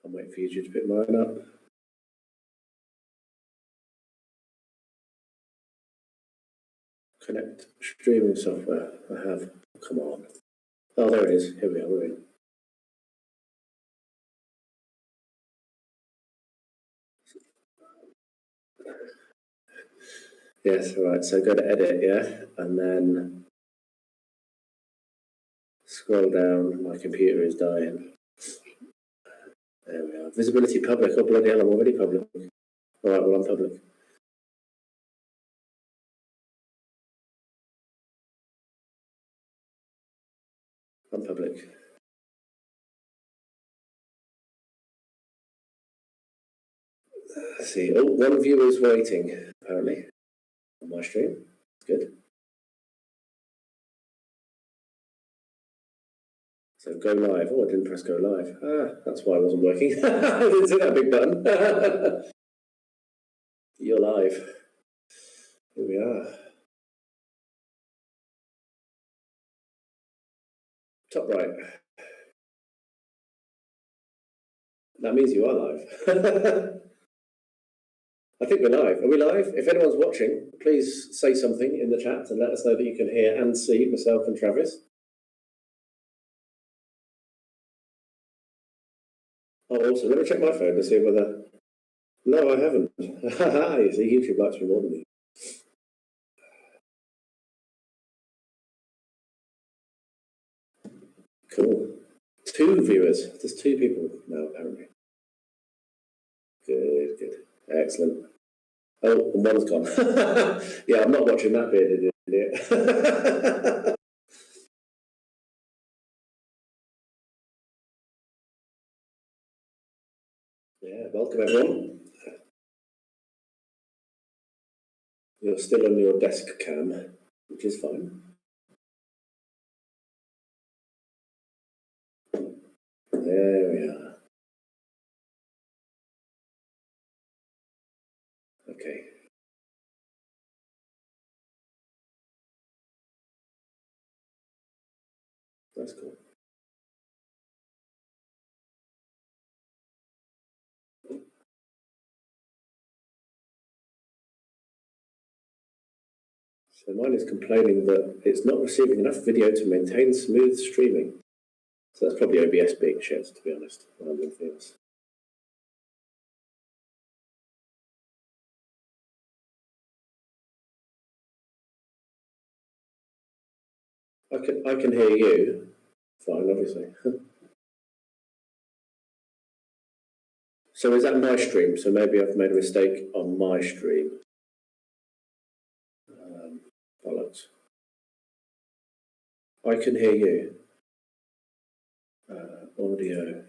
I'm waiting for you to pick mine up. Connect streaming software. I have. Come on. Oh, there it is. Here we are. We're in. Yes, all right. So go to edit, yeah, and then scroll down. My computer is dying. There we are. Visibility public. Oh, bloody hell, I'm already public. All right, well, I'm public. I'm public. Let's see. Oh, one viewer is waiting, apparently, on my stream. Good. So go live. Oh, I didn't press go live. Ah, that's why I wasn't working. I didn't see that big button. You're live. Here we are. Top right. That means you are live. I think we're live. Are we live? If anyone's watching, please say something in the chat and let us know that you can hear and see myself and Travis. Oh, also, let me check my phone to see whether... No, I haven't. You see, YouTube likes me more than me. Cool. 2 viewers. There's 2 people now, apparently. Good, good. Excellent. Oh, and one's gone. Yeah, I'm not watching that bearded idiot. Yeah, welcome everyone. You're still on your desk cam, which is fine. There we are. Okay. That's cool. So mine is complaining that it's not receiving enough video to maintain smooth streaming. So that's probably OBS being shit, to be honest, rather than anything else. I can hear you fine, obviously. So is that my stream? So maybe I've made a mistake on my stream. Bollocks. I can hear you. Audio.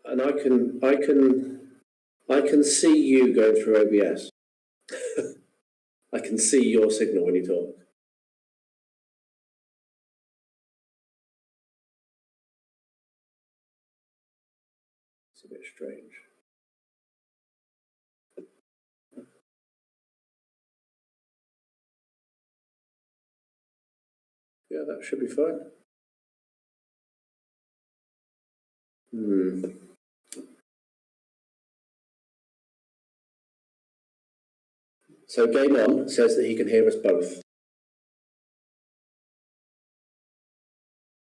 And I can see you going through OBS. I can see your signal when you talk. It's a bit strange. Yeah, that should be fine. So Game On says that he can hear us both.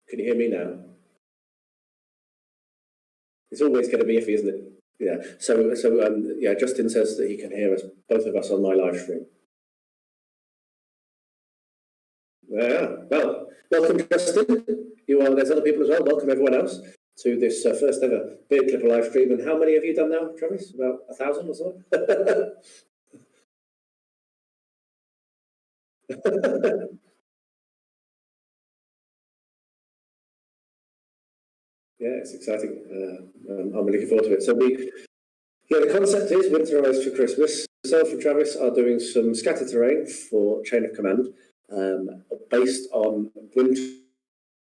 Can you hear me now? It's always going to be iffy, isn't it? Yeah. So yeah, Justin says that he can hear us, both of us, on my live stream. Yeah. Well, welcome, Justin. There's other people as well. Welcome everyone else to this first ever Beard Clipper live stream. And how many have you done now, Travis? About 1,000 or so? Yeah, it's exciting. I'm looking forward to it. So the concept is winterized for Christmas. Myself and Travis are doing some scatter terrain for Chain of Command, based on winter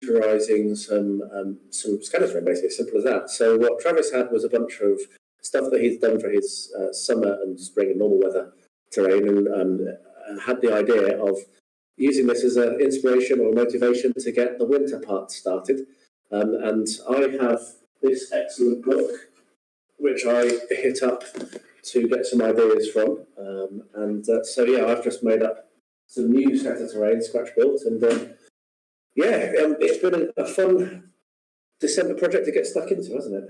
miniaturising some scatter terrain, basically, as simple as that. So what Travis had was a bunch of stuff that he'd done for his summer and spring and normal weather terrain, and had the idea of using this as an inspiration or motivation to get the winter part started. And I have this excellent book, which I hit up to get some ideas from. So yeah, I've just made up some new scatter terrain, scratch built, and it's been a fun December project to get stuck into, hasn't it?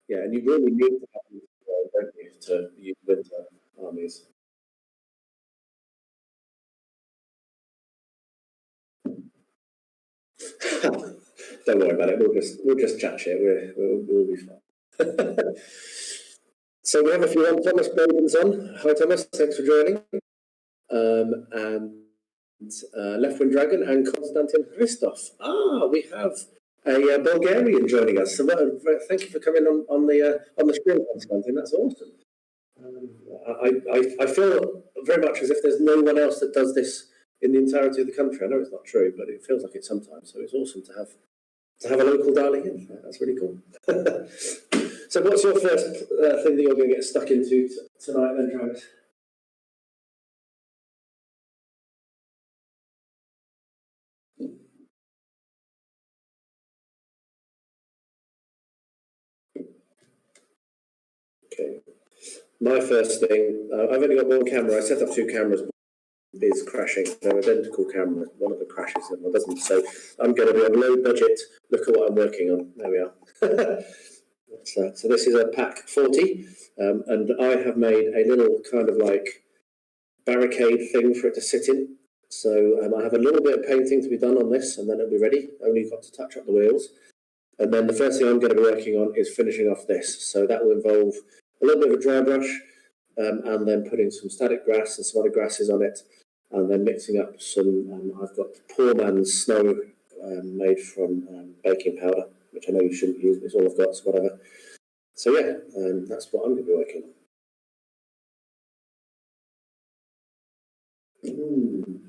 Yeah, and you really need to have them, don't you, to use winter armies. Don't worry about it. We'll just chat shit. We'll be fine. So we have a few on. Thomas Bowden's on. Hi Thomas, thanks for joining. And Leftwind Dragon and Konstantin Christoph. We have a Bulgarian joining us. So thank you for coming on the stream, Konstantin. That's awesome. I feel very much as if there's no one else that does this in the entirety of the country. I know it's not true, but it feels like it sometimes. So it's awesome to have a local darling in. That's really cool. So what's your first thing that you're going to get stuck into tonight then, Travis? Okay. My first thing, I've only got one camera. I set up two cameras. Is crashing. They're identical cameras. One of them crashes and one doesn't. So I'm going to be on low budget. Look at what I'm working on. There we are. So this is a pack 40, and I have made a little kind of like barricade thing for it to sit in. So I have a little bit of painting to be done on this, and then it'll be ready. Only got to touch up the wheels. And then the first thing I'm going to be working on is finishing off this. So that will involve a little bit of a dry brush, and then putting some static grass and some other grasses on it, and then mixing up some, I've got poor man's snow made from baking powder, which I know you shouldn't use, but it's all I've got, so whatever. So yeah, that's what I'm going to be working on.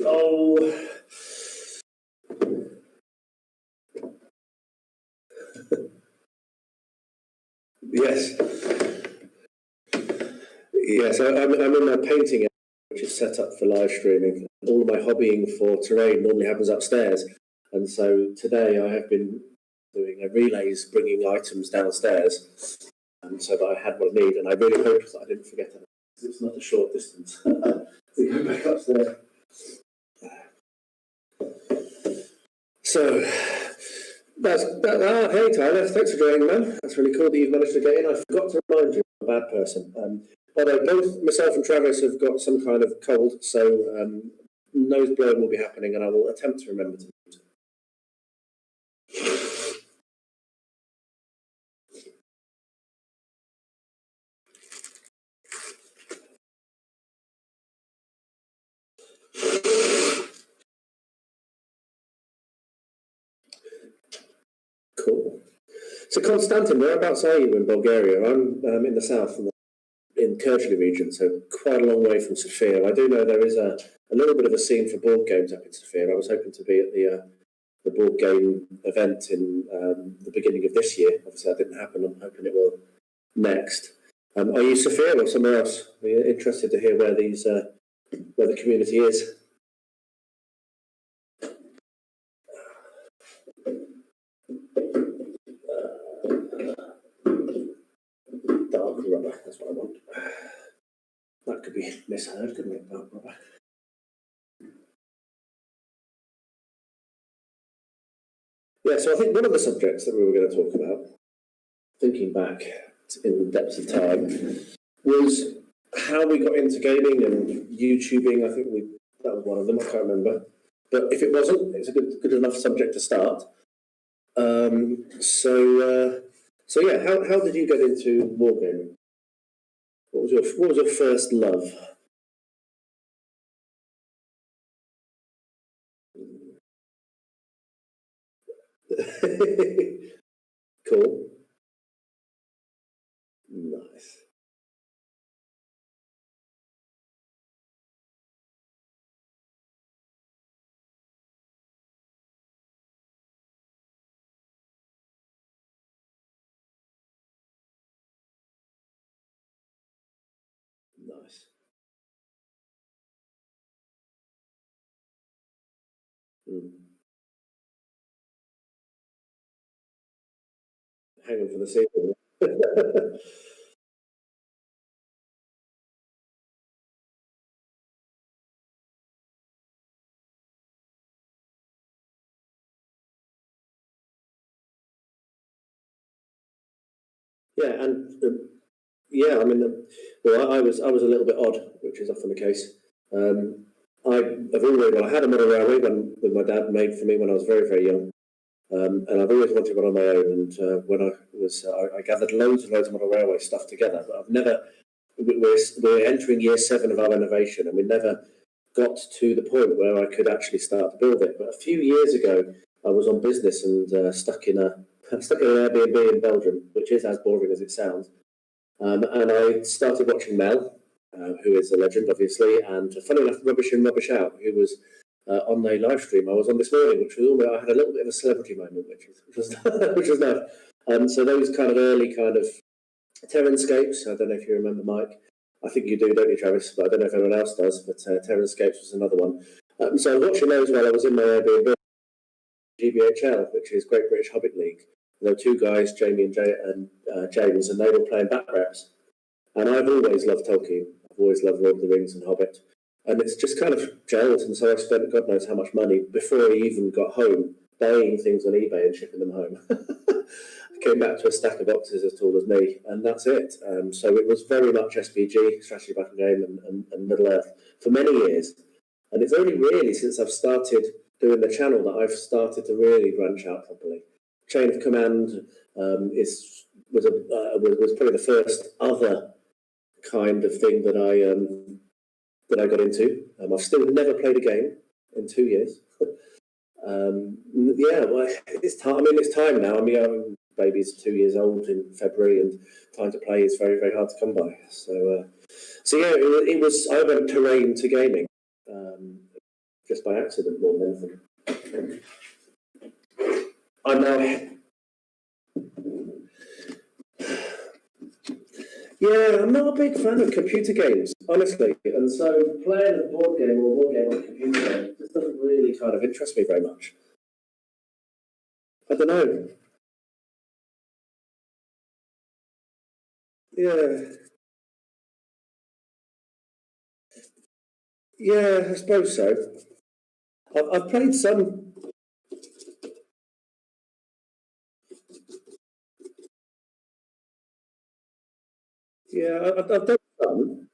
Oh. Yes. Yes, I'm in my painting area, which is set up for live streaming. All of my hobbying for terrain normally happens upstairs. And so today I have been doing a relays, bringing items downstairs, so that I had what I need. And I really hope that I didn't forget it. It's not a short distance to go back upstairs. So hey Tyler, thanks for joining, man. That's really cool that you've managed to get in. I forgot to remind you, I'm a bad person. Although both myself and Travis have got some kind of cold, so nose blowing will be happening, and I will attempt to remember to mute. Cool. So Konstantin, whereabouts are you in Bulgaria? I'm in the south, in Kerchli region, so quite a long way from Sofia. I do know there is a little bit of a scene for board games up in Sofia. I was hoping to be at the board game event in the beginning of this year. Obviously that didn't happen. I'm hoping it will next. Are you Sofia or somewhere else? Are you interested to hear where where the community is? Dark rubber, that's what I want. That could be misheard, couldn't it? Dark rubber. Yeah, so I think one of the subjects that we were going to talk about, thinking back in the depths of time, was how we got into gaming and YouTubing. I think that was one of them, I can't remember. But if it wasn't, it's a good enough subject to start. So yeah, how did you get into wargaming? What was your first love? Cool. Nice. Nice. Hanging for the sequel. Yeah, and yeah, I mean, well, I was a little bit odd, which is often the case. I have always, well, I had a model railway when my dad made for me when I was very, very young. And I've always wanted one on my own. And when I gathered loads and loads of model railway stuff together, but I've never, we're entering year 7 of our renovation, and we never got to the point where I could actually start to build it. But a few years ago, I was on business and stuck in an Airbnb in Belgium, which is as boring as it sounds. And I started watching Mel, who is a legend, obviously, and funny enough, Rubbish In, Rubbish Out, who was on a live stream I was on this morning, which was almost, I had a little bit of a celebrity moment, which was which was nice. So those kind of early kind of Terranscapes, I don't know if you remember, Mike. I think you do, don't you, Travis? But I don't know if anyone else does. But Terranscapes was another one. So I was watching those while I was in my Airbnb. GBHL, which is Great British Hobbit League. There were two guys, Jamie and James, and they were playing back reps. And I've always loved Tolkien. I've always loved Lord of the Rings and Hobbit. And it's just kind of gelled. And so I spent God knows how much money before I even got home buying things on eBay and shipping them home. I came back to a stack of boxes as tall as me, and that's it. So it was very much SPG, Strategy Battle Game, and Middle Earth for many years. And it's only really since I've started doing the channel that I've started to really branch out properly. Chain of Command was probably the first other kind of thing that I got into. I've still never played a game in 2 years. Yeah, well, it's time. I mean, it's time now. I mean, our baby's 2 years old in February, and time to play is very, very hard to come by. So yeah, it was. I went terrain to gaming just by accident more than anything. I'm now. Yeah, I'm not a big fan of computer games, honestly, and so playing a board game or a board game on a computer game just doesn't really kind of interest me very much. I don't know. Yeah, I suppose so. I've played some. Yeah, I've done some.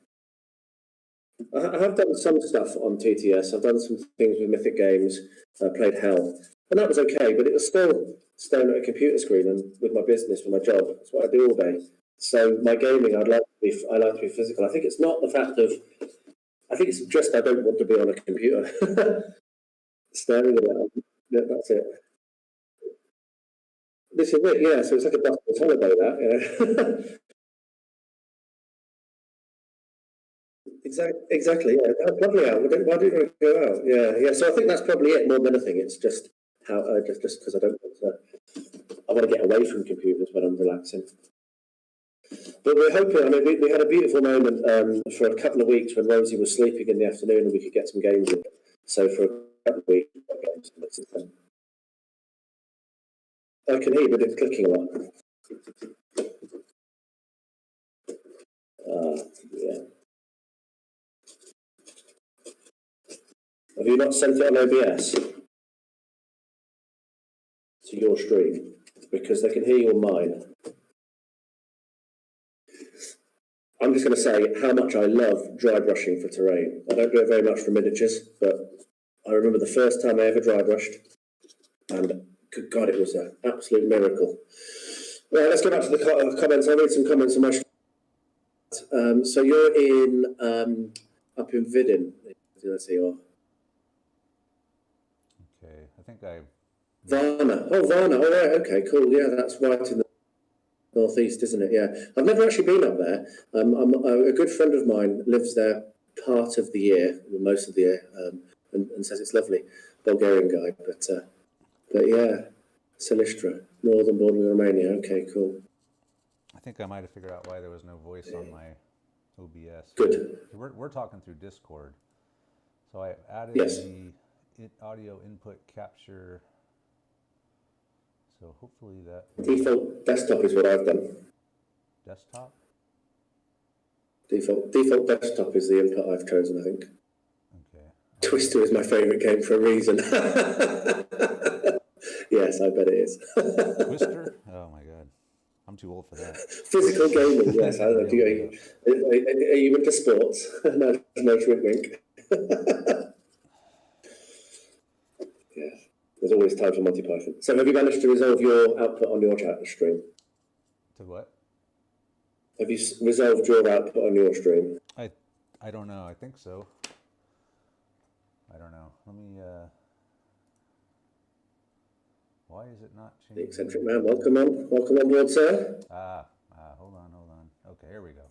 I have done some stuff on TTS. I've done some things with Mythic Games. I played Hell, and that was okay. But it was still staring at a computer screen and with my business, with my job. That's what I do all day. So my gaming, I like to be physical. I think it's not the fact of. I think it's just I don't want to be on a computer staring at it. Yeah, that's it. This is it. Yeah. So it's like a busman's holiday. That. Yeah. Exactly. Yeah, that's lovely out. Why do you go out? Yeah, yeah. So I think that's probably it more than anything. It's just how just because I don't want to. I want to get away from computers when I'm relaxing. But we're hoping. I mean, we had a beautiful moment for a couple of weeks when Rosie was sleeping in the afternoon, and we could get some games in. So for a couple of weeks, I can hear, but it's clicking a lot. Yeah. Have you not sent it on OBS to your stream? Because they can hear you on mine. I'm just going to say how much I love dry brushing for terrain. I don't do it very much for miniatures, but I remember the first time I ever dry brushed, and good God, it was an absolute miracle. Right, let's go back to the comments. I'll read some comments on my So you're in up in Vidin, let's see, or Okay, I think I. Varna. Oh, Varna. All right. Okay. Cool. Yeah, that's right in the northeast, isn't it? Yeah. I've never actually been up there. A good friend of mine lives there part of the year, most of the year, and says it's lovely. Bulgarian guy, but yeah, Silistra, northern border of Romania. Okay, cool. I think I might have figured out why there was no voice on my OBS. Good. We're talking through Discord, so I added Yes. the audio input capture. So hopefully that Default desktop is what I've done. desktop. Default desktop is the input I've chosen, I think. Okay. Twister is my favourite game for a reason. Yes, I bet it is. Twister? Oh my god, I'm too old for that. Physical gaming, yes. Are you into sports? No, wink, wink. Yeah, there's always time for Monty Python. So have you managed to resolve your output on your chat stream? To what? Have you resolved your output on your stream? I don't know. I think so. I don't know. Let me. Why is it not changing? The eccentric man, welcome on board, sir. Hold on. Okay, here we go.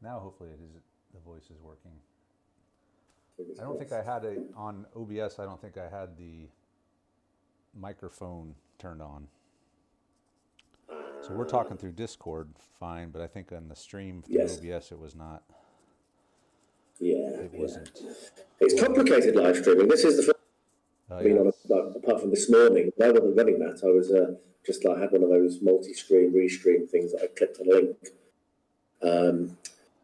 Now hopefully the voice is working. I don't think I had it on OBS. I don't think I had the microphone turned on. So we're talking through Discord, fine, but I think on the stream through OBS it was not. Yeah, it wasn't. It's complicated live streaming. This is the first I've been on, apart from this morning. I wasn't running that. I was just like had one of those multi-screen restream things that I clicked on a link.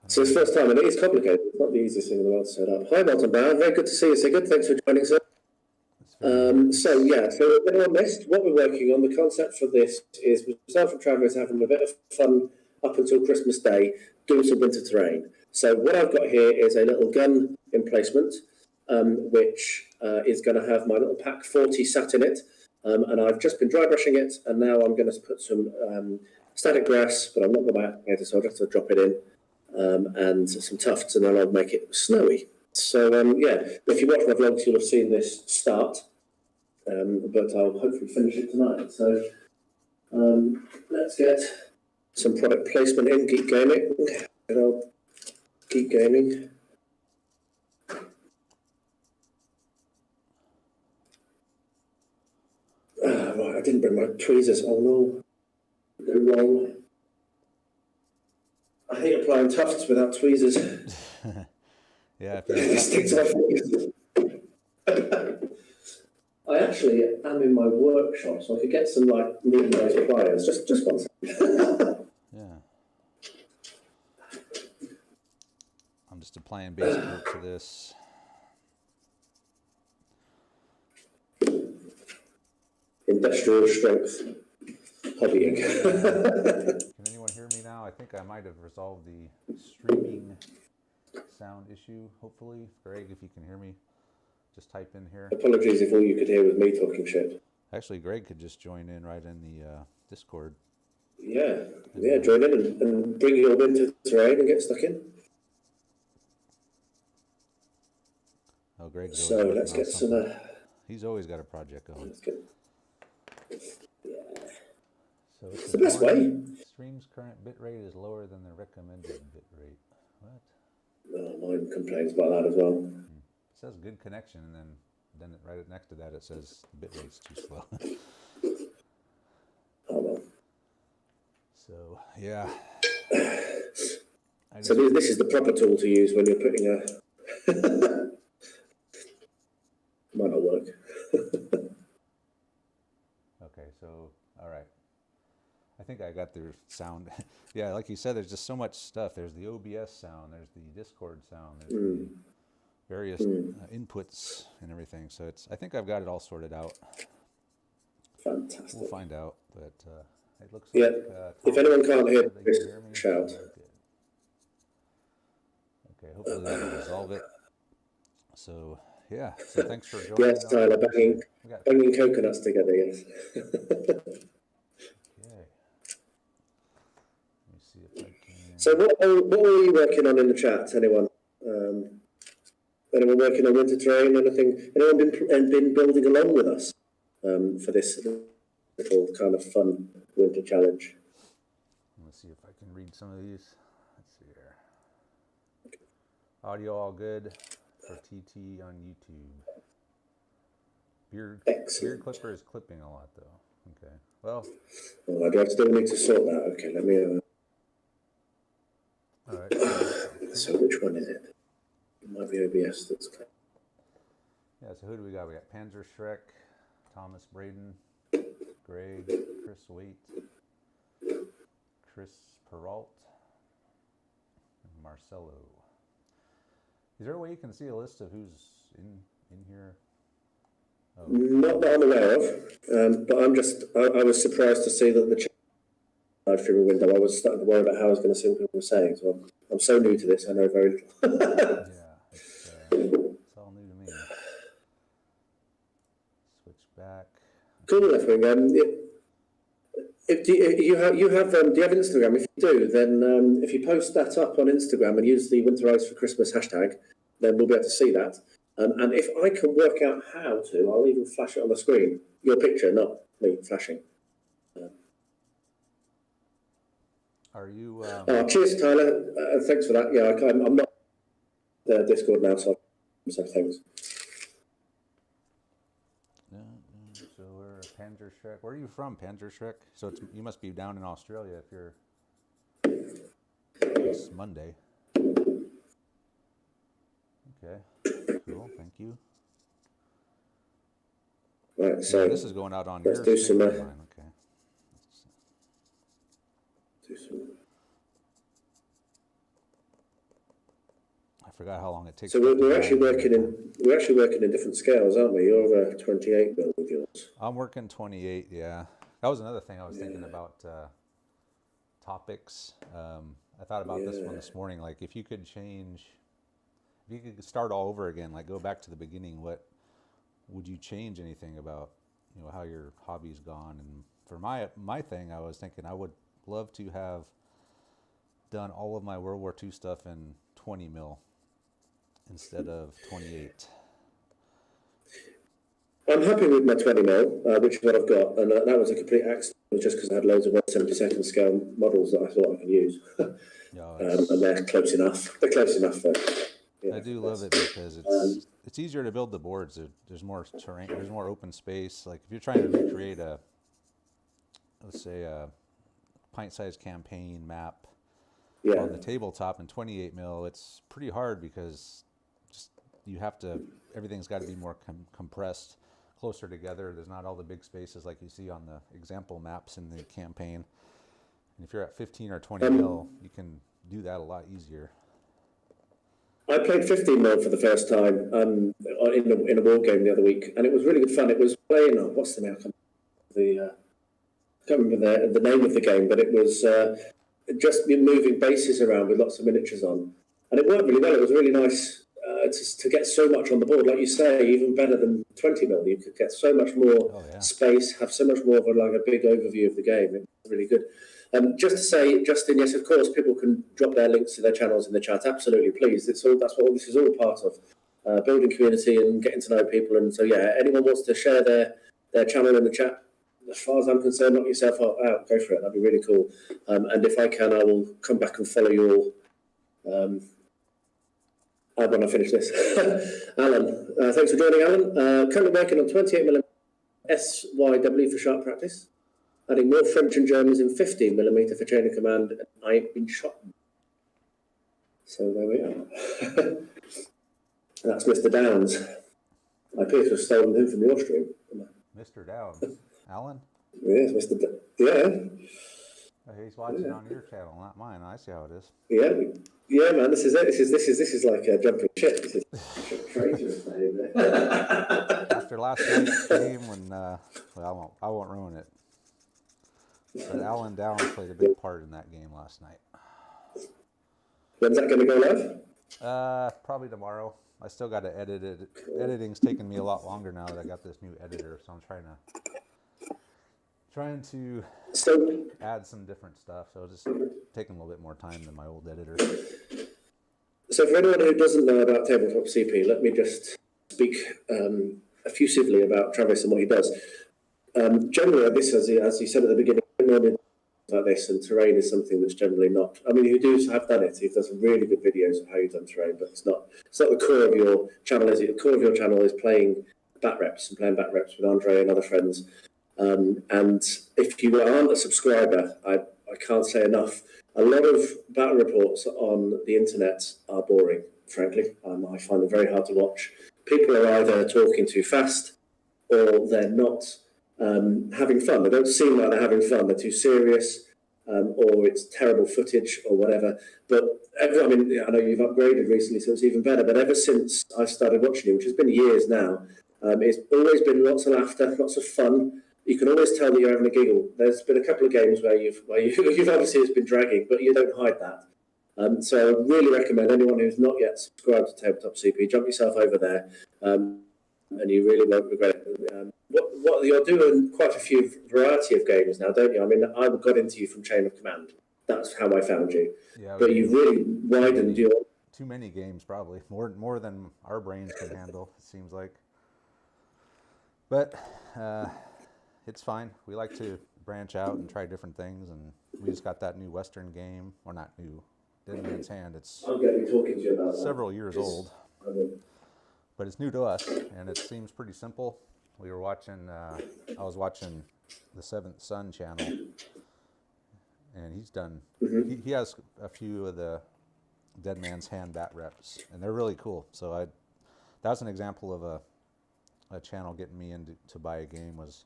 So it's the first time, and it is complicated. It's not the easiest thing in the world to set up. Hi, Martin Brown. Very good to see you, Sigurd. Thanks for joining, sir. So if anyone missed, what we're working on, the concept for this is myself and Travis having a bit of fun up until Christmas Day, doing some winter terrain. So what I've got here is a little gun emplacement, which is going to have my little pack 40 sat in it, and I've just been dry brushing it, and now I'm going to put some static grass, but I'm not going to applicator, so I'll just drop it in, and some tufts, and then I'll make it snowy. So if you watch my vlogs, you'll have seen this start, but I'll hopefully finish it tonight. So let's get some product placement in. Geek Gaming, Geek Gaming. Right, I didn't bring my tweezers. Oh no, they're wrong. I hate applying tufts without tweezers. Yeah, It sticks to my fingers. I actually am in my workshop, so I could get some like needle-based pliers. Just one second. Yeah. I'm just applying base coat to this. Industrial strength hobbying. Can anyone hear me now? I think I might have resolved the streaming sound issue, hopefully. Greg, if you can hear me, just type in here. Apologies if all you could hear was me talking shit. Actually, Greg could just join in right in the Discord. Yeah, join in and bring your winter terrain and get stuck in. Oh, Greg's so let's get some. He's always got a project going. Let's get, So it's the best way. Stream's current bit rate is lower than the recommended bit rate. What? Oh, mine complains about that as well. It says good connection, and then right next to that it says the bit rate's too slow. Oh well. So yeah. So this is the proper tool to use when you're putting a. Might not work. Okay, so all right. I think I got the sound. Yeah, like you said, there's just so much stuff. There's the OBS sound, there's the Discord sound, there's the various inputs and everything. So I think I've got it all sorted out. Fantastic. We'll find out, but it looks like... if anyone can't hear this, shout. Okay, hopefully that'll resolve it. So, yeah, so thanks for joining. Yes, Tyler, banging coconuts together, yes. Okay. Let me see if I can. So what were you working on in the chat? Anyone? Anyone working on winter terrain? Anything? Anyone been building along with us for this little kind of fun winter challenge? Let's see if I can read some of these. Let's see here. Audio all good for TT on YouTube. Beard clipper is clipping a lot though. Okay. Well. Oh, I still need to sort that. Okay, let me. All right. So which one is it? It might be OBS that's. Yeah. So who do we got? We got Panzer Shrek, Thomas Braden, Greg, Chris Waite, Chris Peralt, and Marcelo. Is there a way you can see a list of who's in here? Oh. Not that I'm aware of, but I was surprised to see that the live streaming window. I was starting to worry about how I was going to see what people were saying. So I'm so new to this. I know very little. Yeah, it's all new to me. Switch back. Cool, Left-Wing. Do you have Instagram? If you do, then if you post that up on Instagram and use the Winter Ice for Christmas hashtag, then we'll be able to see that. And if I can work out how to, I'll even flash it on the screen. Your picture, not me flashing. Are you? Cheers, Tyler. Thanks for that. Yeah, I'm not Discord now, so thanks. So we're Panzer Shrek. Where are you from, Panzer Shrek? So you must be down in Australia if you're. It's Monday. Okay. Cool. Thank you. Right. So this is going out on let's your do some. Okay. Do some. I forgot how long it takes. So we're actually working in different scales, aren't we? You're over 28 mil with yours. I'm working 28. Yeah, that was another thing I was thinking about. Topics. I thought about this one this morning. Like, if you could start all over again, like go back to the beginning, what would you change anything about, how your hobby's gone? And for my thing, I was thinking I would love to have done all of my World War II stuff in 20 mil instead of 28. I'm happy with my 20 mil, which is what I've got, and that was a complete accident. It was just because I had loads of 1/72 scale models that I thought I could use, and they're close enough. They're close enough for. I do love it because it's easier to build the boards. There's more terrain. There's more open space. Like if you're trying to recreate let's say a pint-sized campaign map on the tabletop in 28 mil, it's pretty hard because everything's got to be more compressed, closer together. There's not all the big spaces like you see on the example maps in the campaign. And if you're at 15 or 20 mil, you can do that a lot easier. I played 15 mil for the first time in a war game the other week, and it was really good fun. It was playing what's the name? I can't remember the name of the game, but it was just moving bases around with lots of miniatures on, and it worked really well. It was really nice to get so much on the board, like you say, even better than 20 mil. You could get so much more space, have so much more of a big overview of the game. It was really good. Just to say, Justin, yes, of course, people can drop their links to their channels in the chat. Absolutely, please. That's what this is all part of, building community and getting to know people. And so, anyone wants to share their channel in the chat, as far as I'm concerned, knock yourself out, go for it. That'd be really cool. And if I can, I will come back and follow you all when I finish this. Alan, thanks for joining, Alan. Currently working on 28mm SYW for sharp practice. Adding more French and Germans in 15mm for chain of command. I've been shot. So there we are. That's Mr. Downs. I appear to have stolen him from your stream. Mr. Downs, Alan? Yes, Mr. He's watching on your channel, not mine. I see how it is. Yeah, man. This is it. This is like a jumping ship. This is crazy. After last night's game, when I won't ruin it. But Alan Downs played a big part in that game last night. When's that going to go live? Probably tomorrow. I still got to edit it. Editing's taking me a lot longer now that I got this new editor, so I'm trying to So, add some different stuff, so it's just taking a little bit more time than my old editor. so for anyone who doesn't know about Tabletop CP, let me just speak effusively about Travis and what he does. Generally, this, as you said at the beginning, like this, and terrain is something that's generally not. I mean, you do have done it. He does some really good videos of how you've done terrain, but it's not the core of your channel, is it? The core of your channel is playing bat reps with Andre and other friends. And if you aren't a subscriber, I can't say enough. A lot of battle reports on the internet are boring, frankly. I find them very hard to watch. People are either talking too fast or they're not having fun. They don't seem like they're having fun. They're too serious, or it's terrible footage or whatever. But I know you've upgraded recently, so it's even better. But ever since I started watching you, which has been years now, it's always been lots of laughter, lots of fun. You can always tell that you're having a giggle. There's been a couple of games where you've obviously it's been dragging, but you don't hide that. So I really recommend anyone who's not yet subscribed to Tabletop CP, jump yourself over there, and you really won't regret it. What you're doing quite a few variety of games now, don't you? I mean, I got into you from Chain of Command. That's how I found you. Yeah, but you've really widened your. Too many games, probably more than our brains can handle. It seems like, but. It's fine. We like to branch out and try different things, and we just got that new Western game, or not new, Dead Man's Hand. It's I'm going to be talking to you about several years old, but it's new to us, and it seems pretty simple. We were watching, I was watching the Seventh Son channel, and he's done, he has a few of the Dead Man's Hand bat reps, and they're really cool. So that's an example of a channel getting me into to buy a game. Was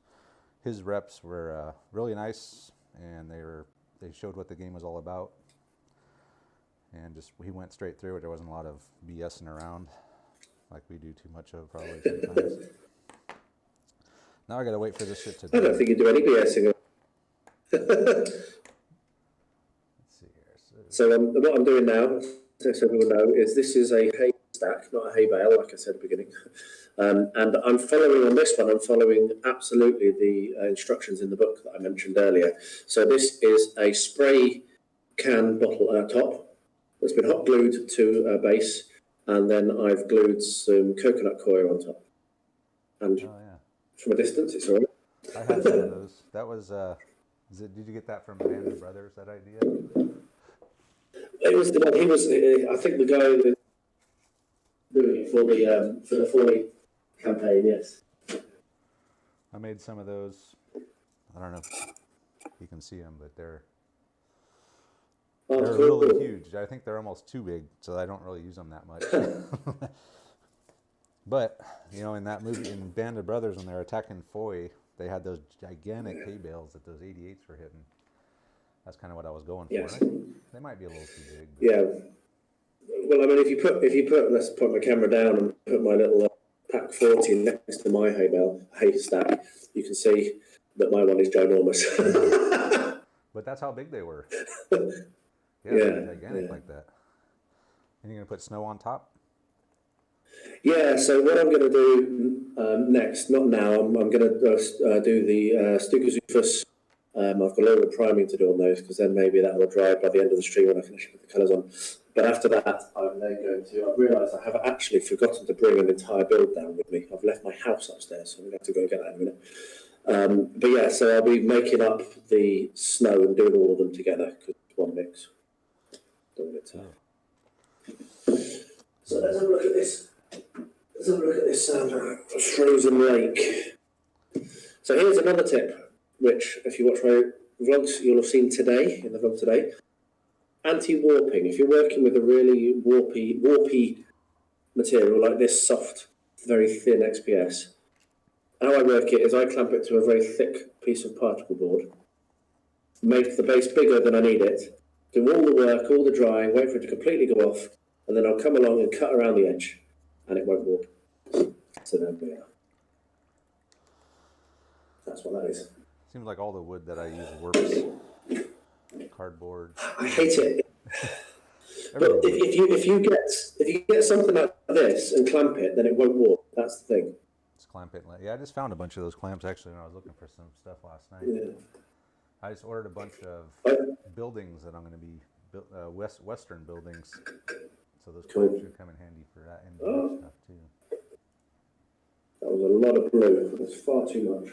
his reps were really nice, and they showed what the game was all about, and just he went straight through it. There wasn't a lot of BSing around like we do too much of probably sometimes. Now I gotta wait for this shit to. I don't think you do any BSing. Let's see here. So what I'm doing now, so everyone know, is this is a hay stack, not a hay bale, like I said at the beginning. And I'm following on this one. I'm following absolutely the instructions in the book that I mentioned earlier. So this is a spray can bottle top that's been hot glued to a base, and then I've glued some coconut coir on top. And from a distance, it's all right. I had some of those. That was. Did you get that from Band of Brothers? That idea? It was the one. He was. I think the guy that doing it for the Foley campaign. Yes. I made some of those. I don't know if you can see them, but they're cool. Really huge. I think they're almost too big, so I don't really use them that much. But in that movie, in Band of Brothers, when they're attacking Foy, they had those gigantic hay bales that those 88s were hitting. That's kind of what I was going for. Yes. They might be a little too big. Yeah. Well, I mean, if you put, let's put my camera down and put my little Pack 40 next to my hay stack, you can see that my one is ginormous. But that's how big they were. Yeah, they're gigantic like that. And you're gonna put snow on top? Yeah. So what I'm going to do next, not now, I'm going to do the Stukazufus. I've got a little bit of priming to do on those, because then maybe that will dry by the end of the stream when I finish put the colours on. But after that, I'm then going to. I've realised I have actually forgotten to bring an entire build down with me. I've left my house upstairs, so I'm going to have to go get that in a minute. But yeah, so I'll be making up the snow and doing all of them together, because it's one mix. So let's have a look at this. Let's have a look at this frozen lake. So here's another tip, which if you watch my vlogs, you'll have seen today, in the vlog today. Anti-warping. If you're working with a really warpy material like this soft, very thin XPS, how I work it is I clamp it to a very thick piece of particle board, make the base bigger than I need it, do all the work, all the drying, wait for it to completely go off, and then I'll come along and cut around the edge, and it won't warp. So there we are. That's what that is. Seems like all the wood that I use warps. Cardboard. I hate it. But if you get something like this and clamp it, then it won't warp. That's the thing. clamp it. Yeah, I just found a bunch of those clamps actually when I was looking for some stuff last night. Yeah. I just ordered a bunch of buildings that I'm going to be western buildings, so those clamps should come in handy for that and stuff too. That was a lot of blue. That's far too much.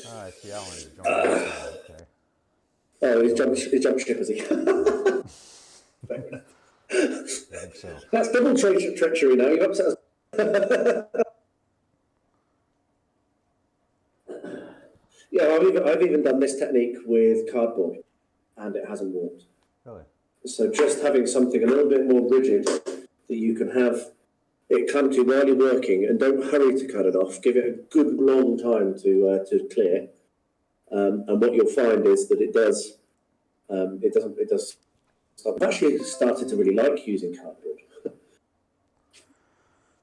Oh, I see Alan is jumping. Okay. Oh, he's jumped ship, is he? I think so. That's double treachery now. You've upset us. Yeah, I've even done this technique with cardboard, and it hasn't warped. Really? So just having something a little bit more rigid that you can have it come to while you're working, and don't hurry to cut it off. Give it a good long time to clear, and what you'll find is that it does. It does. I've actually started to really like using cardboard.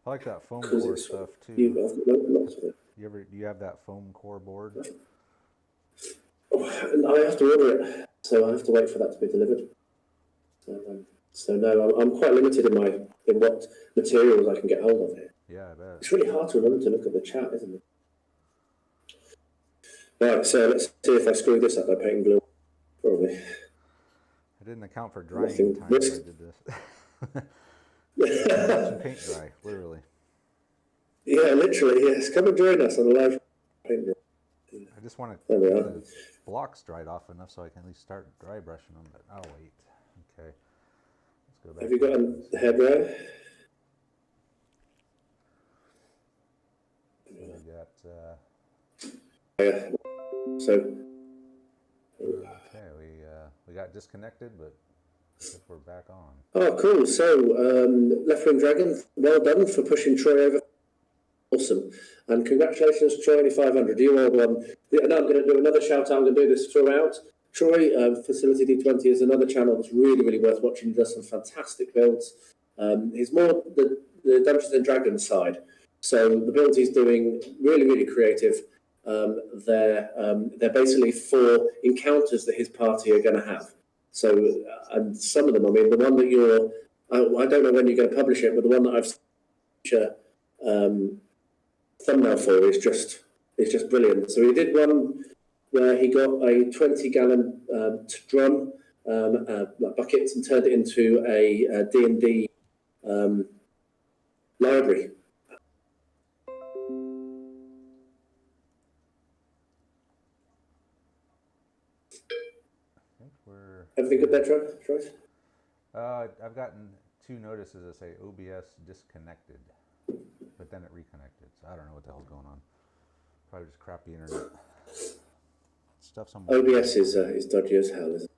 I like that foam core stuff too. Do you have that foam core board? I have to order it, so I have to wait for that to be delivered. So no, I'm quite limited in what materials I can get hold of here. Yeah, I bet. It's really hard to remember to look at the chat, isn't it? Right, so let's see if I screw this up by painting blue. Probably. I didn't account for drying time when I did this. Watching paint dry, literally. Yeah, literally, yes. Come and join us on the live paint dry. I just want to get the blocks dried off enough so I can at least start dry brushing them, but I'll wait. Okay. Let's go back. Have you got a hairdryer? We got... Yeah. So... Okay, we got disconnected, but I think we're back on. Oh, cool. So, Left Wing Dragon, well done for pushing Troy over. Awesome. And congratulations, Troy 500. You all won. And I'm going to do another shout out. I'm going to do this throughout. Troy, Facility D20 is another channel that's really, really worth watching. He does some fantastic builds. He's more the Dungeons and Dragons side. So the builds he's doing, really, really creative. They're basically for encounters that his party are going to have. So, and some of them, I mean, the one that I don't know when you're going to publish it, but the one that I've thumbnail for is just brilliant. So he did one where he got a 20-gallon drum, buckets, and turned it into a D&D library. Everything good there, Troy? I've gotten 2 notices that say OBS disconnected, but then it reconnected. So I don't know what the hell's going on. Probably just crappy internet. Stuff's on. OBS is dodgy as hell, isn't it?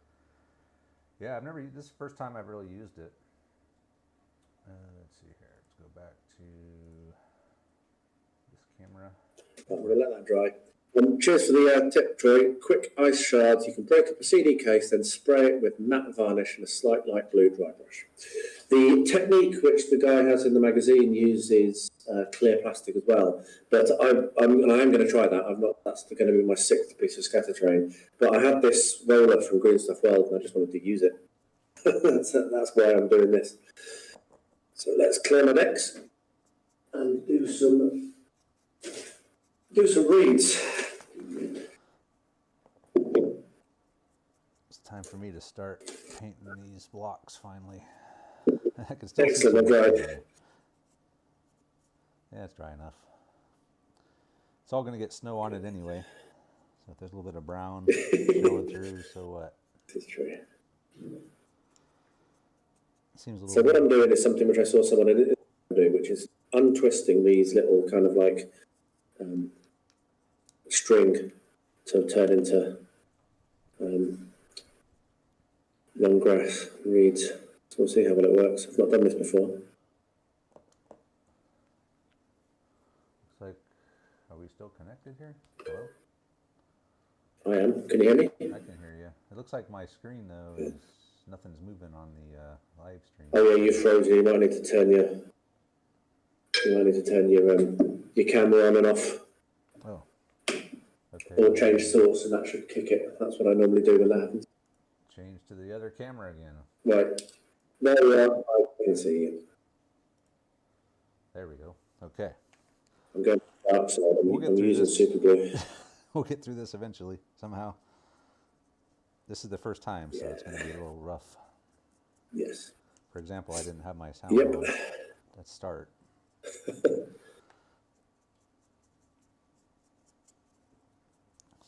Yeah, this is the first time I've really used it. Let's see here. Let's go back to this camera. I'm going to let that dry. Cheers for the tip, Troy. Quick ice shards. You can break up a CD case, then spray it with matte varnish and a slight light blue dry brush. The technique which the guy has in the magazine uses clear plastic as well, but I'm going to try that. That's going to be my 6th piece of scatter terrain. But I had this roller from Green Stuff World, and I just wanted to use it. That's why I'm doing this. So let's clear my decks and do some reads. It's time for me to start painting these blocks finally. I can still Excellent, see some. dry. Yeah, it's dry enough. It's all going to get snow on it anyway. So if there's a little bit of brown showing through, so what? This is true. Seems a little. So what I'm doing is something which I saw someone do, which is untwisting these little kind of like string to turn into long grass reeds. So we'll see how well it works. I've not done this before. Looks like, are we still connected here? Hello? I am. Can you hear me? I can hear you. It looks like my screen though is nothing's moving on the live stream. Oh yeah, you're frozen. You might need to turn your camera on and off. Oh. Okay. Or change source, and that should kick it. That's what I normally do when that happens. Change to the other camera again. Right. There we are. I can see you. There we go. Okay. I'm going to the dark side. I'm using this. super glue. We'll get through this eventually, somehow. This is the first time, so it's going to be a little rough. Yes. For example, I didn't have my sound on at start. Let's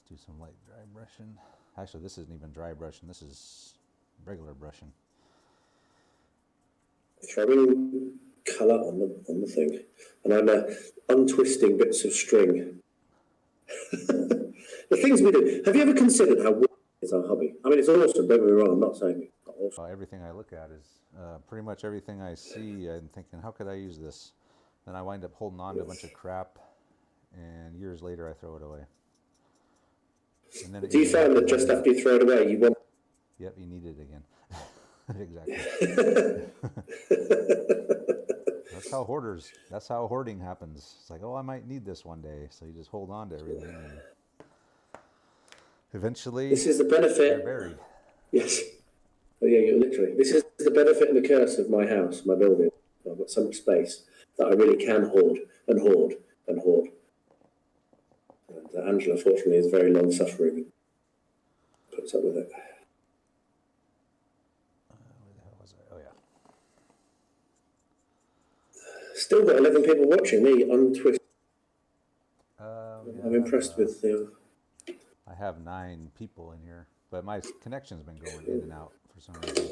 do some light dry brushing. Actually, this isn't even dry brushing. This is regular brushing. Throwing colour on the thing, and I'm untwisting bits of string. The things we do. Have you ever considered how weird is our hobby? I mean, it's awesome. Don't get me wrong. I'm not saying it's not awesome. Everything I look at is pretty much everything I see. I'm thinking, how could I use this? Then I wind up holding on to a bunch of crap, and years later I throw it away. And then do you find that just after you throw it away, you want? Yep, you need it again. Exactly. That's how hoarding happens. It's like, oh, I might need this one day. So you just hold on to everything. And eventually, this is the benefit. They're buried. Yes. Oh, yeah, you're literally. This is the benefit and the curse of my house, my building. I've got so much space that I really can hoard and hoard and hoard. And Angela, fortunately, is very long-suffering. Puts up with it. Where the hell was I? Oh, yeah. Still got 11 people watching me untwist. Yeah, I'm impressed with the... I have 9 people in here, but my connection's been going in and out for some reason.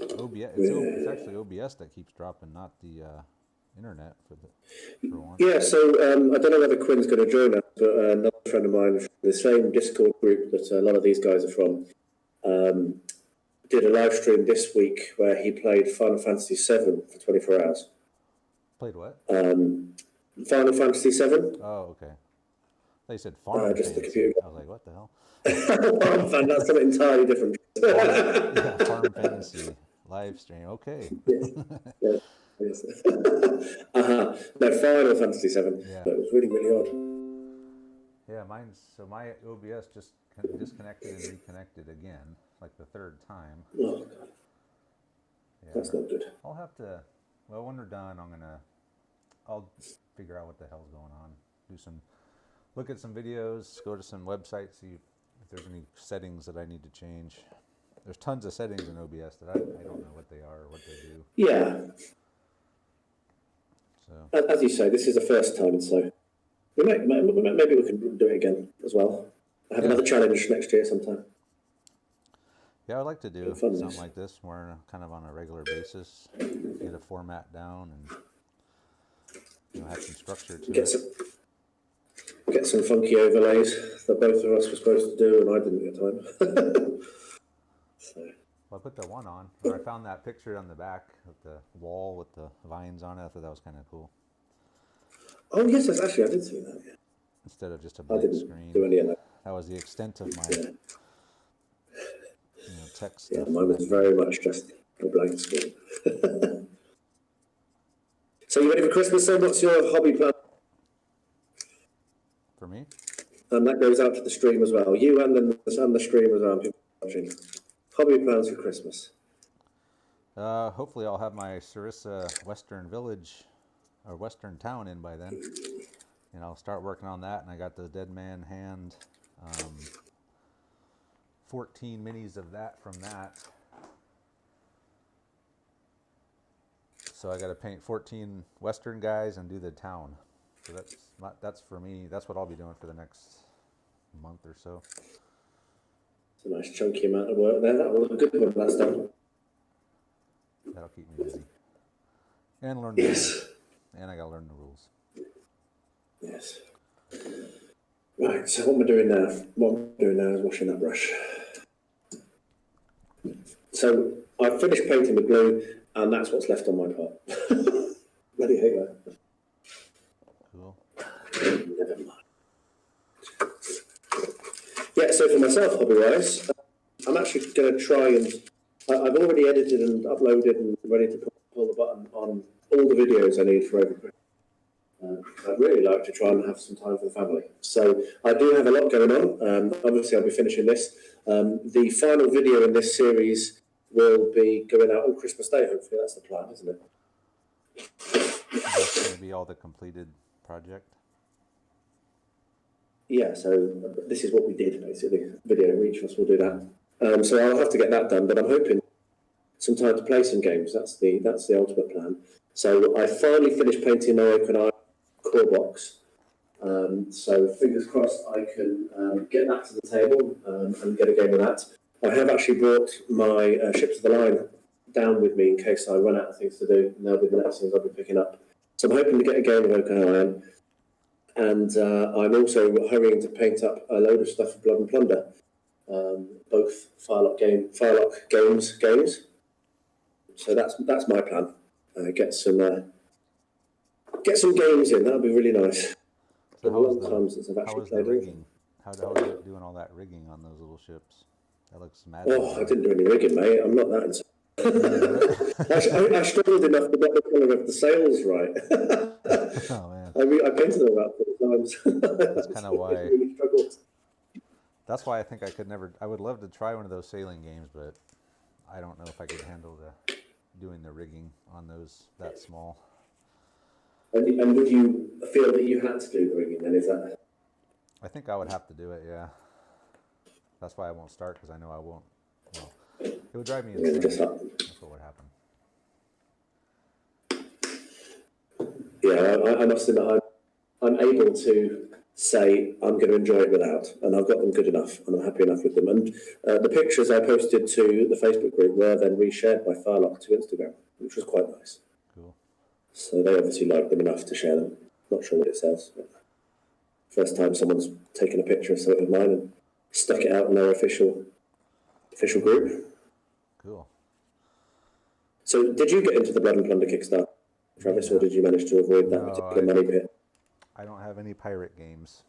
It's actually OBS that keeps dropping, not the internet for once. Yeah, so I don't know whether Quinn's going to join us, but another friend of mine from the same Discord group that a lot of these guys are from did a live stream this week where he played Final Fantasy VII for 24 hours. Played what? Final Fantasy VII. Oh, okay. They said Farm just Fantasy. the computer. I was like, what the hell? That's something entirely different. Yeah, Farm Fantasy live stream. Okay. Yeah. Yes. No, Final Fantasy VII. Yeah. But it was really, really odd. Yeah, my OBS just disconnected and reconnected again, like the 3rd time. Oh, God. Yeah, that's not good. I'll have to, well, when we're done, I'll figure out what the hell's going on. Look at some videos, go to some websites, see if there's any settings that I need to change. There's tons of settings in OBS that I don't know what they are or what they do. Yeah. So, as you say, this is the first time, so maybe we can do it again as well. Have another challenge next year sometime. Yeah, I'd like to do something like this more kind of on a regular basis. Get a format down and have some structure to it. Get some funky overlays that both of us were supposed to do, and I didn't get time. So. Well, I put the one on. Or I found that picture on the back of the wall with the vines on it. I thought that was kind of cool. Oh yes, actually I did see that. Yeah. Instead of just a blank screen. Do any of that. That was the extent of my text. Yeah, mine was very much just a blank screen. So you ready for Christmas? So what's your hobby plan? For me? And that goes out to the stream as well. You and the stream as well. People watching. Hobby plans for Christmas. Hopefully I'll have my Sarissa Western Village or Western Town in by then. And I'll start working on that. And I got the Dead Man Hand 14 minis of that from that. So I got to paint 14 Western guys and do the town. So that's for me. That's what I'll be doing for the next month or so. It's a nice chunky amount of work there. That was a good one last time. That'll keep me busy. And learn the rules. And I got to learn the rules. Yes. Right, so what am I doing now? What I'm doing now is washing that brush. So I've finished painting with glue, and that's what's left on my part. Bloody hate that. Cool. Never mind. Yeah, so for myself, hobby-wise, I'm actually going to try and... I've already edited and uploaded and ready to pull the button on all the videos I need for every Christmas. I'd really like to try and have some time for the family. So I do have a lot going on. Obviously, I'll be finishing this. The final video in this series will be going out on Christmas Day, hopefully. That's the plan, isn't it? That's going to be all the completed project? Yeah, so this is what we did basically. Video, each of us will do that. So I'll have to get that done, but I'm hoping some time to play some games. That's the ultimate plan. So I finally finished painting my OpenAI core box. So fingers crossed I can get that to the table and get a game of that. I have actually brought my Ships of the Line down with me in case I run out of things to do, and they'll be the next things I'll be picking up. So I'm hoping to get a game of OpenAI. And I'm also hurrying to paint up a load of stuff for Blood and Plunder, both Firelock games. So that's my plan. Get some games in. That'll be really nice. So how was the rigging? How is it doing all that rigging on those little ships? That looks mad. Oh, I didn't do any rigging, mate. I'm not that insane. I struggled enough to get the colour of the sails right. Oh man! I painted them about 4 times. That's kind of why. Really struggled. That's why I think I could never. I would love to try one of those sailing games, but I don't know if I could handle doing the rigging on those that small. And would you feel that you had to do the rigging then? Is that? I think I would have to do it. Yeah. That's why I won't start, because I know I won't. Well, it would drive me insane. That's what would happen. Yeah, I must admit, I'm able to say I'm going to enjoy it without, and I've got them good enough, and I'm happy enough with them. And the pictures I posted to the Facebook group were then reshared by Firelock to Instagram, which was quite nice. Cool. So they obviously liked them enough to share them. Not sure what it says. But first time someone's taken a picture of something of mine and stuck it out in their official group. Cool. So did you get into the Blood and Plunder Kickstarter, Travis, or did you manage to avoid that particular money pit? I don't have any pirate games.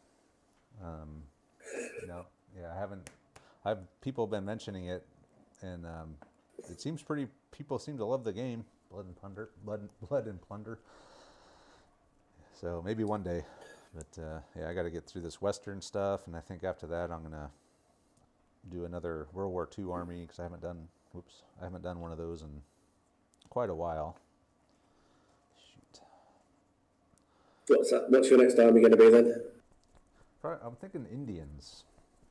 No, yeah, I haven't. People have been mentioning it, and it seems pretty. People seem to love the game, Blood and Plunder. So maybe one day, but yeah, I got to get through this Western stuff, and I think after that I'm gonna do another World War II army, because I haven't done one of those in quite a while. What's your next army going to be then? I'm thinking Indians,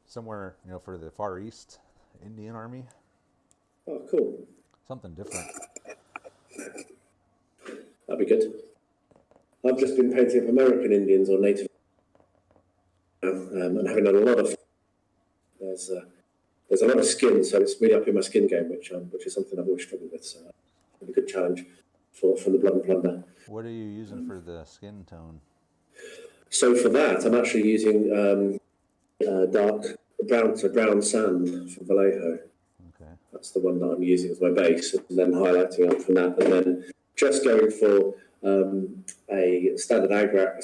somewhere, for the Far East, Indian army. Oh, cool. Something different. That'd be good. I've just been painting up American Indians or Native, and having done a lot of. There's a lot of skin, so it's really up in my skin game, which is something I've always struggled with. So, a good challenge from the Blood and Plunder. What are you using for the skin tone? So for that, I'm actually using dark brown sand from Vallejo. Okay. That's the one that I'm using as my base, and then highlighting up from that, and then just going for a standard Reichland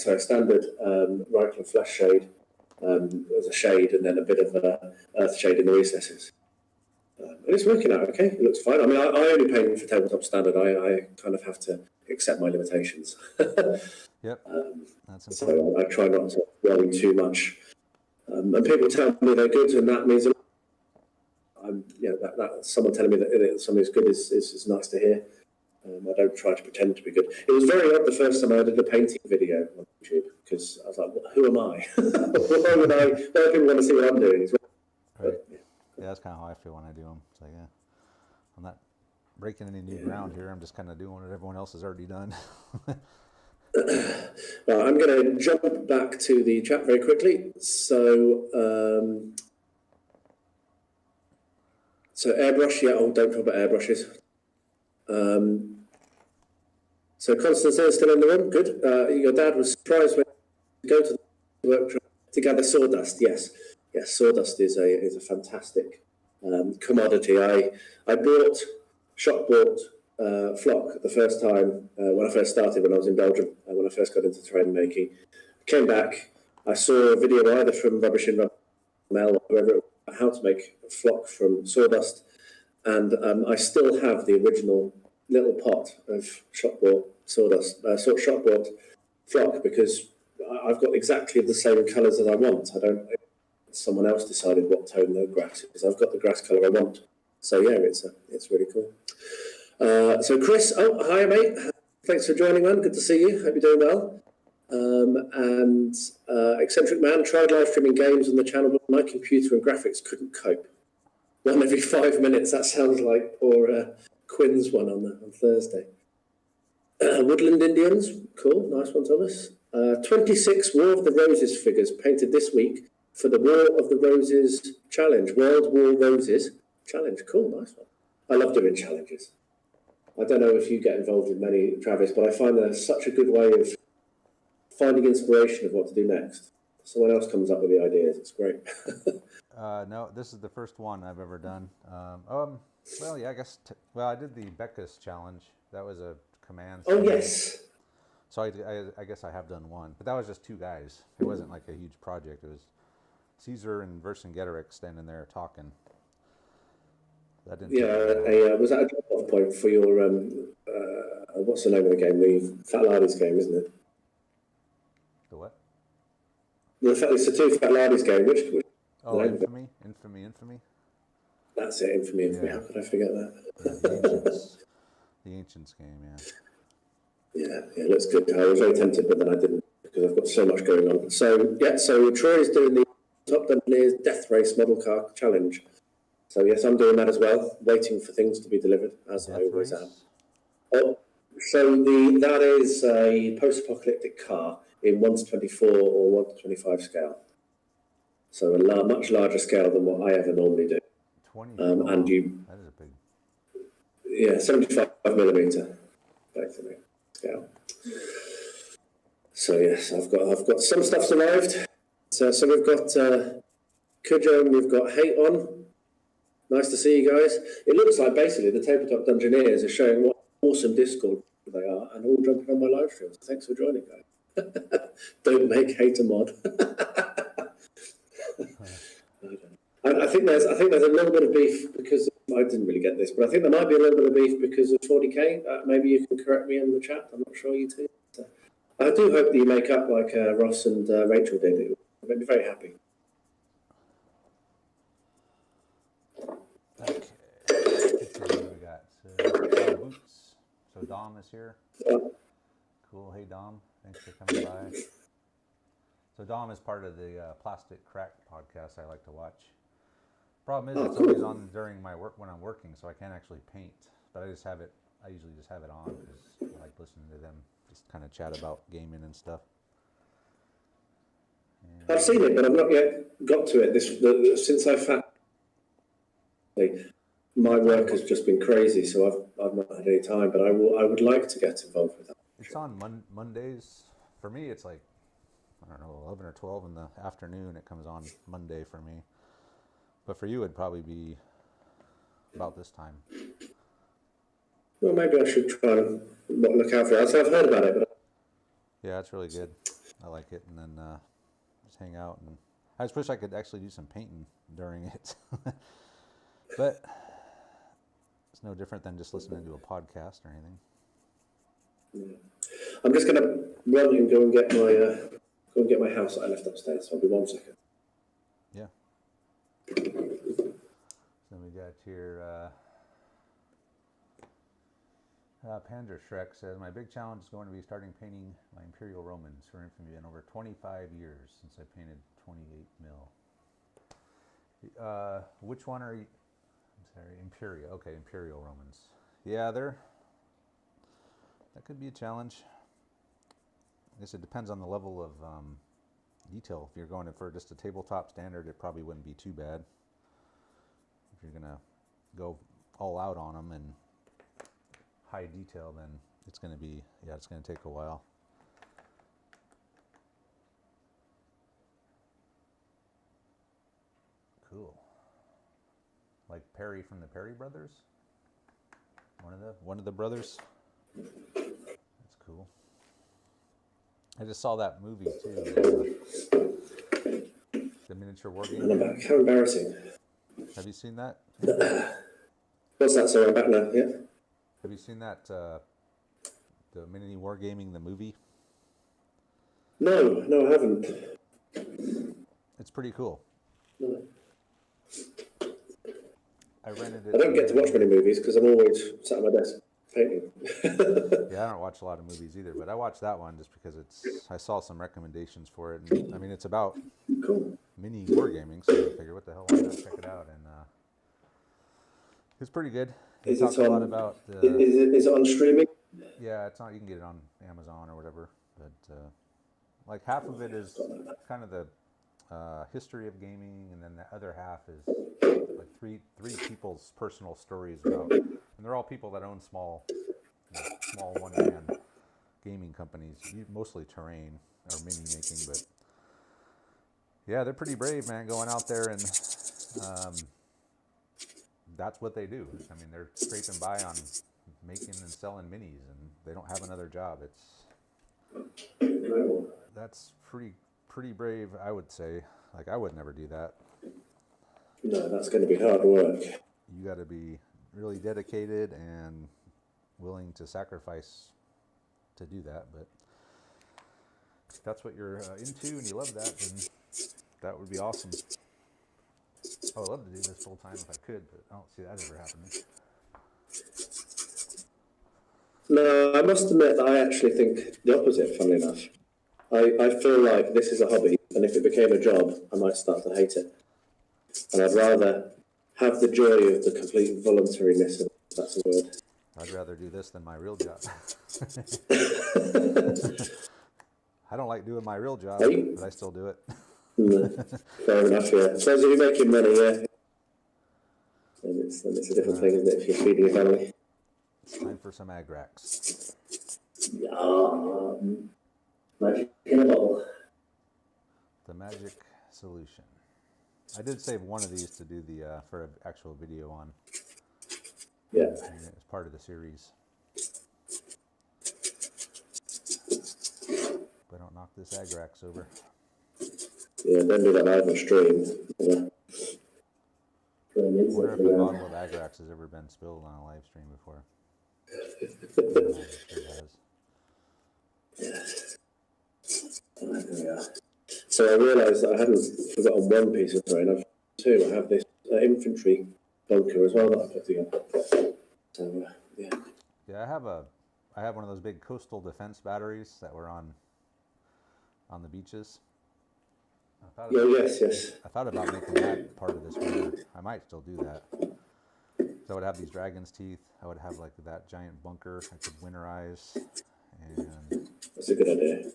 flesh shade as a shade, and then a bit of earth shade in the recesses. And it's working out okay. It looks fine. I mean, I only paint for tabletop standard. I kind of have to accept my limitations. Yep. That's important. So I try not to worry too much. And people tell me they're good, and that means that someone telling me that something's good is nice to hear. I don't try to pretend to be good. It was very odd the first time I did a painting video on YouTube, because I was like, who am I? Why would people want to see what I'm doing? Right. Yeah, that's kind of how I feel when I do them. It's like, yeah, I'm not breaking any new ground here. I'm just kind of doing what everyone else has already done. Well, I'm going to jump back to the chat very quickly. So airbrush, yeah. Oh, don't talk about airbrushes. So Constance is still in the room. Good. Your dad was surprised when you go to the workshop to gather sawdust. Yes, sawdust is a fantastic commodity. I shop bought flock the first time when I first started, when I was in Belgium, when I first got into terrain making. Came back, I saw a video either from Rubbish in Mel or whoever, how to make flock from sawdust, and I still have the original little pot of shop-bought sawdust, shop-bought flock, because I've got exactly the same colours as I want. Someone else decided what tone the grass is. I've got the grass colour I want. So yeah, it's really cool. So Chris, hi mate. Thanks for joining, man. Good to see you. Hope you're doing well. And Eccentric Man tried live streaming games on the channel, but my computer and graphics couldn't cope. One every 5 minutes. That sounds like poor Quinn's one on Thursday. Woodland Indians, cool, nice one, Thomas. 26 War of the Roses figures painted this week for the War of the Roses challenge. World War Roses challenge, cool, nice one. I love doing challenges. I don't know if you get involved in many, Travis, but I find they're such a good way of finding inspiration of what to do next. Someone else comes up with the ideas, it's great. No, this is the first one I've ever done. Well, yeah, I guess, well, I did the Becca's challenge. That was a command. Oh, yes. So I guess I have done one, but that was just two guys. It wasn't like a huge project. It was Caesar and Vercingetorix standing there talking. That didn't was that a drop-off point for your, what's the name of the game? The Fat Lardies game, isn't it? The what? It's the two Fat Lardies game. Which oh, Infamy? That's it, Infamy. Yeah. How could I forget that? The Ancients game, yeah. Yeah, it looks good. I was very tempted, but then I didn't because I've got so much going on. So, yeah, so Troy is doing the Top Dungeoneers Death Race Model Car Challenge. So, yes, I'm doing that as well, waiting for things to be delivered, as I always am. Oh, so that is a post-apocalyptic car in 1:24 or 1:25 scale. So a much larger scale than what I ever normally do. 20. And you, that is a big. Yeah, 75mm, effectively, scale. So yes, I've got some stuff's arrived. So we've got Kujo and we've got Hate On. Nice to see you guys. It looks like basically the Tabletop Dungeoneers are showing what awesome Discord they are and all jumping on my live stream. So thanks for joining, guys. Don't make Hate a mod. I think there's a little bit of beef because I didn't really get this, but I think there might be a little bit of beef because of 40k. Maybe you can correct me in the chat. I'm not sure you two. So I do hope that you make up like Ross and Rachel did. It would make me very happy. Okay. Let's see what we got. So, Boots. So Dom is here. Cool. Hey Dom, thanks for coming by. So Dom is part of the Plastic Crack podcast I like to watch. Problem is, it's always on during my work when I'm working, so I can't actually paint. But I usually just have it on because I like listening to them just kind of chat about gaming and stuff. And I've seen it, but I've not yet got to it. Since I found my work has just been crazy, so I've not had any time. But I would like to get involved with that. It's on Mondays. For me, it's like, I don't know, 11 or 12 in the afternoon. It comes on Monday for me. But for you, it'd probably be about this time. Well, maybe I should try and look out for it. I've heard about it, but yeah, it's really good. I like it, and then just hang out. And I just wish I could actually do some painting during it, but it's no different than just listening to a podcast or anything. Yeah. I'm just going to run and go and get my house that I left upstairs. So I'll be 1 second. Yeah. So we got here. Panzer Shrek says, my big challenge is going to be starting painting my Imperial Romans for Infamy in over 25 years since I painted 28 mil. Which one are you? I'm sorry, Imperial. Okay, Imperial Romans. Yeah, that could be a challenge. I guess it depends on the level of detail. If you're going for just a tabletop standard, it probably wouldn't be too bad. If you're going to go all out on them and high detail, then it's going to take a while. Cool. Like Perry from the Perry Brothers? One of the brothers? That's cool. I just saw that movie too. The miniature Wargaming. I'm back. How embarrassing. Have you seen that? What's that? Sorry, I'm back now. Yeah. Have you seen that, the Mini Wargaming, the movie? No, I haven't. It's pretty cool. No. I rented it. I don't get to watch many movies because I'm always sat at my desk. painting. Yeah, I don't watch a lot of movies either, but I watched that one just because I saw some recommendations for it. And, I mean, it's about Cool. mini wargaming, so I figured, what the hell, why not check it out? And it's pretty good. He talks a lot about is it on streaming? yeah, it's not. You can get it on Amazon or whatever, but like half of it is kind of the history of gaming, and then the other half is like three people's personal stories about, and they're all people that own small one-man gaming companies, mostly terrain or mini making, but yeah, they're pretty brave, man, going out there and that's what they do. I mean, they're scraping by on making and selling minis, and they don't have another job. That's pretty brave, I would say. Like, I would never do that. No, that's going to be hard work. You got to be really dedicated and willing to sacrifice to do that. But if that's what you're into and you love that, then that would be awesome. I would love to do this full time if I could, but I don't see that ever happening. No, I must admit that I actually think the opposite, funnily enough. I feel like this is a hobby, and if it became a job, I might start to hate it. And I'd rather have the joy of the complete voluntariness, if that's a word. I'd rather do this than my real job. I don't like doing my real job, but I still do it. Fair enough, yeah. So if you're making money, yeah, then it's a different thing, isn't it, if you're feeding your family? It's time for some ag racks. Magic in a bottle. The magic solution. I did save one of these to do the for an actual video on. Yeah. And it was part of the series. But don't knock this ag racks over. Yeah, don't do that live on stream. I wonder if a bottle of Agrax has ever been spilled on a live stream before. It has. Yes. There we are. So I realised that I hadn't forgotten one piece of terrain. I've two. I have this infantry bunker as well that I put together. So yeah. Yeah, I have one of those big coastal defense batteries that were on the beaches. Yes. I thought about making that part of this winter. I might still do that. So I would have these dragon's teeth. I would have like that giant bunker I could winterize. And that's a good idea.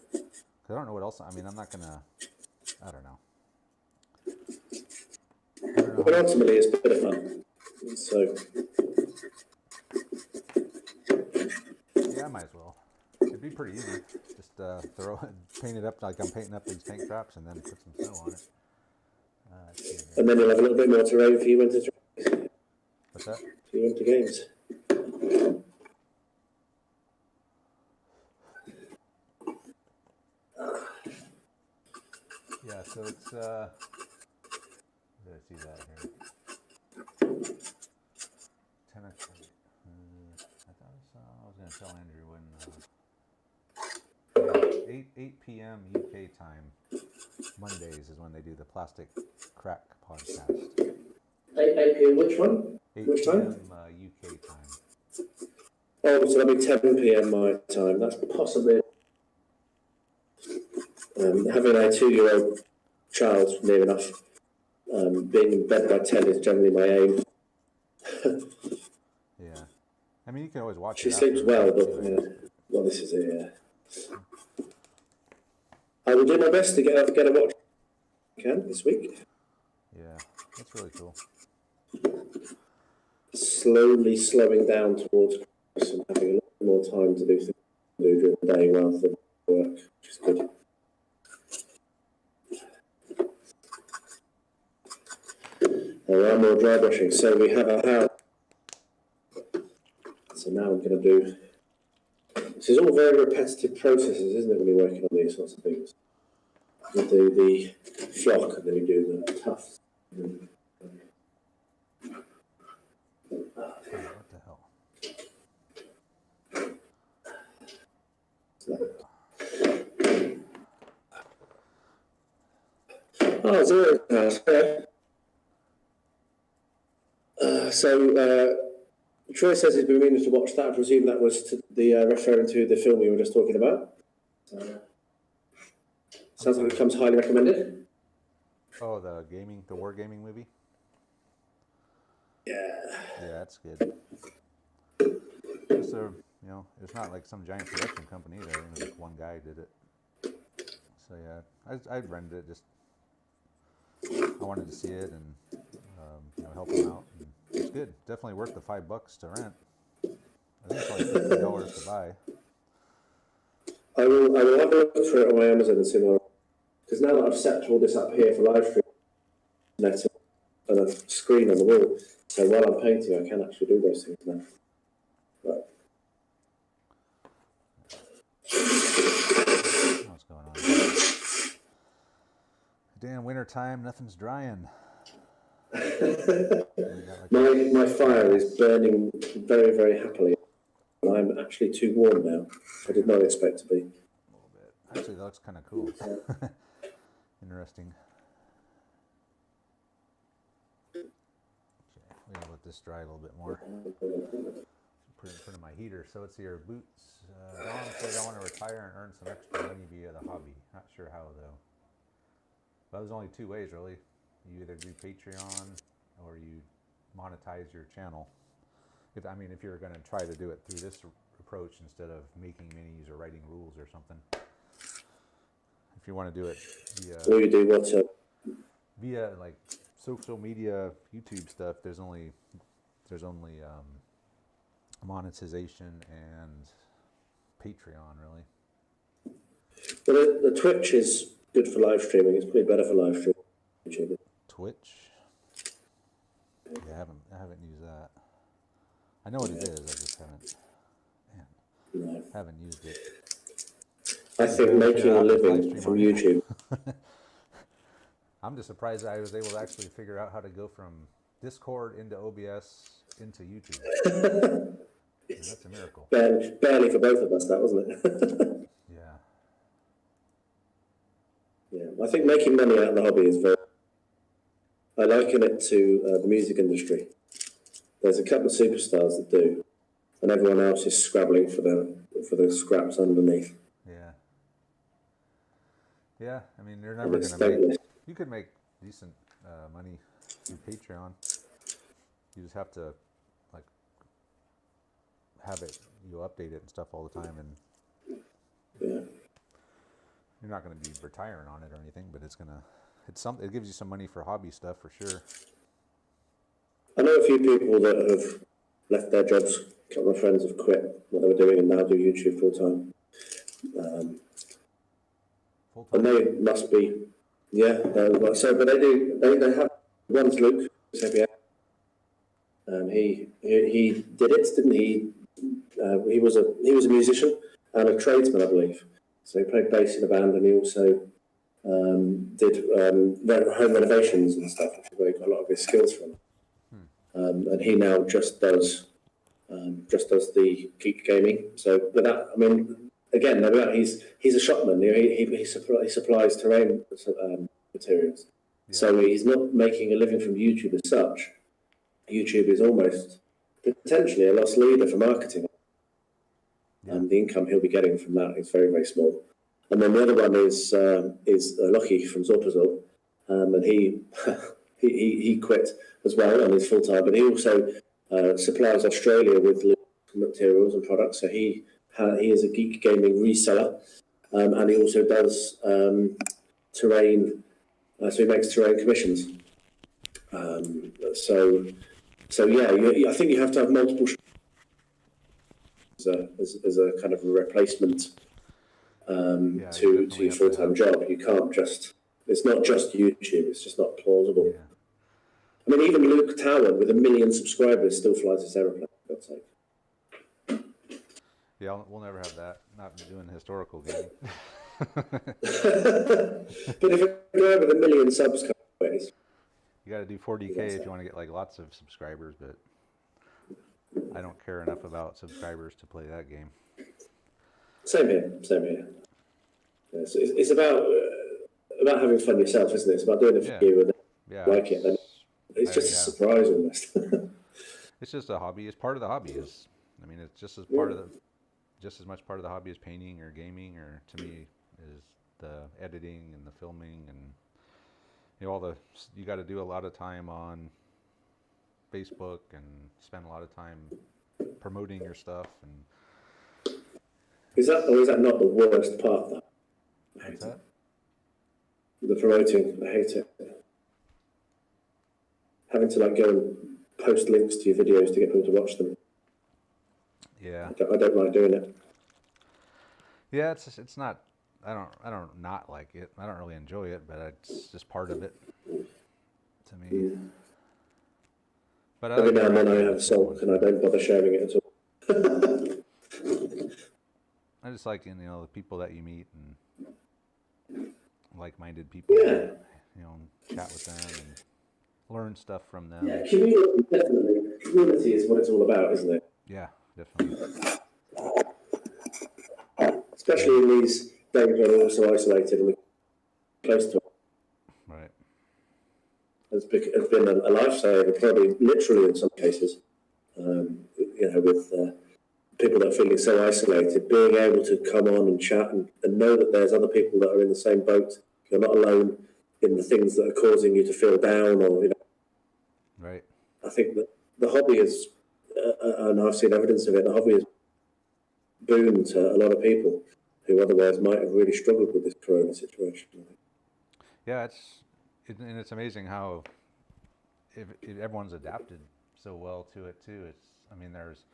I don't know what else. I mean, I'm not gonna. I don't know. But ultimately, it's a bit of fun. So yeah, I might as well. It'd be pretty easy. Just paint it up like I'm painting up these tank traps, and then put some snow on it. And then you'll have a little bit more terrain for you winter. What's that? For your winter games. Yeah, so it's did I see that here? 10 o'clock. I thought I was going to tell Andrew when 8 p.m. UK time Mondays is when they do the Plastic Crack podcast. 8 p.m. Which one? 8 Which p.m. time? UK time. Oh, so that'll be 10 p.m. my time. That's possibly. Having a 2-year-old child near enough, being in bed by 10 is generally my aim. Yeah. I mean, you can always watch She it. She sleeps well, but well, this is it. I will do my best to get a watch I can this week. Yeah, that's really cool. Slowly slowing down towards Christmas and having a little more time to do things to do during the day rather than work, which is good. There are more dry brushing, so we have a house. So now I'm going to do. This is all very repetitive processes, isn't it, when you're working on these sorts of things? You do the flock and then you do the tufts. What the hell? Oh, zero. So Troy says he's been meaning to watch that. I presume that was referring to the film we were just talking about. Sounds like it comes highly recommended. Oh, the Wargaming movie? Yeah. Yeah, that's good. It's it's not like some giant production company either. It was like one guy did it. So yeah, I rented it. Just I wanted to see it and help him out. And it's good. Definitely worth the $5 to rent. I think it's only $50 to buy. I will have a look for it on my Amazon and see what. Because now that I've set all this up here for live stream, and a screen on the wall, so while I'm painting, I can actually do those things now. Right. What's going on? Damn winter time, nothing's drying. My fire is burning very, very happily. I'm actually too warm now. I did not expect to be. A little bit. Actually, that looks kind of cool. Interesting. Okay, we're gonna let this dry a little bit more. Put it in front of my heater. So it's your boots. Don says I want to retire and earn some extra money via the hobby. Not sure how though. Well, there's only two ways really. You either do Patreon or you monetize your channel. If you're going to try to do it through this approach instead of making minis or writing rules or something. If you want to do it via like social media, YouTube stuff, there's only monetization and Patreon really. Well, the Twitch is good for live streaming. It's probably better for live streaming. Twitch? Yeah, I haven't used that. I know what it is. I just haven't used it. I think making a living from YouTube. I'm just surprised I was able to actually figure out how to go from Discord into OBS into YouTube. That's a miracle. Barely for both of us, that wasn't it? Yeah. Yeah, I think making money out of the hobby is very. I liken it to the music industry. There's a couple of superstars that do, and everyone else is scrabbling for the scraps underneath. Yeah. Yeah, they're never going to make. You could make decent money through Patreon. You just have to have it. You update it and stuff all the time, and yeah. You're not going to be retiring on it or anything, but it gives you some money for hobby stuff for sure. I know a few people that have left their jobs. A couple of friends have quit what they were doing and now do YouTube full time. And they must be, yeah. But they do. They have one's Luke. He did it, didn't he? He was a musician and a tradesman, I believe. So he played bass in a band, and he also did home renovations and stuff, which is where he got a lot of his skills from. And he now just does the geek gaming. So, but that, again, he's a shopman. He supplies terrain materials. Yeah. So he's not making a living from YouTube as such. YouTube is almost potentially a lost leader for marketing. And the income he'll be getting from that is very, very small. And then the other one is Lockie from Zorpazor, and he quit as well and is full time. But he also supplies Australia with materials and products. So he is a geek gaming reseller, and he also does terrain. So he makes terrain commissions. So yeah, I think you have to have multiple. As a kind of a replacement to your full-time job. You can't just, it's not just YouTube, it's just not plausible. Yeah. Even Luke Tower with 1 million subscribers still flies his aeroplane, for God's sake. Yeah, we'll never have that, not doing historical gaming. But if you're with 1 million subs, you got to do 40K if you want to get lots of subscribers, but I don't care enough about subscribers to play that game. Same here. Yeah, so it's about having fun yourself, isn't it? It's about doing it for you and like it. And it's just a surprise almost. it's just a hobby. It's part of the hobby. I mean, it's just as part of the, just as much part of the hobby as painting or gaming, or to me is the editing and the filming and all the, you got to do a lot of time on Facebook and spend a lot of time promoting your stuff. And is that not the worst part of that? what's that? The promoting, I hate it. Having to like go and post links to your videos to get people to watch them. Yeah. I don't like doing it. Yeah, it's not. I don't not like it. I don't really enjoy it, but it's just part of it to me. But every now and then I have sulk and I don't bother sharing it at all. I just like, the people that you meet and like-minded people. Yeah. Chat with them and learn stuff from them. Yeah, community, definitely. Community is what it's all about, isn't it? Yeah, definitely. Especially in these days when we're all so isolated and we're close to it. Right. It's been a lifesaver, probably literally in some cases. With people that are feeling so isolated, being able to come on and chat and know that there's other people that are in the same boat. You're not alone in the things that are causing you to feel down, or Right. I think that the hobby is, and I've seen evidence of it. The hobby has boomed to a lot of people who otherwise might have really struggled with this corona situation. Yeah, it's amazing how if everyone's adapted so well to it too. There's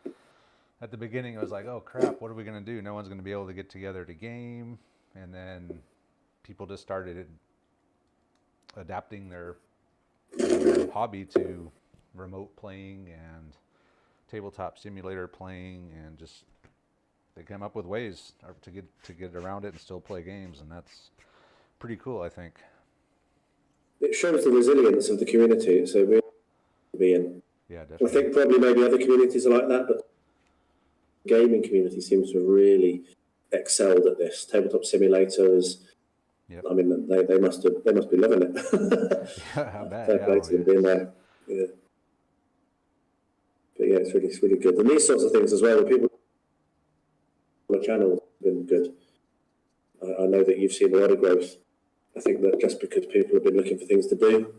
at the beginning it was like, oh crap, what are we going to do? No one's going to be able to get together to game, and then people just started adapting their hobby to remote playing and tabletop simulator playing, and just they came up with ways to get around it and still play games, and that's pretty cool, I think. It shows the resilience of the community, so we're be in. Yeah, definitely. I think probably maybe other communities are like that, but the gaming community seems to have really excelled at this. Tabletop simulators. Yep. I mean, they must be loving it. Yeah, I bet. Fair play to them being there. Yeah. But yeah, it's really good. And these sorts of things as well, where people on the channel have been good. I know that you've seen a lot of growth. I think that just because people have been looking for things to do,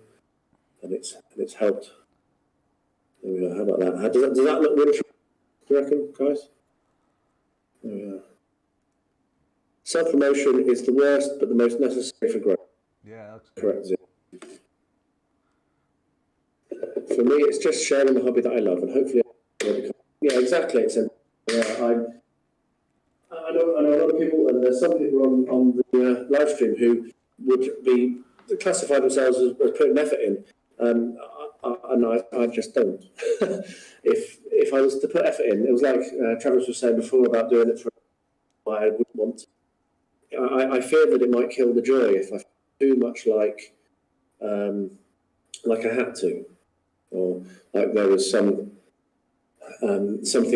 and it's helped. There we go. How about that? Does that look really? Do you reckon, guys? There we are. Self-promotion is the worst, but the most necessary for growth. Yeah, that's correct. For me, it's just sharing the hobby that I love, and hopefully, yeah, exactly. It's I know a lot of people, and there's some people on the live stream who would be classify themselves as putting effort in, and I just don't. if I was to put effort in, it was like Travis was saying before about doing it for. I wouldn't want to. I fear that it might kill the joy if I feel too much like I had to, or like there was something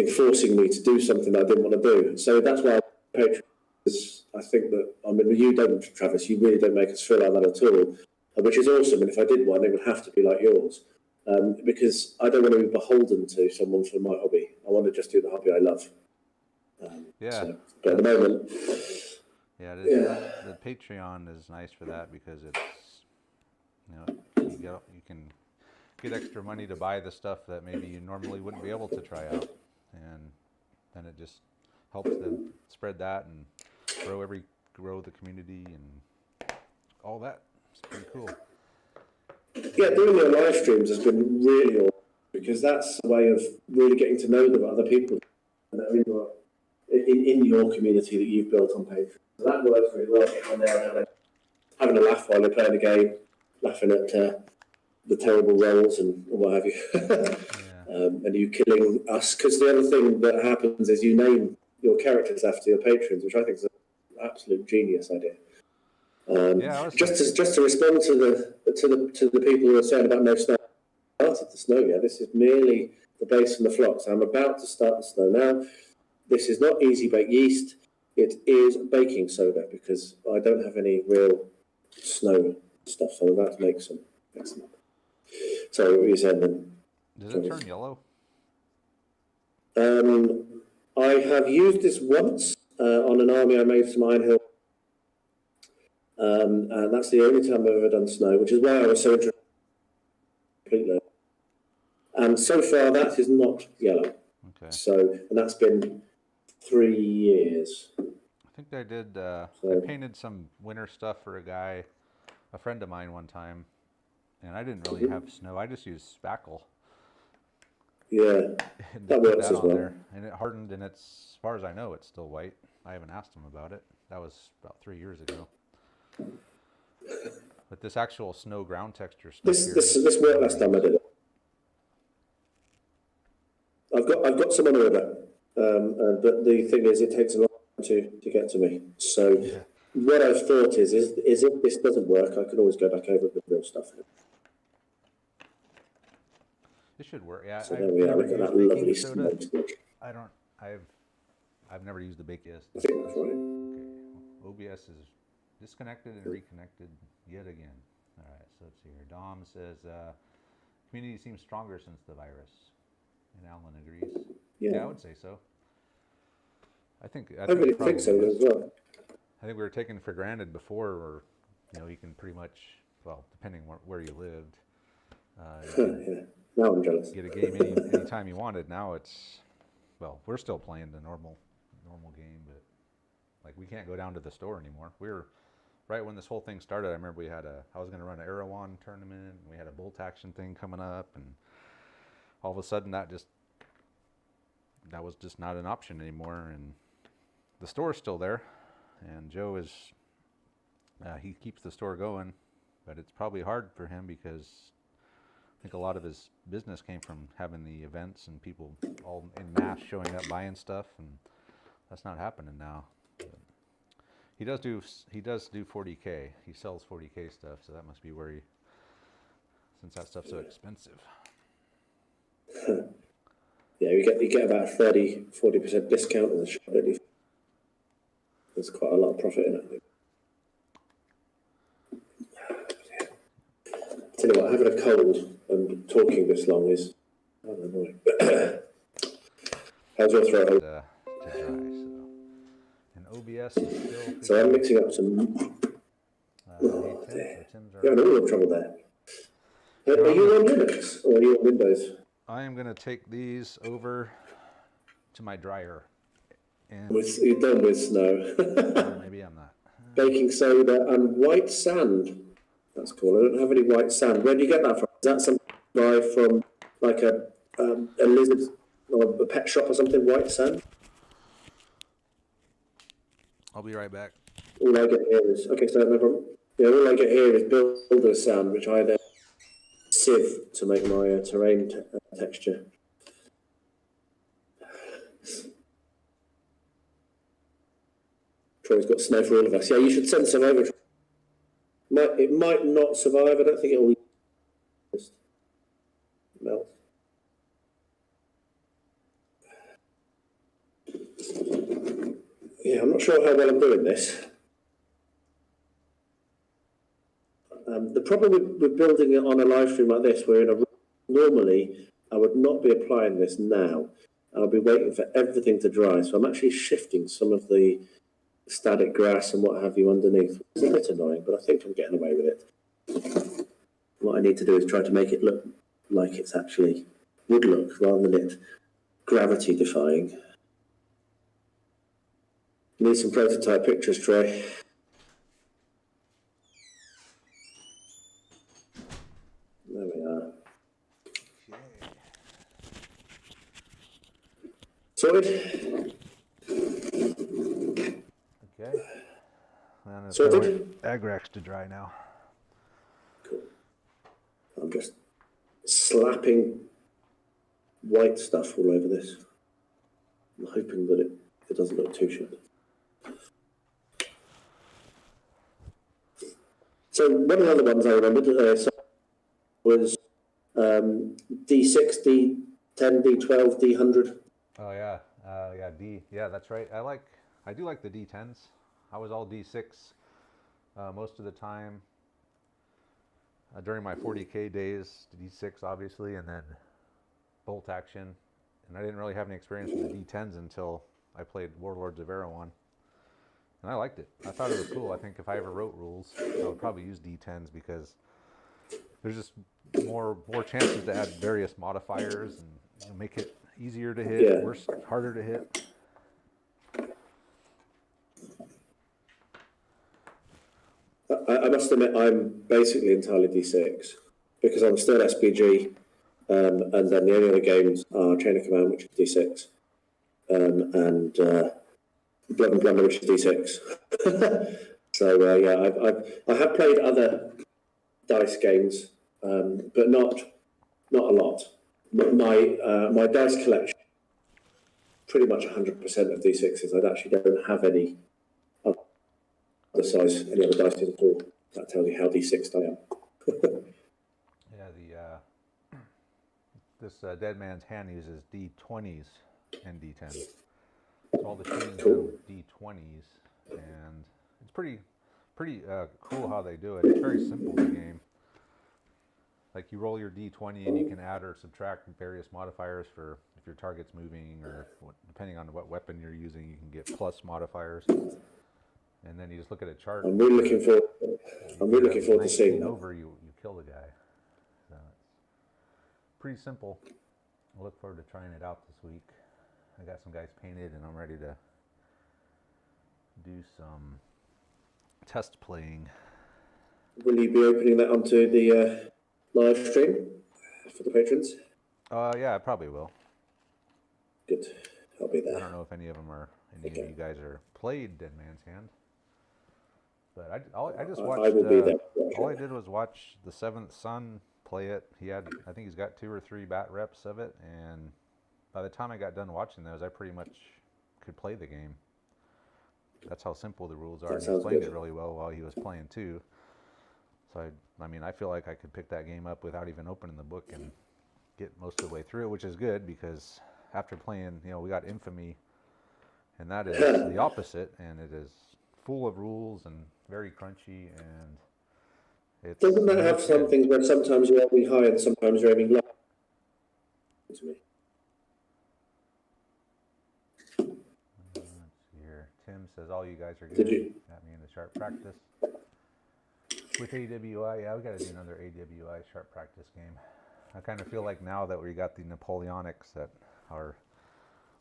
forcing me to do something that I didn't want to do. So that's why Patreon is, I think that, you don't, Travis, you really don't make us feel like that at all, which is awesome. And if I did one, it would have to be like yours, because I don't want to be beholden to someone for my hobby. I want to just do the hobby I love. But at the moment, the Patreon is nice for that, because it's you can get extra money to buy the stuff that maybe you normally wouldn't be able to try out, and then it just helps them spread that and grow the community and all that. It's pretty cool. Yeah, doing your live streams has been really awesome, because that's a way of really getting to know the other people that are in your community that you've built on Patreon. So that works really well. Getting on there and having a laugh while you're playing a game, laughing at the terrible rolls and what have you. And you killing us, because the other thing that happens is you name your characters after your patrons, which I think is an absolute genius idea. Just to respond to the people who are saying about no snow. I started the snow yet. This is merely the base and the flock. So I'm about to start the snow now. This is not easy bake yeast. It is baking soda, because I don't have any real snow stuff. So I'm about to make some. So what were you saying then? Does it turn yellow? I have used this once on an army I made from Iron Hill, and that's the only time I've ever done snow, which is why I was so interested completely. And so far, that is not yellow. Okay. So, and that's been 3 years. I think I did. I painted some winter stuff for a friend of mine one time, and I didn't really have snow. I just used spackle. Yeah, that works as well. There, and it hardened, and it's, as far as I know, it's still white. I haven't asked him about it. That was about 3 years ago. But this actual snow ground texture stuff. This worked last time I did it. I've got some on order, but the thing is, it takes a long time to get to me. So what I've thought is if this doesn't work, I can always go back over with real stuff. It should work. Yeah. So there we are. Look at that lovely smoke. I've never used the baking soda. I think that's right. Okay. OBS is disconnected and reconnected yet again. All right. So let's see here. Dom says community seems stronger since the virus, and Alan agrees. Yeah, I would say so. I really think so as well. I think we were taken for granted before, or you can pretty much, well, depending where you lived. Yeah. Now I'm jealous. Get a game anytime you wanted. Now it's, well, we're still playing the normal game, but like we can't go down to the store anymore. We were right when this whole thing started. I remember I was going to run an Erewhon tournament, and we had a bolt action thing coming up, and all of a sudden that was just not an option anymore. And the store's still there, and Joe he keeps the store going, but it's probably hard for him because I think a lot of his business came from having the events and people all in mass showing up buying stuff, and that's not happening now. But he does do 40K. He sells 40K stuff, so that must be where since that stuff's so expensive. Yeah, you get about 30-40% discount in the shop. There's quite a lot of profit in it, I think. Tell you what, having a cold and talking this long is annoying. How's your throat? To dry, and OBS is still. So I'm mixing up some. Oh, dear. You're in all the trouble there. Are you on Linux or are you on Windows? I am going to take these over to my dryer. And You're done with snow. Maybe I'm not. Baking soda and white sand. That's cool. I don't have any white sand. Where do you get that from? Is that some guy from like a lizard or a pet shop or something? White sand? I'll be right back. All I get here is no problem. Yeah, all I get here is builder sand, which I then sieve to make my terrain texture. Troy's got snow for all of us. Yeah, you should send some over. It might not survive. I don't think it will just melt. Yeah, I'm not sure how well I'm doing this. The problem with building it on a live stream like this, normally I would not be applying this now. I'll be waiting for everything to dry. So I'm actually shifting some of the static grass and what have you underneath. It's a bit annoying, but I think I'm getting away with it. What I need to do is try to make it look like it's actually would look rather than it gravity defying. Need some prototype pictures, Troy. There we are. Sorted? Okay. And it's Sorted? Agrax to dry now. Cool. I'm just slapping white stuff all over this. I'm hoping that it doesn't look too short. So one of the other ones I remembered was D6, D10, D12, D100. Oh yeah, yeah D. Yeah, that's right. I do like the D10s. I was all D6 most of the time during my 40K days. D6 obviously, and then bolt action and I didn't really have any experience with the D10s until I played Warlords of Erewhon. And I liked it. I thought it was cool. I think if I ever wrote rules, I would probably use D10s because there's just more chances to add various modifiers and make it easier to hit, worse, harder to hit. I must admit, I'm basically entirely D6 because I'm still SPG, and then the only other games are Chain of Command, which is D6, and Blood and Plunder, which is D6. So yeah, I have played other dice games, but not a lot. My dice collection, pretty much 100% of D6s. I actually don't have any other dice at all. That tells you how D6 I am. Yeah, this Dead Man's Hand uses D20s and D10s. So all the shooting's cool. D20s, and it's pretty cool how they do it. It's very simple, the game. Like you roll your D20 and you can add or subtract various modifiers for if your target's moving or depending on what weapon you're using, you can get plus modifiers. And then you just look at a chart. I'm really looking forward to seeing that. Over, you kill the guy. So it's pretty simple. I look forward to trying it out this week. I got some guys painted and I'm ready to do some test playing. Will you be opening that onto the live stream for the patrons? Yeah, I probably will. Good. I'll be there. I don't know if any of you guys are played Dead Man's Hand. But I just watched. I will be there. All I did was watch the Seventh Son play it. I think he's got 2 or 3 bat reps of it, and by the time I got done watching those, I pretty much could play the game. That's how simple the rules are. He explained it really well while he was playing too. So I feel like I could pick that game up without even opening the book and get most of the way through it, which is good because after playing, we got Infamy, and that is the opposite, and it is full of rules and very crunchy, and it's... Doesn't that have some things where sometimes you're aiming high and sometimes you're aiming low? To me. Let's see here. Tim says all you guys are good at me in the sharp practice. With AWI, yeah, we got to do another AWI sharp practice game. I kind of feel like now that we got the Napoleonics, that our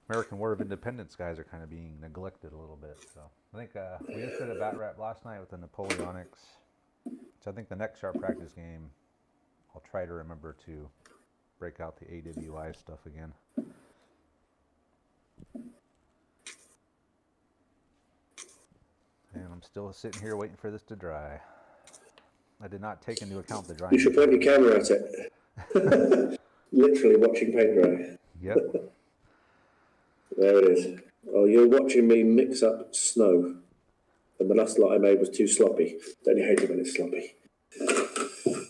American War of Independence guys are kind of being neglected a little bit. So I think we just did a bat rap last night with the Napoleonics. So I think the next sharp practice game, I'll try to remember to break out the AWI stuff again. And I'm still sitting here waiting for this to dry. I did not take into account the drying. You should point your camera at it. Literally watching paint dry. Yep. There it is. Oh, you're watching me mix up snow. And the last lot I made was too sloppy. Don't you hate it when it's sloppy? Let's see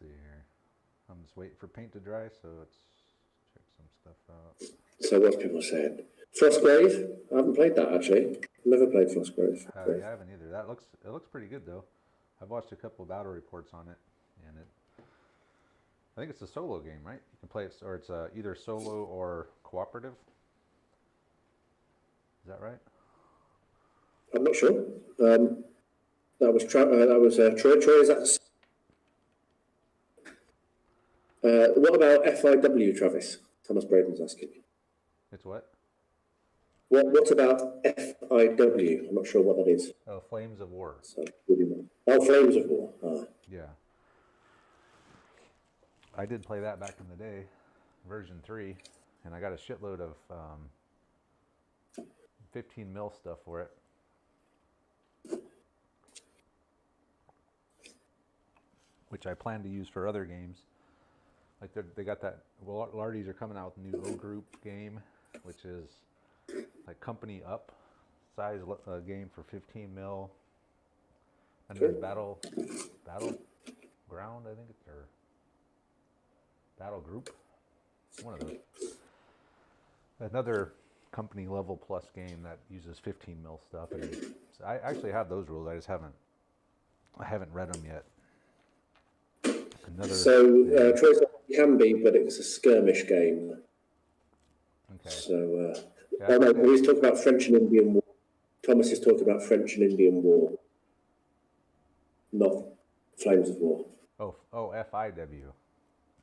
here. I'm just waiting for paint to dry, so let's check some stuff out. So what's people saying? Frostgrave? I haven't played that actually. Never played Frostgrave. Yeah, I haven't either. It looks pretty good though. I've watched a couple of battle reports on it, and I think it's a solo game, right? You can play it, or it's either solo or cooperative. Is that right? I'm not sure. That was Troy. Troy, is that? What about FIW, Travis? Thomas Braden's asking. It's what? What about FIW? I'm not sure what that is. Oh, Flames of War. So, Flames of War. Ah. Yeah. I did play that back in the day, version 3, and I got a shitload of 15 mil stuff for it. Which I plan to use for other games. Like they got that, well, Lardy's are coming out with a new O group game, which is like Company Up size game for 15 mil. And then Battleground, I think it's, or Battle Group, one of those. Another company level plus game that uses 15 mil stuff. And so I actually have those rules. I just haven't read them yet. Troy, can be, but it's a skirmish game. Okay. So, Yeah, no, he's talking about French and Indian War. Thomas is talking about French and Indian War, not Flames of War. Oh, FIW.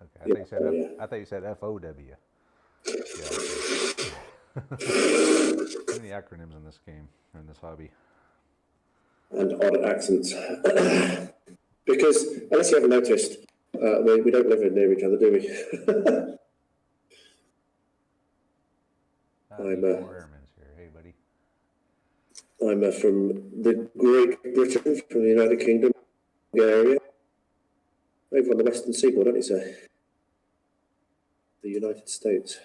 Okay, Yeah, I thought you said FOW. Yeah. Too many acronyms in this game, or in this hobby. And odd accents. Because, unless you haven't noticed, we don't live near each other, do we? I'm Airman's here. Hey, buddy. I'm from the Great Britain, from the United Kingdom area. Over on the western seaboard, don't you say? The United States.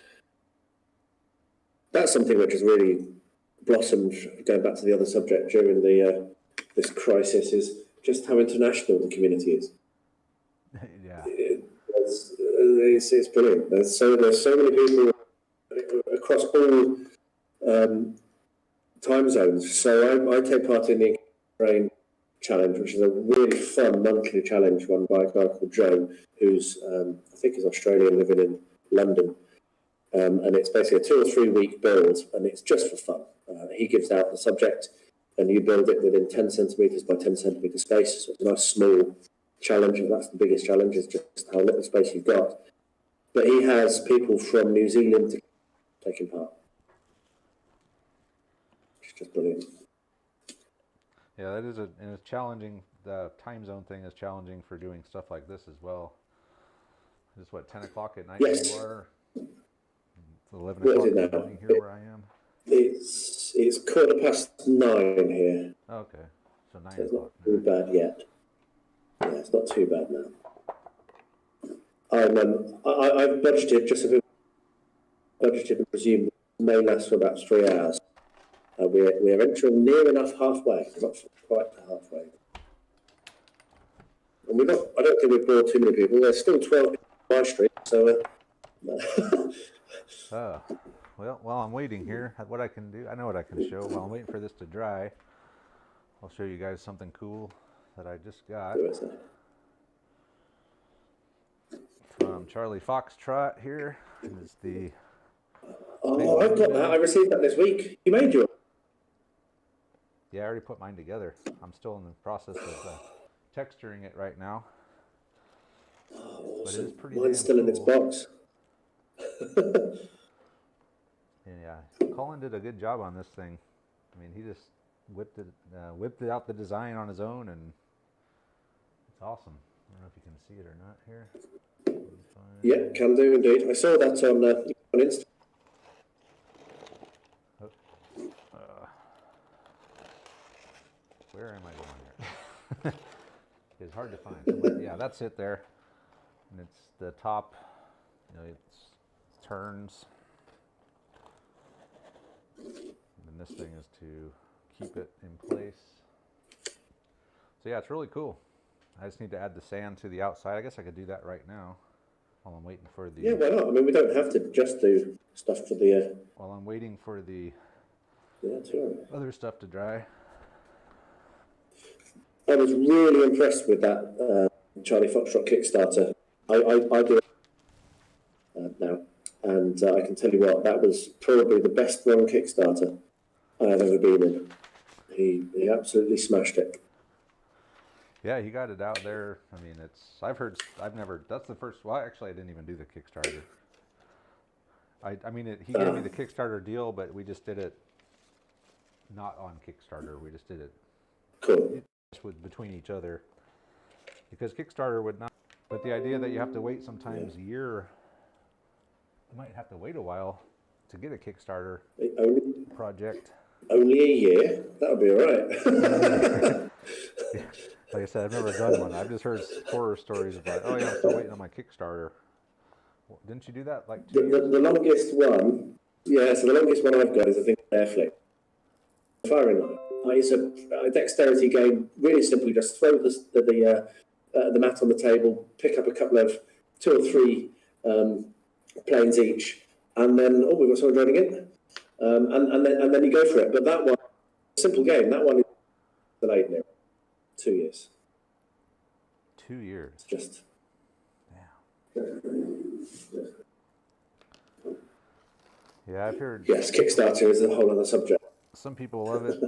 That's something which has really blossomed, going back to the other subject during the this crisis, is just how international the community is. Yeah. It's brilliant. There's so many people across all time zones. So I take part in the Ukraine challenge, which is a really fun monthly challenge run by a guy called Joe, who's I think is Australian, living in London. And it's basically a 2 or 3 week build, and it's just for fun. He gives out the subject, and you build it within 10 centimetres by 10 centimetre space. So it's a nice small challenge, and that's the biggest challenge, is just how little space you've got. But he has people from New Zealand taking part. It's just brilliant. Yeah, that is and it's challenging. The time zone thing is challenging for doing stuff like this as well. It's what, 10 o'clock at night where you are? It's 11 o'clock in the morning here where I am. It's 9:15 here. Okay, so 9 so it's o'clock. Not too bad yet. Yeah, it's not too bad now. I've budgeted and presumed may last for about 3 hours. We're entering near enough halfway, not quite halfway. And I don't think we've bored too many people. There's still 12 on my street, so. Well, while I'm waiting here, what I can do, I know what I can show. While I'm waiting for this to dry, I'll show you guys something cool that I just got from Charlie Foxtrot here. It's the I've got that. I received that this week. You made yours? Yeah, I already put mine together. I'm still in the process of texturing it right now. Oh, but it is pretty mine's still cool. In its box. And yeah, Colin did a good job on this thing. I mean, he just whipped it out the design on his own, and it's awesome. I don't know if you can see it or not here. Yeah, can do indeed. I saw that on Insta. Where am I going here? It's hard to find. So, but yeah, that's it there. And it's the top, it turns. And this thing is to keep it in place. So yeah, it's really cool. I just need to add the sand to the outside. I guess I could do that right now while I'm waiting for the... Yeah, why not? I mean, we don't have to just do stuff for the... While I'm waiting for the too. Other stuff to dry. I was really impressed with that Charlie Foxtrot Kickstarter. I do it now, and I can tell you what, that was probably the best run Kickstarter I have ever been in. He absolutely smashed it. Yeah, he got it out there. I mean, that's the first, well, actually, I didn't even do the Kickstarter. He gave me the Kickstarter deal, but we just did it not on Kickstarter. We just did it between each other. Because Kickstarter would not, but the idea that you have to wait sometimes a year, you might have to wait a while to get a Kickstarter project. Only a year? That would be all right. Like I said, I've never done one. I've just heard horror stories about, oh yeah, I'm still waiting on my Kickstarter. Well, didn't you do that like 2 years ago? The longest one, so the longest one I've got is, I think, Airflick. Firing line. It's a dexterity game. Really simply, just throw the mat on the table, pick up a couple of 2 or 3 planes each, and then we've got someone joining in, and then you go for it. But that one, simple game. That one is delayed now. 2 years. 2 years. It's just. Yeah. Yeah, I've heard Yes, Kickstarter is a whole other subject. some people love it.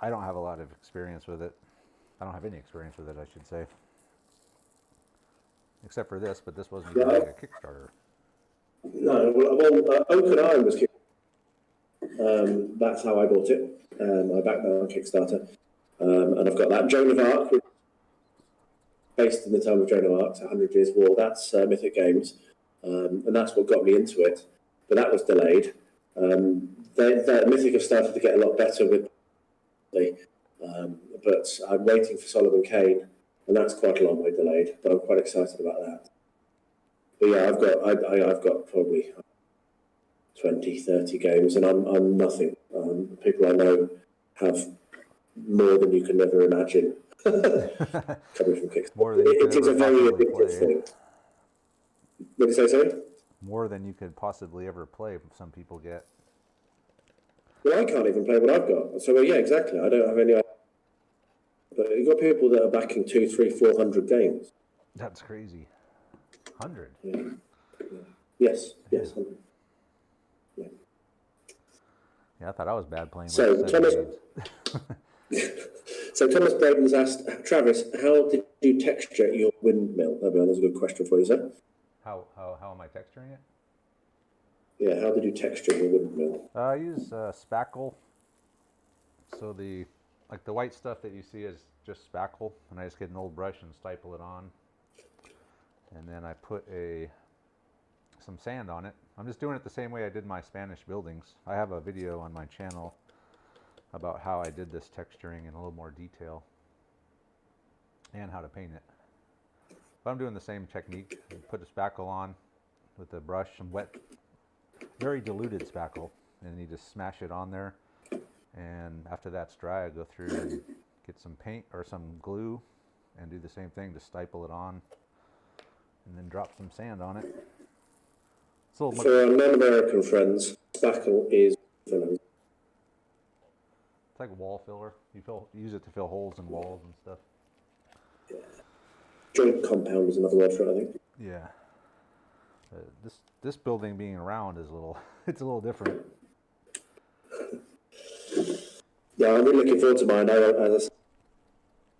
I don't have a lot of experience with it. I don't have any experience with it, I should say. Except for this, but this wasn't even like a Kickstarter. No, well, Oak and Iron was Kickstarter. That's how I bought it. I backed that on Kickstarter. And I've got that. Joan of Arc, based in the time of Joan of Arc, 100 Years' War. That's Mythic Games. And that's what got me into it. But that was delayed. Mythic have started to get a lot better with but I'm waiting for Solomon Kane, and that's quite a long way delayed, but I'm quite excited about that. But yeah, I've got probably 20, 30 games, and I'm nothing. People I know have more than you can never imagine coming from Kickstarter. It is a very addictive thing. What did you say, sorry? More than you could possibly ever play, some people get. Well, I can't even play what I've got. So, yeah, exactly. I don't have any idea. But you've got people that are backing 200, 300, 400 games. That's crazy. 100? Yeah. Yes, 100. Yeah. Yeah, I thought I was bad playing. So, Thomas Braden's asked, Travis, how did you texture your windmill? That's a good question for you, sir. How am I texturing it? Yeah, how did you texture your windmill? I use spackle. So the white stuff that you see is just spackle, and I just get an old brush and stipple it on, and then I put some sand on it. I'm just doing it the same way I did my Spanish buildings. I have a video on my channel about how I did this texturing in a little more detail and how to paint it. But I'm doing the same technique. Put a spackle on with a brush, some wet, very diluted spackle, and you just smash it on there. And after that's dry, I go through and get some paint or some glue and do the same thing to stipple it on, and then drop some sand on it. For our non-American friends, spackle is it's like wall filler. You use it to fill holes in walls and stuff. Yeah. Joint compound is another word for it, I think. Yeah. This building being round is it's a little different. Yeah, I'm really looking forward to mine. I had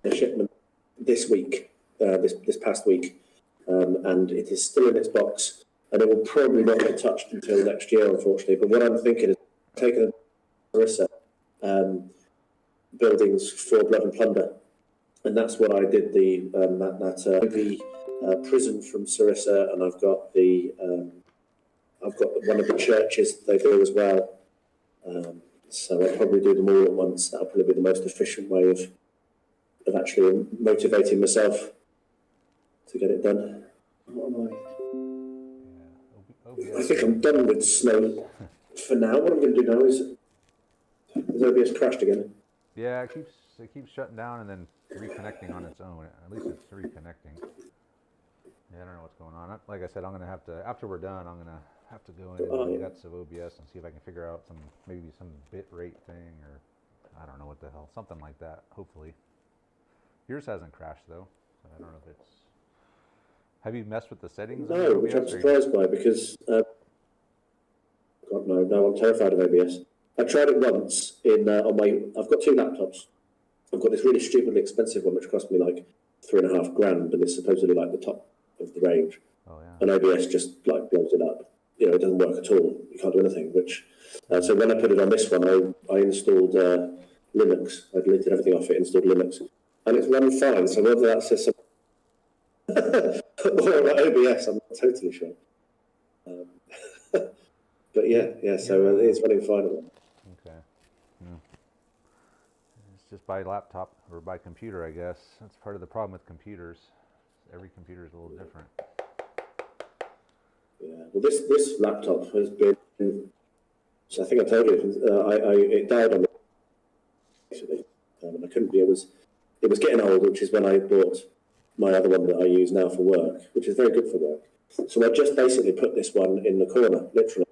a shipment this week, this past week, and it is still in its box, and it will probably not get touched until next year, unfortunately. But what I'm thinking is taking Sarissa buildings for Blood and Plunder, and that's what I did. The prison from Sarissa, and I've got one of the churches they do as well. So I'll probably do them all at once. That'll probably be the most efficient way of actually motivating myself to get it done. What am I? I think I'm done with snow for now. What I'm going to do now is OBS crashed again. Yeah, it keeps shutting down and then reconnecting on its own. At least it's reconnecting. Yeah, I don't know what's going on. Like I said, I'm going to have to, after we're done, I'm going to have to go into the guts of OBS and see if I can figure out maybe some bit rate thing, or I don't know what the hell, something like that, hopefully. Yours hasn't crashed though, so I don't know if it's... Have you messed with the settings? No, which I'm surprised by, because God no, I'm terrified of OBS. I tried it once I've got two laptops. I've got this really stupidly expensive one which cost me like $3,500, and it's supposedly like the top of the range. Oh yeah. And OBS just like blows it up. It doesn't work at all. You can't do anything. So when I put it on this one, I installed Linux. I deleted everything off it, installed Linux, and it's run fine. So whether that says something or about OBS, I'm not totally sure. But yeah. So it's running fine. Okay. Yeah. It's just by laptop or by computer, I guess. That's part of the problem with computers. Every computer is a little different. Yeah. Well, this laptop has been. So I think I told you it died on me basically, and I couldn't be. It was getting old, which is when I bought my other one that I use now for work, which is very good for work. So I just basically put this one in the corner, literally,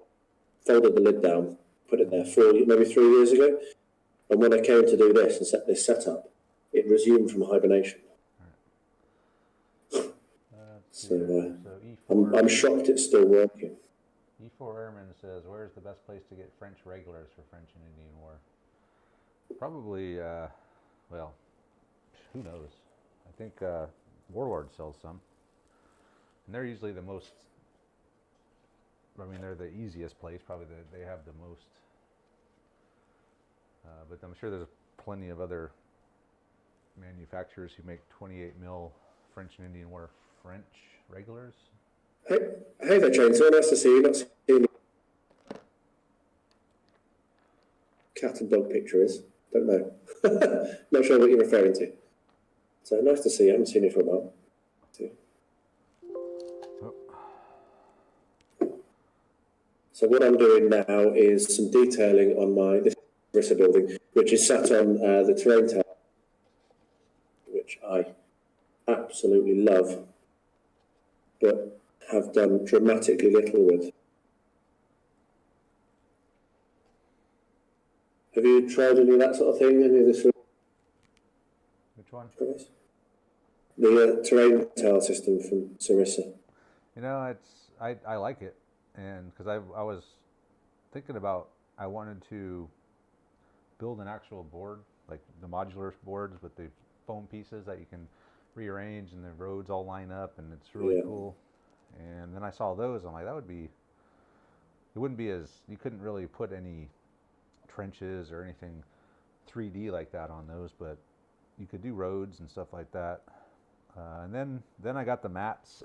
folded the lid down, put it there maybe 3 years ago, and when I came to do this and set this setup, it resumed from hibernation. So I'm shocked it's still working. E4 Airman says, where's the best place to get French regulars for French and Indian War? Probably, well, who knows? I think Warlord sells some. And they're usually the most, I mean, they're the easiest place. Probably they have the most. But I'm sure there's plenty of other manufacturers who make 28 mil French and Indian War French regulars. Hey there, Chainsaw. Nice to see you. Not seeing the cat and dog picture is. Don't know. Not sure what you're referring to. So nice to see you. I haven't seen you for a while. So what I'm doing now is some detailing on this Sarissa building, which is sat on the terrain tower, which I absolutely love, but have done dramatically little with. Have you tried any of that sort of thing? Any of this? Which one? The terrain tile system from Sarissa. You know, I like it, and because I was thinking about, I wanted to build an actual board, like the modular boards with the foam pieces that you can rearrange and the roads all line up, and it's really cool. And then I saw those, I'm like, that would be, it wouldn't be as, you couldn't really put any trenches or anything 3D like that on those, but you could do roads and stuff like that. And then I got the mats.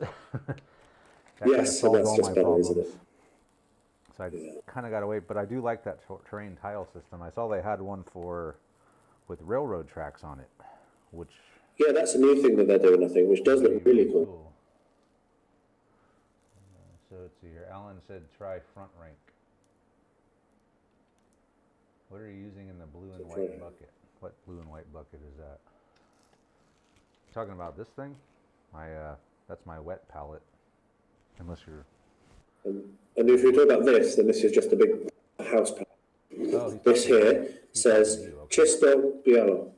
Yes, so that's just better, isn't it? So I kind of got away, but I do like that terrain tile system. I saw they had one with railroad tracks on it, which... Yeah, that's a new thing that they're doing, I think, which does look really cool. So let's see here. Alan said try front rank. What are you using in the blue and white bucket? What blue and white bucket is that? Talking about this thing? That's my wet palette. Unless you're... And if you're talking about this, then this is just a big house palette. Oh, this here says Chisto Bialo.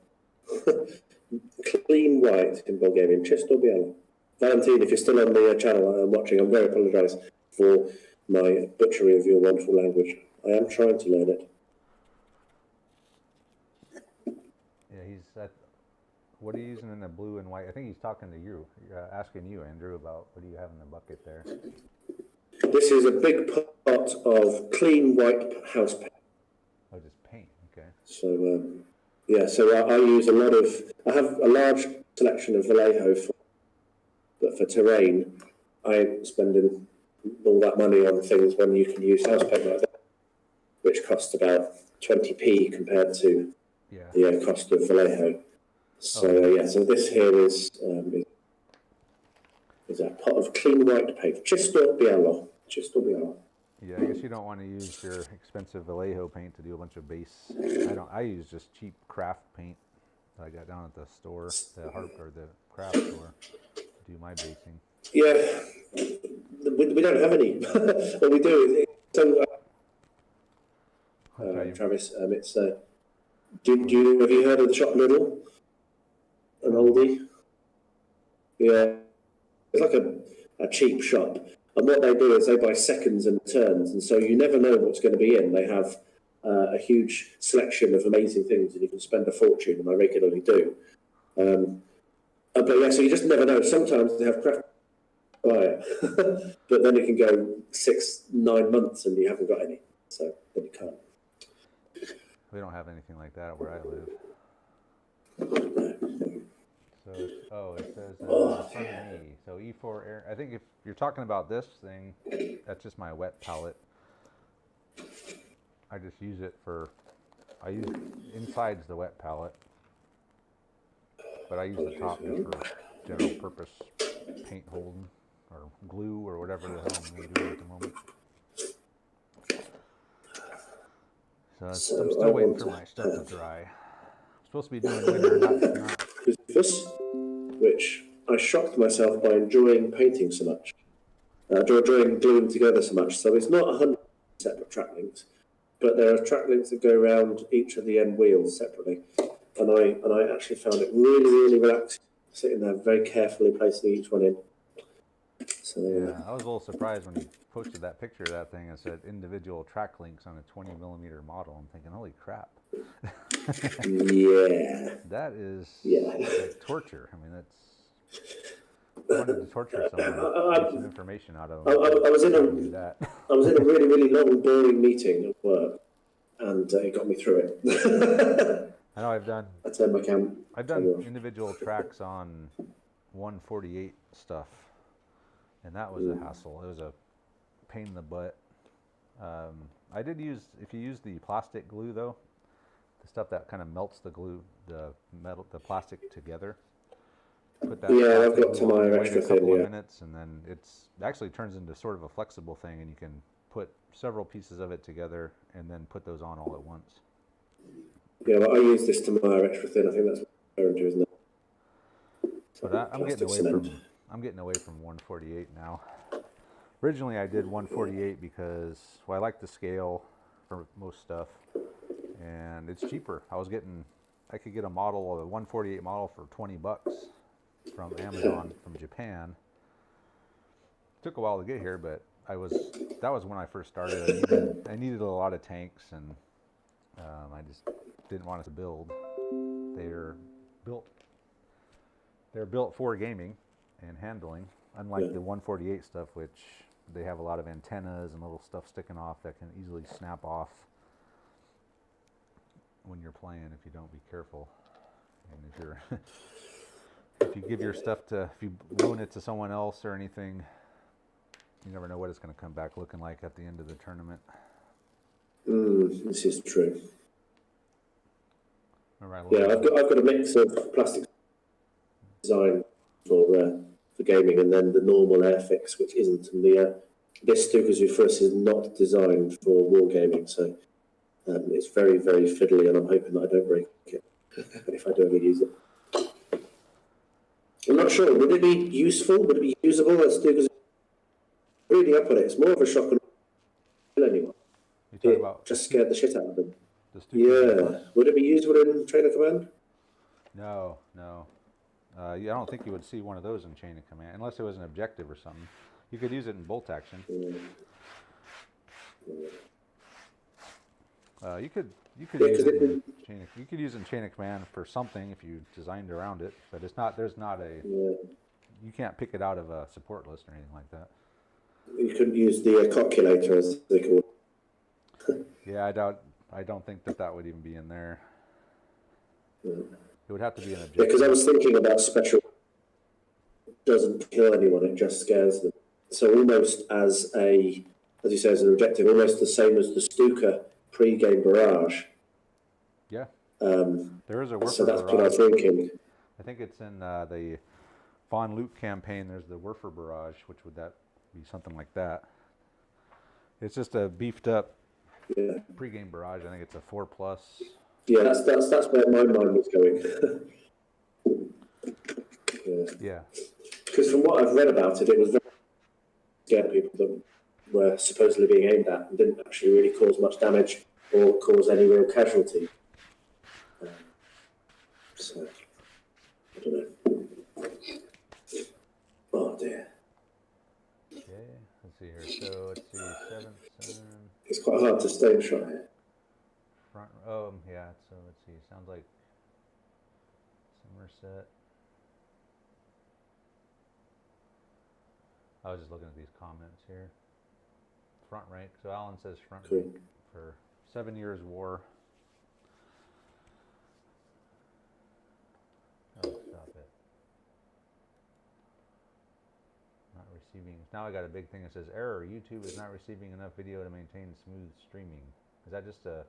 Clean white in Wargaming. Chisto Bialo. Valentine, if you're still on the channel I'm watching, I'm very apologise for my butchery of your wonderful language. I am trying to learn it. Yeah, what are you using in the blue and white? I think he's talking to you, asking you, Andrew, about what do you have in the bucket there? This is a big pot of clean white house paint. Oh, just paint, okay. So, yeah, so I use a lot of, I have a large selection of Vallejo, but for terrain, I ain't spending all that money on things when you can use house paint like that, which costs about 20p compared to the cost of Vallejo. So, yeah, so this here is a pot of clean white paint. Chisto Bialo. Chisto Bialo. Yeah, I guess you don't want to use your expensive Vallejo paint to do a bunch of base. I use just cheap craft paint that I got down at the store, the craft store, to do my basing. Yeah, we don't have any. What we do is, Travis, it's have you heard of the shop Noodle? An oldie? Yeah, it's like a cheap shop. And what they do is they buy seconds and turns, and so you never know what's going to be in. They have a huge selection of amazing things, and you can spend a fortune, and I regularly do. But yeah, so you just never know. Sometimes they have craft buy it, but then it can go 6-9 months, and you haven't got any, so then you can't. We don't have anything like that where I live. So it says in front of me. So E4 air. I think if you're talking about this thing, that's just my wet palette. I just use it I use inside's the wet palette, but I use the top just for general purpose paint holding or glue or whatever the hell I'm doing at the moment. So I'm still waiting for my stuff to dry. I'm supposed to be doing winter, not this, which I shocked myself by enjoying painting so much, enjoying gluing together so much. So it's not 100 separate track links, but there are track links that go around each of the end wheels separately, and I actually found it really, really relaxing, sitting there very carefully placing each one in. So yeah, I was a little surprised when he posted that picture of that thing and said individual track links on a 20mm model. I'm thinking, holy crap. Yeah. That is Yeah. like torture. I mean, that's... I wanted to torture someone, get some information out of them. I was in do that. I was in a really, really long, boring meeting at work, and it got me through it. I know I turned my cam. I've done individual tracks on 148 stuff, and that was a hassle. It was a pain in the butt. I did use, if you use the plastic glue though, the stuff that kind of melts the glue, the plastic together. Put that I've got glue on, Tamaya wait extra a couple thin, of minutes, and then it actually turns into sort of a flexible thing, and you can put several pieces of it together and then put those on all at once. Yeah, well, I use this Tamaya extra thin. I think that's what I'm referring to, isn't it? But I'm getting away from 148 now. Originally, I did 148 because, well, I like the scale for most stuff, and it's cheaper. I could get a 148 model for $20 from Amazon from Japan. It took a while to get here, but that was when I first started. I needed a lot of tanks, and I just didn't want it to build. They're built for gaming and handling, unlike the 148 stuff, which they have a lot of antennas and little stuff sticking off that can easily snap off when you're playing if you don't be careful. And if you're if you give your stuff if you loan it to someone else or anything, you never know what it's going to come back looking like at the end of the tournament. This is true. I've got a mix of plastic design for gaming, and then the normal Airfix, which isn't. And this Stuka for us is not designed for wargaming, so it's very, very fiddly, and I'm hoping that I don't break it if I do ever use it. I'm not sure. Would it be useful? Would it be usable? Stuka's reading up on it. It's more of a shock and awe anyway. It just scared the shit out of them. Would it be usable in Chain of Command? No. I don't think you would see one of those in Chain of Command, unless it was an objective or something. You could use it in bolt action. You could use it in Chain of Command for something if you designed around it, but you can't pick it out of a support list or anything like that. You couldn't use the calculator, as they call it. Yeah, I don't think that would even be in there. It would have to be an objective. Because I was thinking about special. It doesn't kill anyone; it just scares them. So almost as you say, as an objective, almost the same as the Stuka pre-game barrage. Yeah. There is a Werfer So that's barrage. what I was thinking. I think it's in the Von Luke campaign. There's the Werfer barrage, which would that be something like that? It's just a beefed up pre-game barrage. I think it's a 4+. Yeah, that's where my mind was going. Yeah. Because from what I've read about it, it was very scared people that were supposedly being aimed at and didn't actually really cause much damage or cause any real casualty. So, I don't know. Oh dear. Okay, let's see here. So let's see, 7. It's quite hard to stay in shot here. Front. Yeah. So let's see. Sounds like Somerset. I was just looking at these comments here. Front rank. So Alan says front rank for 7 years war. Oh, stop it. Not receiving. Now I got a big thing that says error. YouTube is not receiving enough video to maintain smooth streaming. Is that just a...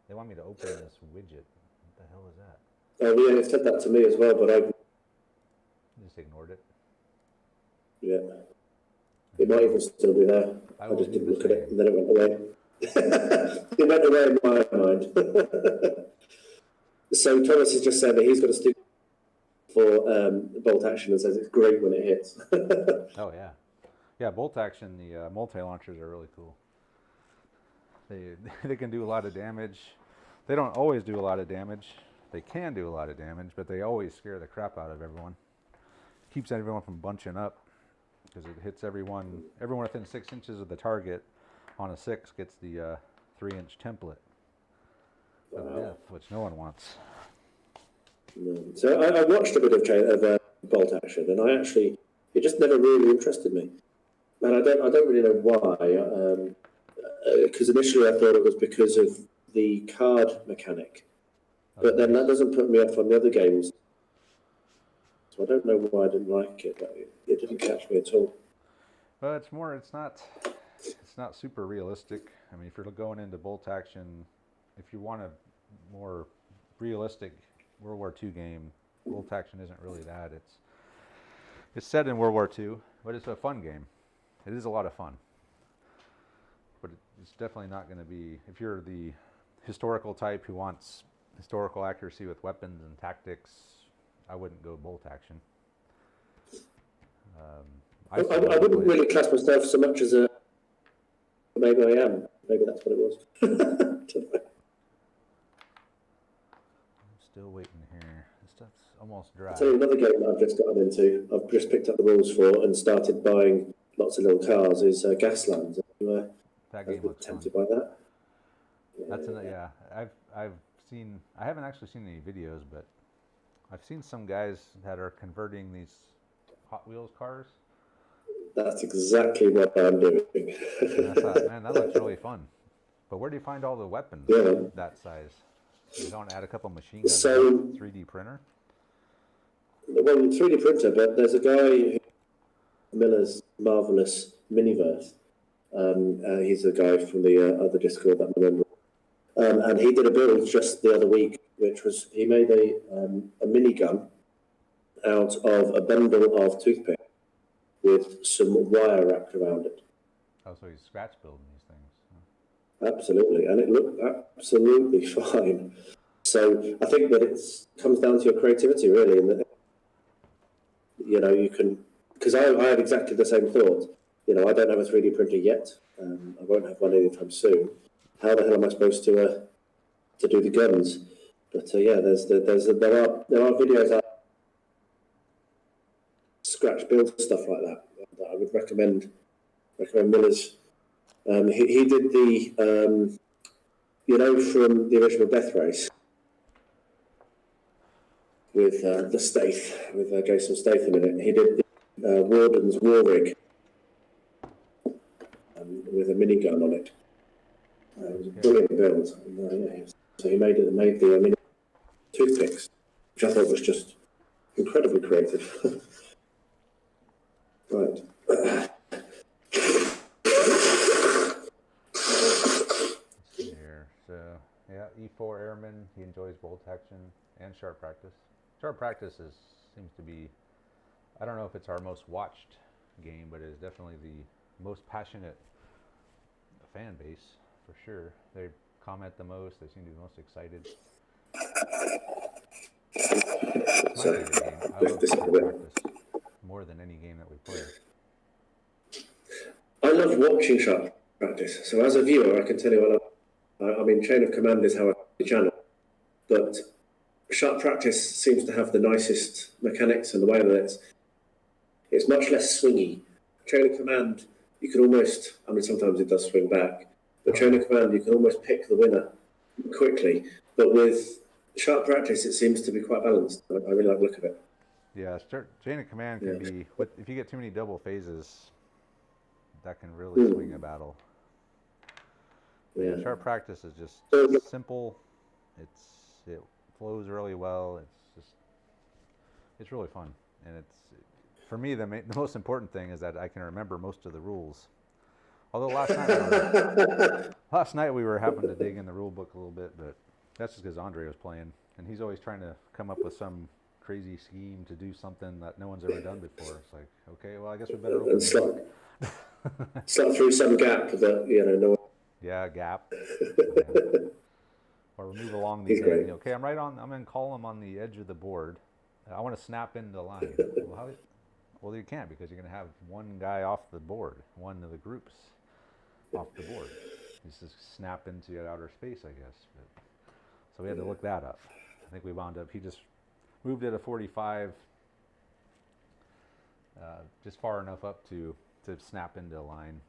They want me to open this widget. What the hell is that? Oh, yeah, it said that to me as well, but I just ignored it. Yeah. It might even still be there. I just didn't look at it, and then it went away. It went away in my mind. So Thomas has just said that he's got a stick for bolt action and says it's great when it hits. Oh, yeah. Yeah, bolt action, the multi-launchers are really cool. They can do a lot of damage. They don't always do a lot of damage. They can do a lot of damage, but they always scare the crap out of everyone. Keeps everyone from bunching up. because it hits everyone within 6 inches of the target on a 6 gets the 3-inch template of death, which no one wants. No. So I watched a bit of bolt action, and it just never really interested me, and I don't really know why. Because initially I thought it was because of the card mechanic, but then that doesn't put me off on the other games. So I don't know why I didn't like it, but it didn't catch me at all. Well, it's not super realistic. I mean, if you're going into bolt action, if you want a more realistic World War II game, bolt action isn't really that. It's set in World War II, but it's a fun game. It is a lot of fun. But it's definitely not going to be, if you're the historical type who wants historical accuracy with weapons and tactics, I wouldn't go bolt action. I wouldn't really class myself so much as a, maybe I am, maybe that's what it was. I'm still waiting here. This stuff's almost dry. I'll tell you another game that I've just gotten into, I've just picked up the rules for and started buying lots of little cars, is Gaslands. That game looks tempted fun. by that. That's I haven't actually seen any videos, but I've seen some guys that are converting these Hot Wheels cars. That's exactly what I'm doing. And I thought, man, that looks really fun. But where do you find all the weapons that size? You don't add a couple machine guns. So, 3D printer? Well, 3D printer, but there's a guy, Miller's Marvelous Miniverse. He's a guy from the other Discord that I remember. And he did a build just the other week, which was, he made a minigun out of a bundle of toothpick with some wire wrapped around it. Oh, so he's scratch building these things. Huh? Absolutely, and it looked absolutely fine. So I think that it comes down to your creativity, really, and that, you can, because I had exactly the same thought. I don't have a 3D printer yet. I won't have one anytime soon. How the hell am I supposed to do the guns? But yeah, there are videos out, scratch build stuff like that I would recommend Miller's. He did the from the original Death Race with the Staith, with Jason Statham in it. He did the Warden's War Rig with a minigun on it. It was a brilliant build. So he made the mini toothpicks, which I thought was just incredibly creative. Right. Here, so yeah, E4 Airman. He enjoys bolt action and sharp practice. Sharp practice seems to be, I don't know if it's our most watched game, but it is definitely the most passionate fan base for sure. They comment the most. They seem to be most excited. It's my favorite game. I love sharp practice more than any game that we play. I love watching sharp practice. So as a viewer, I can tell you I mean, Chain of Command is how I see the channel, but sharp practice seems to have the nicest mechanics and the way that it's much less swingy. Chain of Command, you can almost, I mean, sometimes it does swing back, but Chain of Command, you can almost pick the winner quickly. But with sharp practice, it seems to be quite balanced. I really like the look of it. Yeah, Chain of Command can be, if you get too many double phases, that can really swing a battle. Yeah, sharp practice is just simple. It flows really well. It's really fun, and for me the most important thing is that I can remember most of the rules. Although last night we were having to dig in the rule book a little bit, but that's just because Andre was playing, and he's always trying to come up with some crazy scheme to do something that no one's ever done before. It's like, okay, well, I guess we better open the book. Slot through some gap that no one. Yeah, gap. Or move along the edge. Okay, I'm in column on the edge of the board. I want to snap into the line. Well, you can't, because you're going to have one guy off the board, one of the groups off the board. He's just snap into outer space, I guess. So we had to look that up. I think we wound up, he just moved it a 45 just far enough up to snap into a line.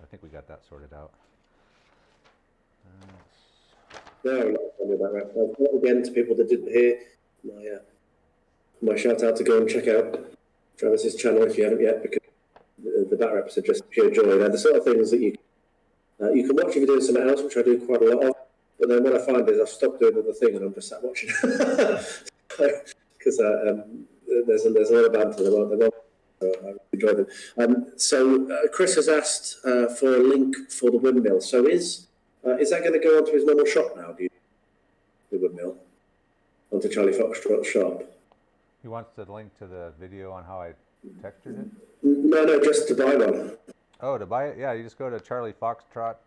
I think we got that sorted out. No, not tell me about that. Again, to people that didn't hear, my shout out to go and check out Travis's channel if you haven't yet, because the batter episode are just pure joy. They're the sort of things that you can watch if you're doing something else, which I do quite a lot of. But then what I find is I've stopped doing the thing and I'm just sat watching because there's a lot of banter. I enjoy them. So Chris has asked for a link for the windmill. So is that going to go onto his normal shop now? Do you, the windmill onto Charlie Foxtrot's shop? He wants the link to the video on how I textured it? No, just to buy one. Oh, to buy it? Yeah, you just go to Charlie Foxtrot.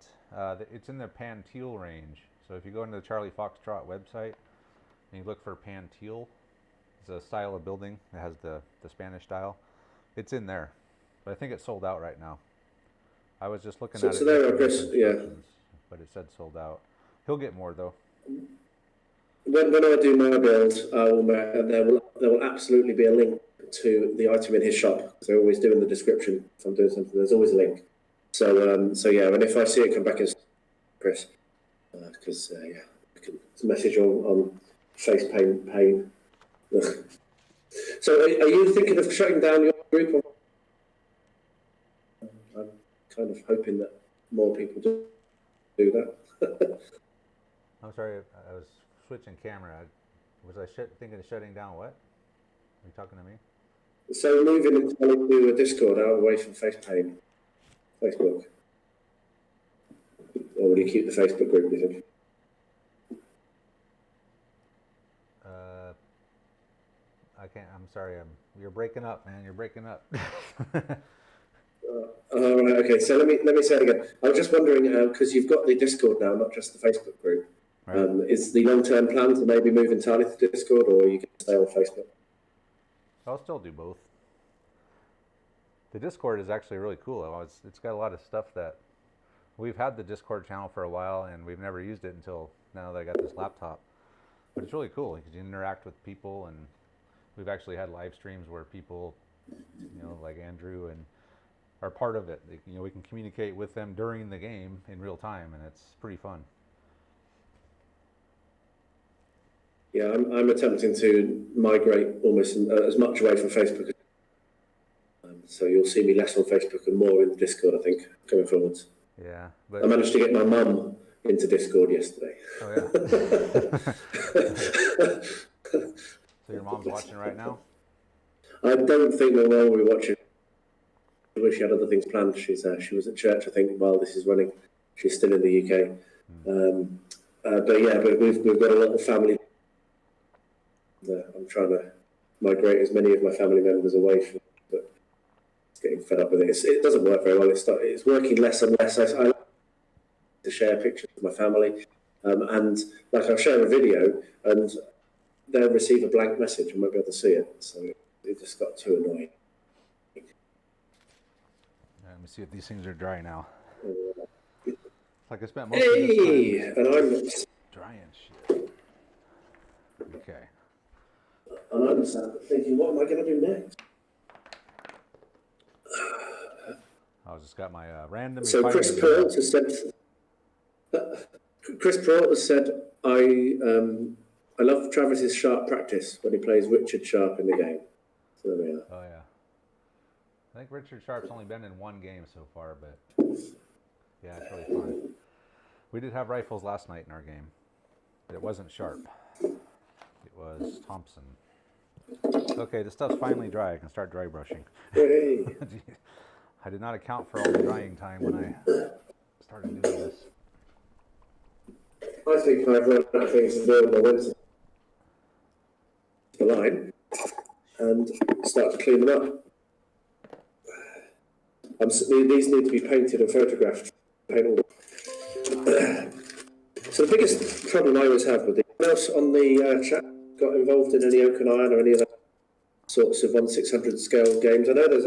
It's in the pan teal range. So if you go into the Charlie Foxtrot website and you look for pan teal, it's a style of building that has the Spanish style. It's in there, but I think it's sold out right now. I was just looking at it. So there, I guess, yeah. But it said sold out. He'll get more though. When I do my build, there will absolutely be a link to the item in his shop. So I always do in the description if I'm doing something. There's always a link. So yeah, and if I see it come back as Chris, because I can message on face pain. So are you thinking of shutting down your group? I'm kind of hoping that more people do that. I'm sorry, I was switching camera. Was I thinking of shutting down what? Are you talking to me? So moving into a Discord out away from Facebook. Or will you keep the Facebook group, do you think? I can't. I'm sorry. You're breaking up, man. You're breaking up. Right, okay, so let me say it again. I was just wondering, because you've got the Discord now, not just the Facebook group. Right. Is the long-term plan to maybe move entirely to Discord, or are you going to stay on Facebook? I'll still do both. The Discord is actually really cool. It's got a lot of stuff that we've had the Discord channel for a while, and we've never used it until now that I got this laptop. But it's really cool because you interact with people, and we've actually had live streams where people, like Andrew, and are part of it. We can communicate with them during the game in real time, and it's pretty fun. Yeah, I'm attempting to migrate almost as much away from Facebook. So you'll see me less on Facebook and more in the Discord, I think, going forwards. Yeah, but I managed to get my mum into Discord yesterday. Oh yeah. So your mom's watching right now? I don't think my mum will be watching. I wish she had other things planned. She was at church, I think, while this is running. She's still in the UK. But we've got a lot of family. I'm trying to migrate as many of my family members away from it, but it's getting fed up with it. It doesn't work very well. It's working less and less. I like to share pictures with my family, and I'll share a video, and they'll receive a blank message and won't be able to see it. So it just got too annoying. Let me see if these things are dry now. It's like I spent most of this time and I'm drying shit. Okay. And I'm thinking, what am I going to do next? I just got my random. So Chris Peralt has said, I love Travis's sharp practice when he plays Richard Sharp in the game. So there we are. Oh yeah. I think Richard Sharp's only been in one game so far, but yeah, it's really fun. We did have rifles last night in our game, but it wasn't Sharp. It was Thompson. Okay, the stuff's finally dry. I can start dry brushing. Hey. I did not account for all the drying time when I started doing this. I think I've run out of things to do when I went to the line and start to clean them up. These need to be painted and photographed. So the biggest problem I always have with anyone else on the chat got involved in any Oak and Iron or any other sorts of 1/600 scale games? I know there's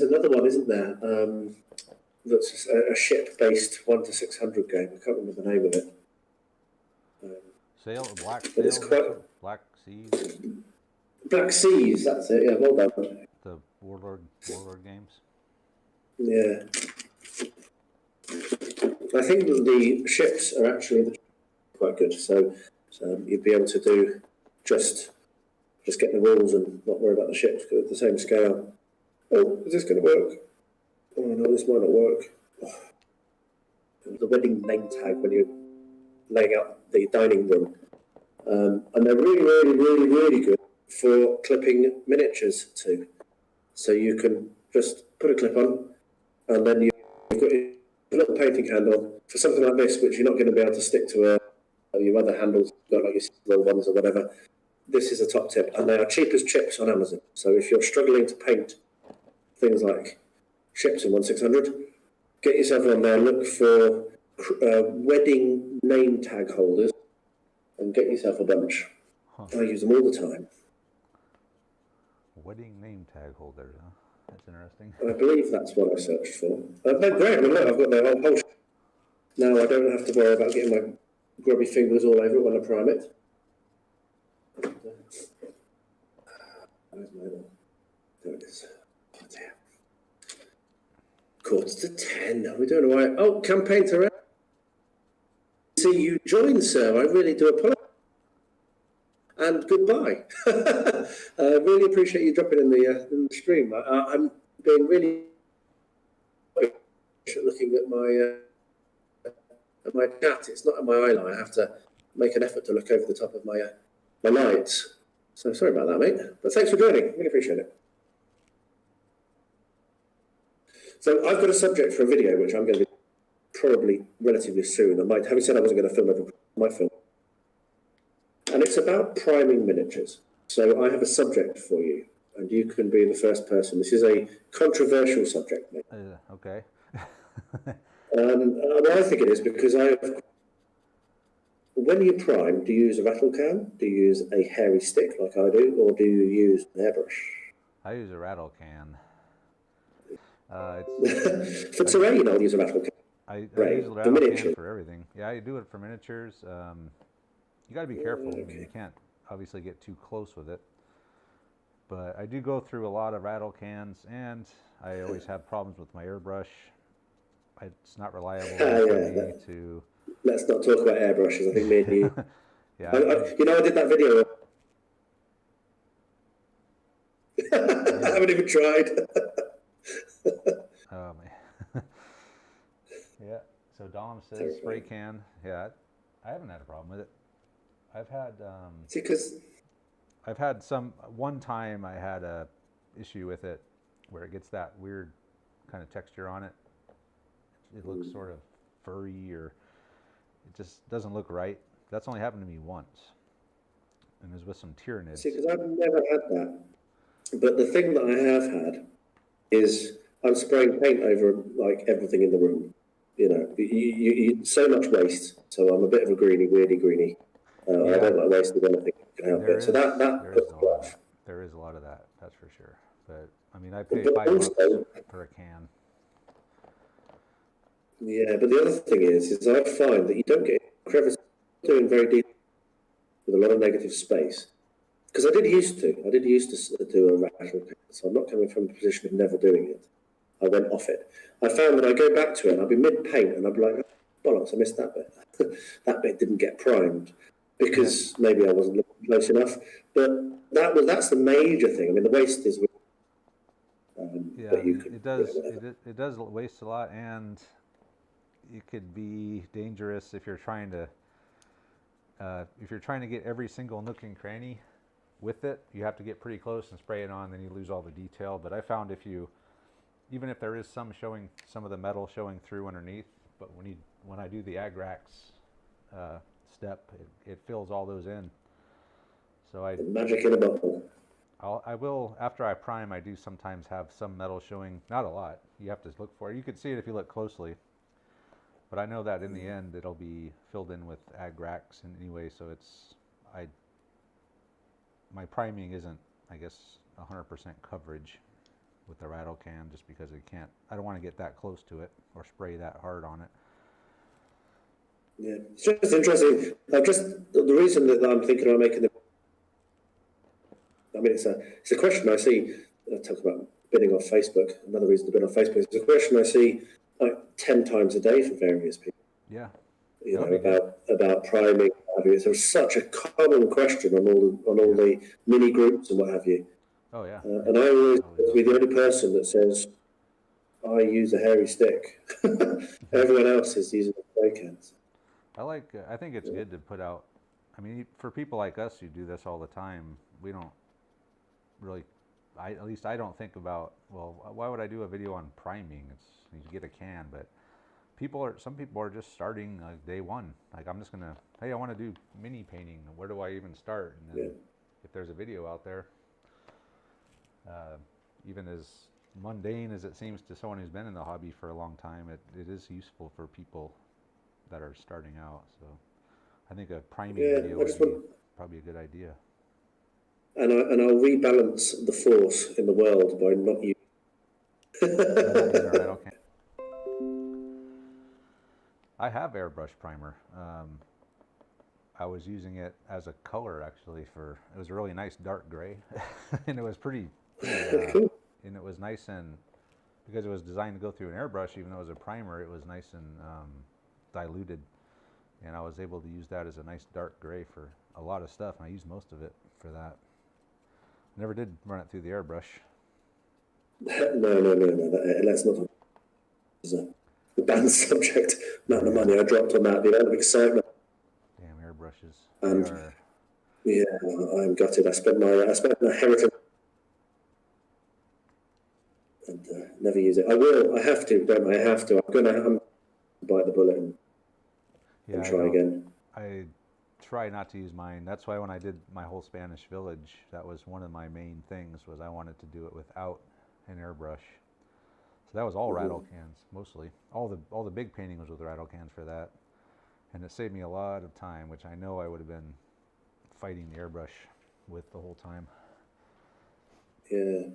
another one, isn't there? That's a ship-based 1/600 game. I can't remember the name of it. Black Sail, Black Seas. Black Seas, that's it. Yeah, well done. The Warlord games. Yeah. I think that the ships are actually quite good. So you'd be able to do just get the rules and not worry about the ships because at the same scale. Oh, is this going to work? Oh no, this might not work. Oh. The wedding name tag when you're laying out the dining room, and they're really good for clipping miniatures too. So you can just put a clip on, and then you've got a little painting handle for something like this, which you're not going to be able to stick to your other handles, got like your little ones or whatever. This is a top tip, and they are cheap as chips on Amazon. So if you're struggling to paint things like ships in 1/600, get yourself on there, look for wedding name tag holders, and get yourself a bunch. Huh. I use them all the time. Wedding name tag holders, huh? That's interesting. I believe that's what I searched for. They're great. I mean, look, I've got their whole now I don't have to worry about getting my grubby fingers all over it when I prime it. Where's my other? There it is. Oh, dear. 10:15. Are we doing all right? Oh, campaign to see you join, sir. I really do apologize. And goodbye. I really appreciate you dropping in the stream. I'm being really looking at my chat. It's not at my eye line. I have to make an effort to look over the top of my lights. So sorry about that, mate. But thanks for joining. Really appreciate it. So I've got a subject for a video, which I'm going to be probably relatively soon. Having said I wasn't going to film it, I might film. And it's about priming miniatures. So I have a subject for you, and you can be the first person. This is a controversial subject, mate. Okay. Well, I think it is because when you prime, do you use a rattle can? Do you use a hairy stick like I do, or do you use an airbrush? I use a rattle can. For terrain, I'll use a rattle can. I use a rattle can for everything. Yeah, I do it for miniatures. You got to be careful. Okay. I mean, you can't obviously get too close with it. But I do go through a lot of rattle cans, and I always have problems with my airbrush. It's not reliable for me to... Let's not talk about airbrushes. I think me and you... Yeah, I did that video. I haven't even tried. Oh, man. Yeah, so Dom says spray can. Yeah, I haven't had a problem with it. I've had... I've had one time I had a issue with it where it gets that weird kind of texture on it. It looks sort of furry, or it just doesn't look right. That's only happened to me once, and it was with some Tyranids. See, because I've never had that. But the thing that I have had is I'm spraying paint over like everything in the room. You know, you so much waste. So I'm a bit of a weirdy greenie. I don't like wasting anything. So that puts me off. There is a lot of that, that's for sure. But I mean, I pay $5 for a can. Yeah, but the other thing is I find that you don't get crevices doing very deep with a lot of negative space. Because I did used to do a rattle can, so I'm not coming from a position of never doing it. I went off it. I found that I go back to it and I'll be mid-paint and I'll be like, bollocks, I missed that bit. That bit didn't get primed because maybe I wasn't looking close enough. But that's the major thing. I mean, the waste is... yeah, it does waste a lot, and it could be dangerous if you're trying to get every single nook and cranny with it. You have to get pretty close and spray it on, then you lose all the detail. But I found even if there is some of the metal showing through underneath, but when I do the Agrax step, it fills all those in. So magic in a bottle. I will, after I prime, I do sometimes have some metal showing, not a lot. You have to look for it. You can see it if you look closely. But I know that in the end, it'll be filled in with Agrax anyway, so my priming isn't, I guess, 100% coverage with the rattle can, just because I don't want to get that close to it or spray that hard on it. Yeah, it's just interesting. The reason that I'm thinking about making I mean, it's a question I see. I talk about bidding off Facebook. Another reason to bid on Facebook is a question I see like 10 times a day from various people. Yeah. You know, about priming. There's such a common question on all the mini groups and what have you. Oh yeah. And I always be the only person that says I use a hairy stick. Everyone else is using spray cans. I think it's good to put out. I mean, for people like us who do this all the time, we don't really. At least I don't think about. Well, why would I do a video on priming? It's you get a can, but some people are just starting like day one. Like I'm just gonna, hey, I want to do mini painting. Where do I even start? And then if there's a video out there, even as mundane as it seems to someone who's been in the hobby for a long time, it is useful for people that are starting out. So I think a priming video would be probably a good idea. And I'll rebalance the force in the world by not using. I have airbrush primer. I was using it as a color actually it was a really nice dark gray, and it was pretty cool. And it was nice, and because it was designed to go through an airbrush, even though it was a primer, it was nice and diluted, and I was able to use that as a nice dark gray for a lot of stuff, and I used most of it for that. Never did run it through the airbrush. No. Let's not. It's a banned subject. Amount of money I dropped on that, the amount of excitement. Damn airbrushes. And yeah, I'm gutted. I spent my inheritance and never use it. I will. I have to. Don't I? I have to. I'm bite the bullet and try again. I try not to use mine. That's why when I did my whole Spanish village, that was one of my main things, was I wanted to do it without an airbrush. So that was all rattle cans, mostly. All the big painting was with rattle cans for that. And it saved me a lot of time, which I know I would have been fighting the airbrush with the whole time. Yeah.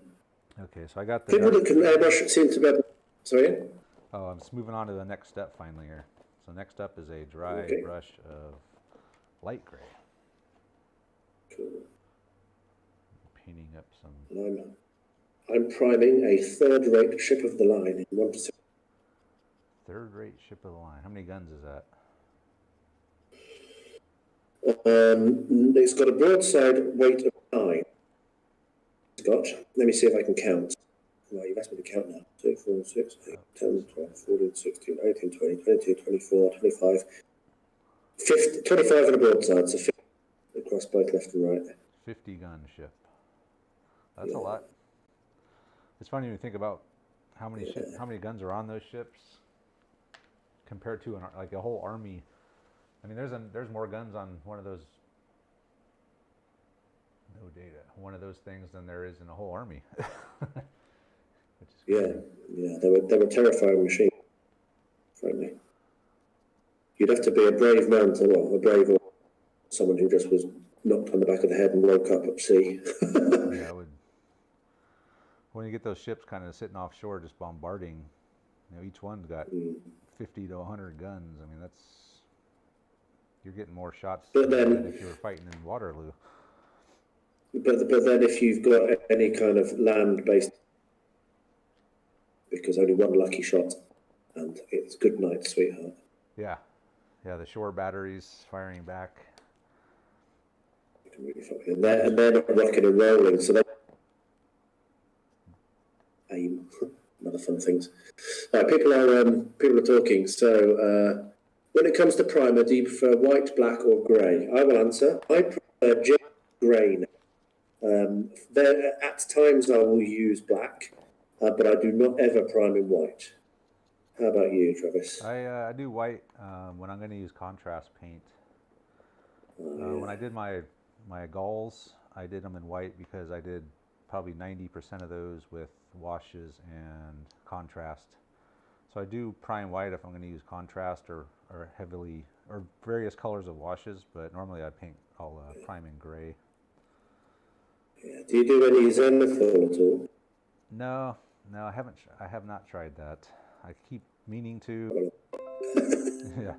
Okay, so I got the... People that can airbrush seem to be... Sorry? Oh, I'm just moving on to the next step finally here. So next up is a dry brush of light gray. Cool. Painting up some... I'm priming a third-rate ship of the line in 1 to 6. Third-rate ship of the line. How many guns is that? It's got a broadside weight of 9. It's got, let me see if I can count. Well, you've asked me to count now. 2, 4, 6, 8, 10, 12, 14, 16, 18, 20, 22, 24, 25. 50, 25 on a broadside, so 50 across both left and right. 50 gun ship. That's a lot. It's funny when you think about how many guns are on those ships compared to like a whole army. I mean, there's more guns on one of those. No data. One of those things than there is in a whole army. Yeah. They were terrifying machines. Frankly, you'd have to be a brave man a brave or someone who just was knocked on the back of the head and woke up at sea. Yeah, I would. When you get those ships kind of sitting offshore, just bombarding, each one's got 50 to 100 guns. I mean, you're getting more shots than if you were fighting in Waterloo. But then if you've got any kind of land-based, because only one lucky shot, and it's good night, sweetheart. Yeah, the shore batteries firing back. You can really fuck with them. And they're not rocking and rolling, so they aim. Other fun things. People are talking. So when it comes to primer, do you prefer white, black, or grey? I will answer. I prefer grey. At times I will use black, but I do not ever prime in white. How about you, Travis? I do white when I'm going to use contrast paint. When I did my galls, I did them in white because I did probably 90% of those with washes and contrast. So I do prime white if I'm going to use contrast or various colors of washes, but normally I'll prime in gray. Yeah. Do you do any zenithal at all? No, I haven't. I have not tried that. I keep meaning to. Yeah.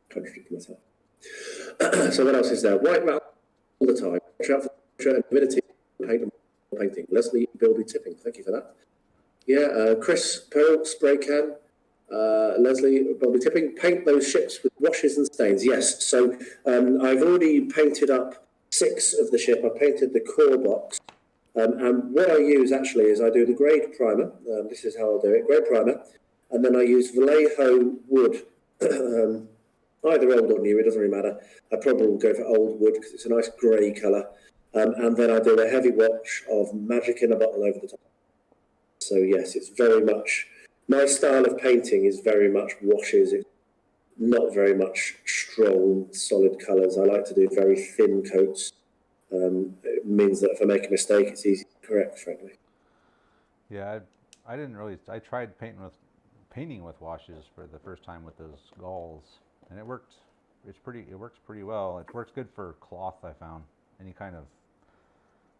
Contradict myself. So what else is there? White round all the time. Humidity. paint painting. Leslie Bilby Tipping, thank you for that. Yeah, Chris Pearl, spray can. Leslie Bilby Tipping, paint those ships with washes and stains. Yes, so I've already painted up 6 of the ship. I painted the core box. And what I use actually is I do the grade primer. This is how I'll do it, grade primer. And then I use Vallejo wood, either old or new, it doesn't really matter. I probably will go for old wood because it's a nice grey colour. And then I do a heavy wash of Magic in a Bottle over the top. So yes, it's very much, my style of painting is very much washes. It's not very much strong, solid colours. I like to do very thin coats. It means that if I make a mistake, it's easy to correct, frankly. Yeah, I didn't really, I tried painting with washes for the first time with those galls, and it worked. It works pretty well. It works good for cloth, I found. Any kind of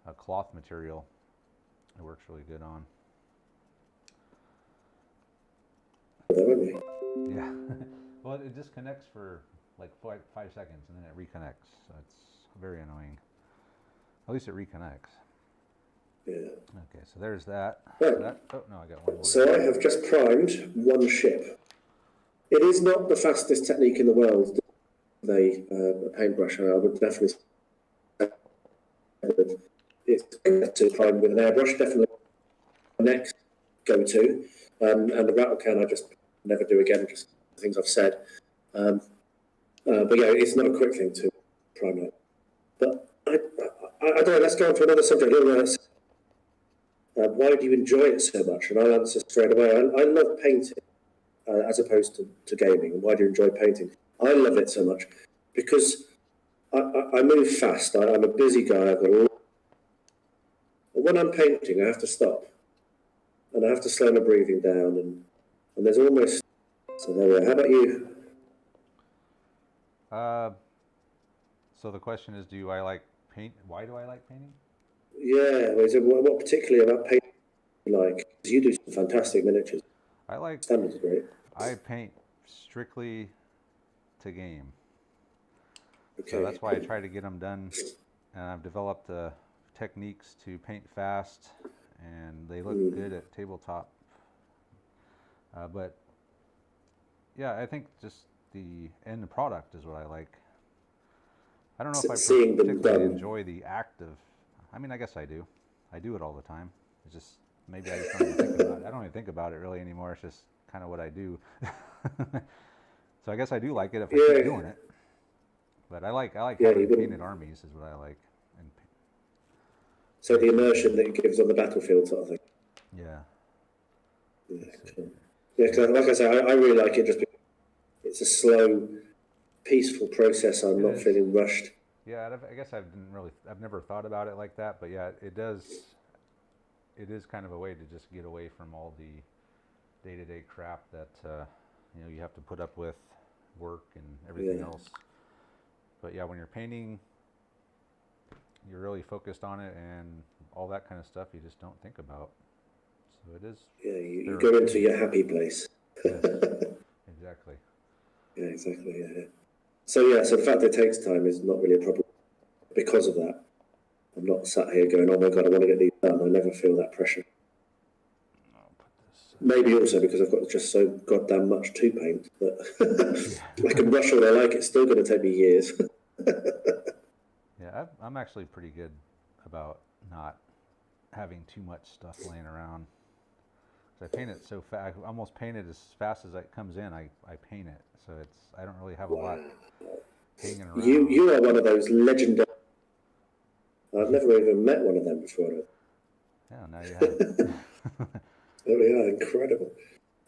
a cloth material, it works really good on. Yeah. Well, it disconnects for like 5 seconds and then it reconnects. So it's very annoying. At least it reconnects. Yeah. Okay, so there's that. Right. Oh no, I got one more. So I have just primed one ship. It is not the fastest technique in the world. A paintbrush, I would definitely say it's to prime with an airbrush, definitely next go-to. And the rattle can I just never do again, just things I've said. But yeah, it's not a quick thing to prime it. But I don't know, let's go on to another subject. Why do you enjoy it so much? And I'll answer straight away. I love painting as opposed to gaming. And why do you enjoy painting? I love it so much because I move fast. I'm a busy guy. I've got a lot. And when I'm painting, I have to stop. And I have to slow my breathing down. And there's almost... So there we are. How about you? So the question is, do I like paint? Why do I like painting? Yeah, what particularly about painting you like? Because you do some fantastic miniatures. I like... Standards great. I paint strictly to game. Okay. So that's why I try to get them done. And I've developed techniques to paint fast, and they look good at tabletop. But yeah, I think just the end product is what I like. I don't know if I particularly enjoy the act of, I mean, I guess I do. I do it all the time. It's just, maybe I just don't even think about it. I don't even think about it really anymore. It's just kind of what I do. So I guess I do like it if I keep doing it. But I like having painted armies is what I like. And so the immersion that it gives on the battlefield sort of thing. Yeah. Yeah, cause like I say, I really like it just because it's a slow, peaceful process. I'm not feeling rushed. Yeah, I guess I've never thought about it like that, but yeah, it is kind of a way to just get away from all the day-to-day crap that you have to put up with, work and everything else. But yeah, when you're painting, you're really focused on it, and all that kind of stuff you just don't think about. So it is. Yeah, you go into your happy place. Yes, exactly. Yeah, exactly. Yeah. So the fact that it takes time is not really a problem because of that. I'm not sat here going, "Oh my God, I want to get these done." I never feel that pressure. I'll put this. Maybe also because I've got just so goddamn much to paint that I can rush all I like. It's still going to take me years. Yeah, I'm actually pretty good about not having too much stuff laying around. So I paint it so fast. I almost paint it as fast as it comes in. I paint it, so I don't really have a lot hanging around. You are one of those legendary. I've never even met one of them before. Yeah, now you have. There we are, incredible.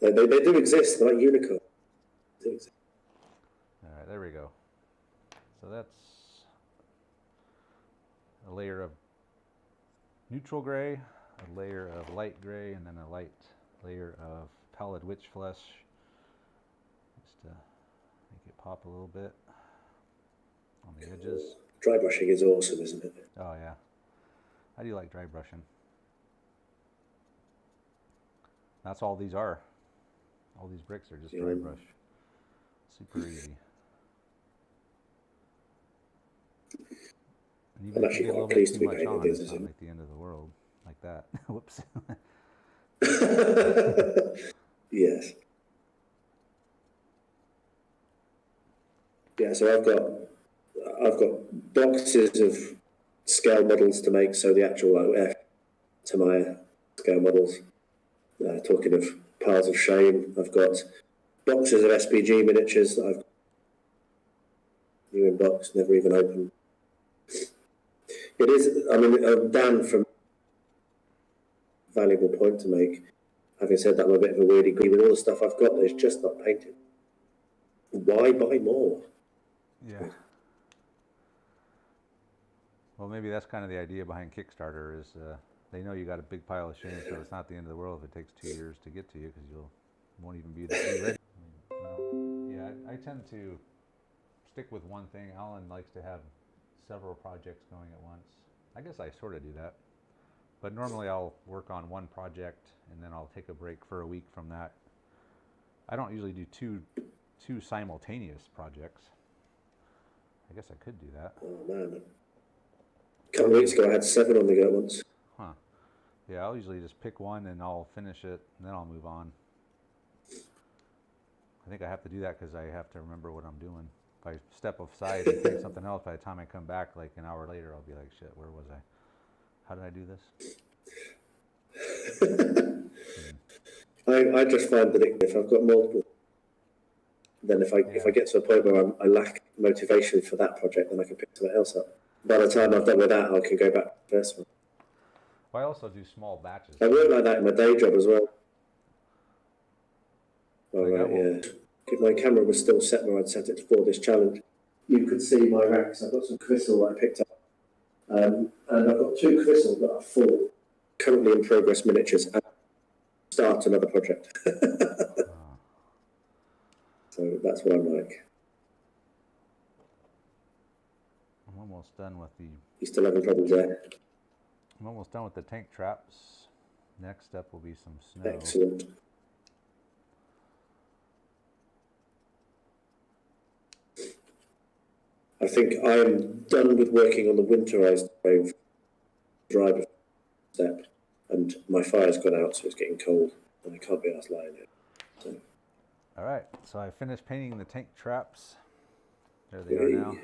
They do exist, they're like unicorns. They do exist. All right, there we go. So that's a layer of neutral gray, a layer of light gray, and then a light layer of pallid witch flesh, just to make it pop a little bit on the edges. Dry brushing is awesome, isn't it? Oh yeah, I do like dry brushing. That's all these are. All these bricks are just dry brush. Super easy. And even I'm if you actually get a little quite bit pleased too to be much painting on, these. it's not like the end of the world, like that. Whoops. Yes. Yeah, so I've got boxes of scale models to make, so the actual F to my scale models. Talking of piles of shame, I've got boxes of SPG miniatures that I've got new in box, never even opened. It is, I mean, Dan, from valuable point to make. Having said that, I'm a bit of a weirdy green with all the stuff I've got that's just not painted. Why buy more? Yeah. Well, maybe that's kind of the idea behind Kickstarter is they know you got a big pile of shame, so it's not the end of the world if it takes 2 years to get to you because you won't even be ready. Well, yeah, I tend to stick with one thing. Alan likes to have several projects going at once. I guess I sort of do that. But normally I'll work on one project and then I'll take a break for a week from that. I don't usually do two simultaneous projects. I guess I could do that. Oh man. A couple of weeks ago I had 7 on the go once. Huh. Yeah, I'll usually just pick one and I'll finish it and then I'll move on. I think I have to do that because I have to remember what I'm doing. If I step aside and paint something else, by the time I come back like an hour later, I'll be like, shit, where was I? How did I do this? I just find that if I've got multiple, then if I get to a point where I lack motivation for that project, then I can pick something else up. By the time I've done with that, I can go back to the first one. Well, I also do small batches. I work like that in my day job as well. All Like right, yeah. If my camera was still set where I'd set it for this challenge, you could see my racks. I've got some crystal that I picked up. And I've got 2 crystals that are full, currently in progress miniatures, and start another project. So that's what I'm like. I'm almost done with the... You still having problems there? I'm almost done with the tank traps. Next up will be some snow. Excellent. I think I am done with working on the winterized driver step, and my fire's gone out, so it's getting cold, and I can't be asked lying here. So. All right, so I finished painting the tank traps. There they are now.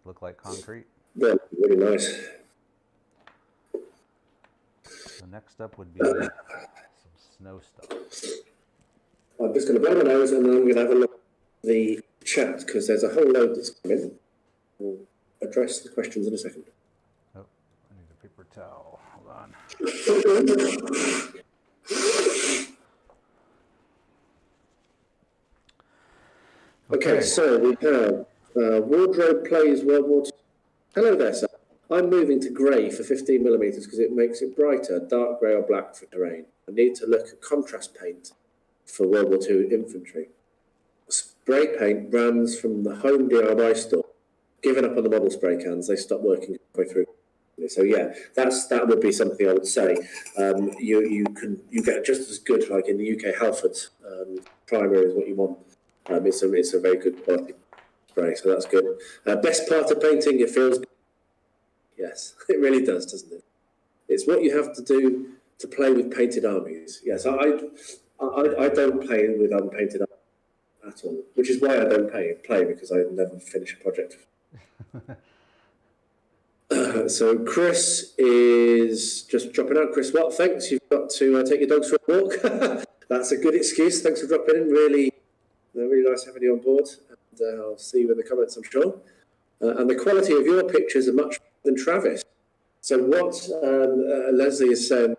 Look like concrete. Yeah, really nice. So next up would be some snow stuff. I'm just going to blow my nose, and then I'm going to have a look at the chat, because there's a whole load that's come in. We'll address the questions in a second. Oh, I need a paper towel. Hold on. Okay, so we have Wardrobe Plays World War II. Hello there, sir. I'm moving to grey for 15mm because it makes it brighter, dark grey or black for terrain. I need to look at contrast paint for World War II infantry. Spray paint brands from the home DIY store, given up on the model spray cans, they stopped working halfway through. So yeah, that would be something I would say. You get just as good, like in the UK, Halfords primer is what you want. It's a very good quality spray, so that's good. Best part of painting, it feels good. Yes, it really does, doesn't it? It's what you have to do to play with painted armies. Yes, I don't play with unpainted armies at all, which is why I don't play because I never finish a project. So Chris is just dropping out. Chris, what? Thanks. You've got to take your dogs for a walk. That's a good excuse. Thanks for dropping in. Really nice having you on board. And I'll see you in the comments, I'm sure. And the quality of your pictures are much better than Travis. So what Leslie is saying,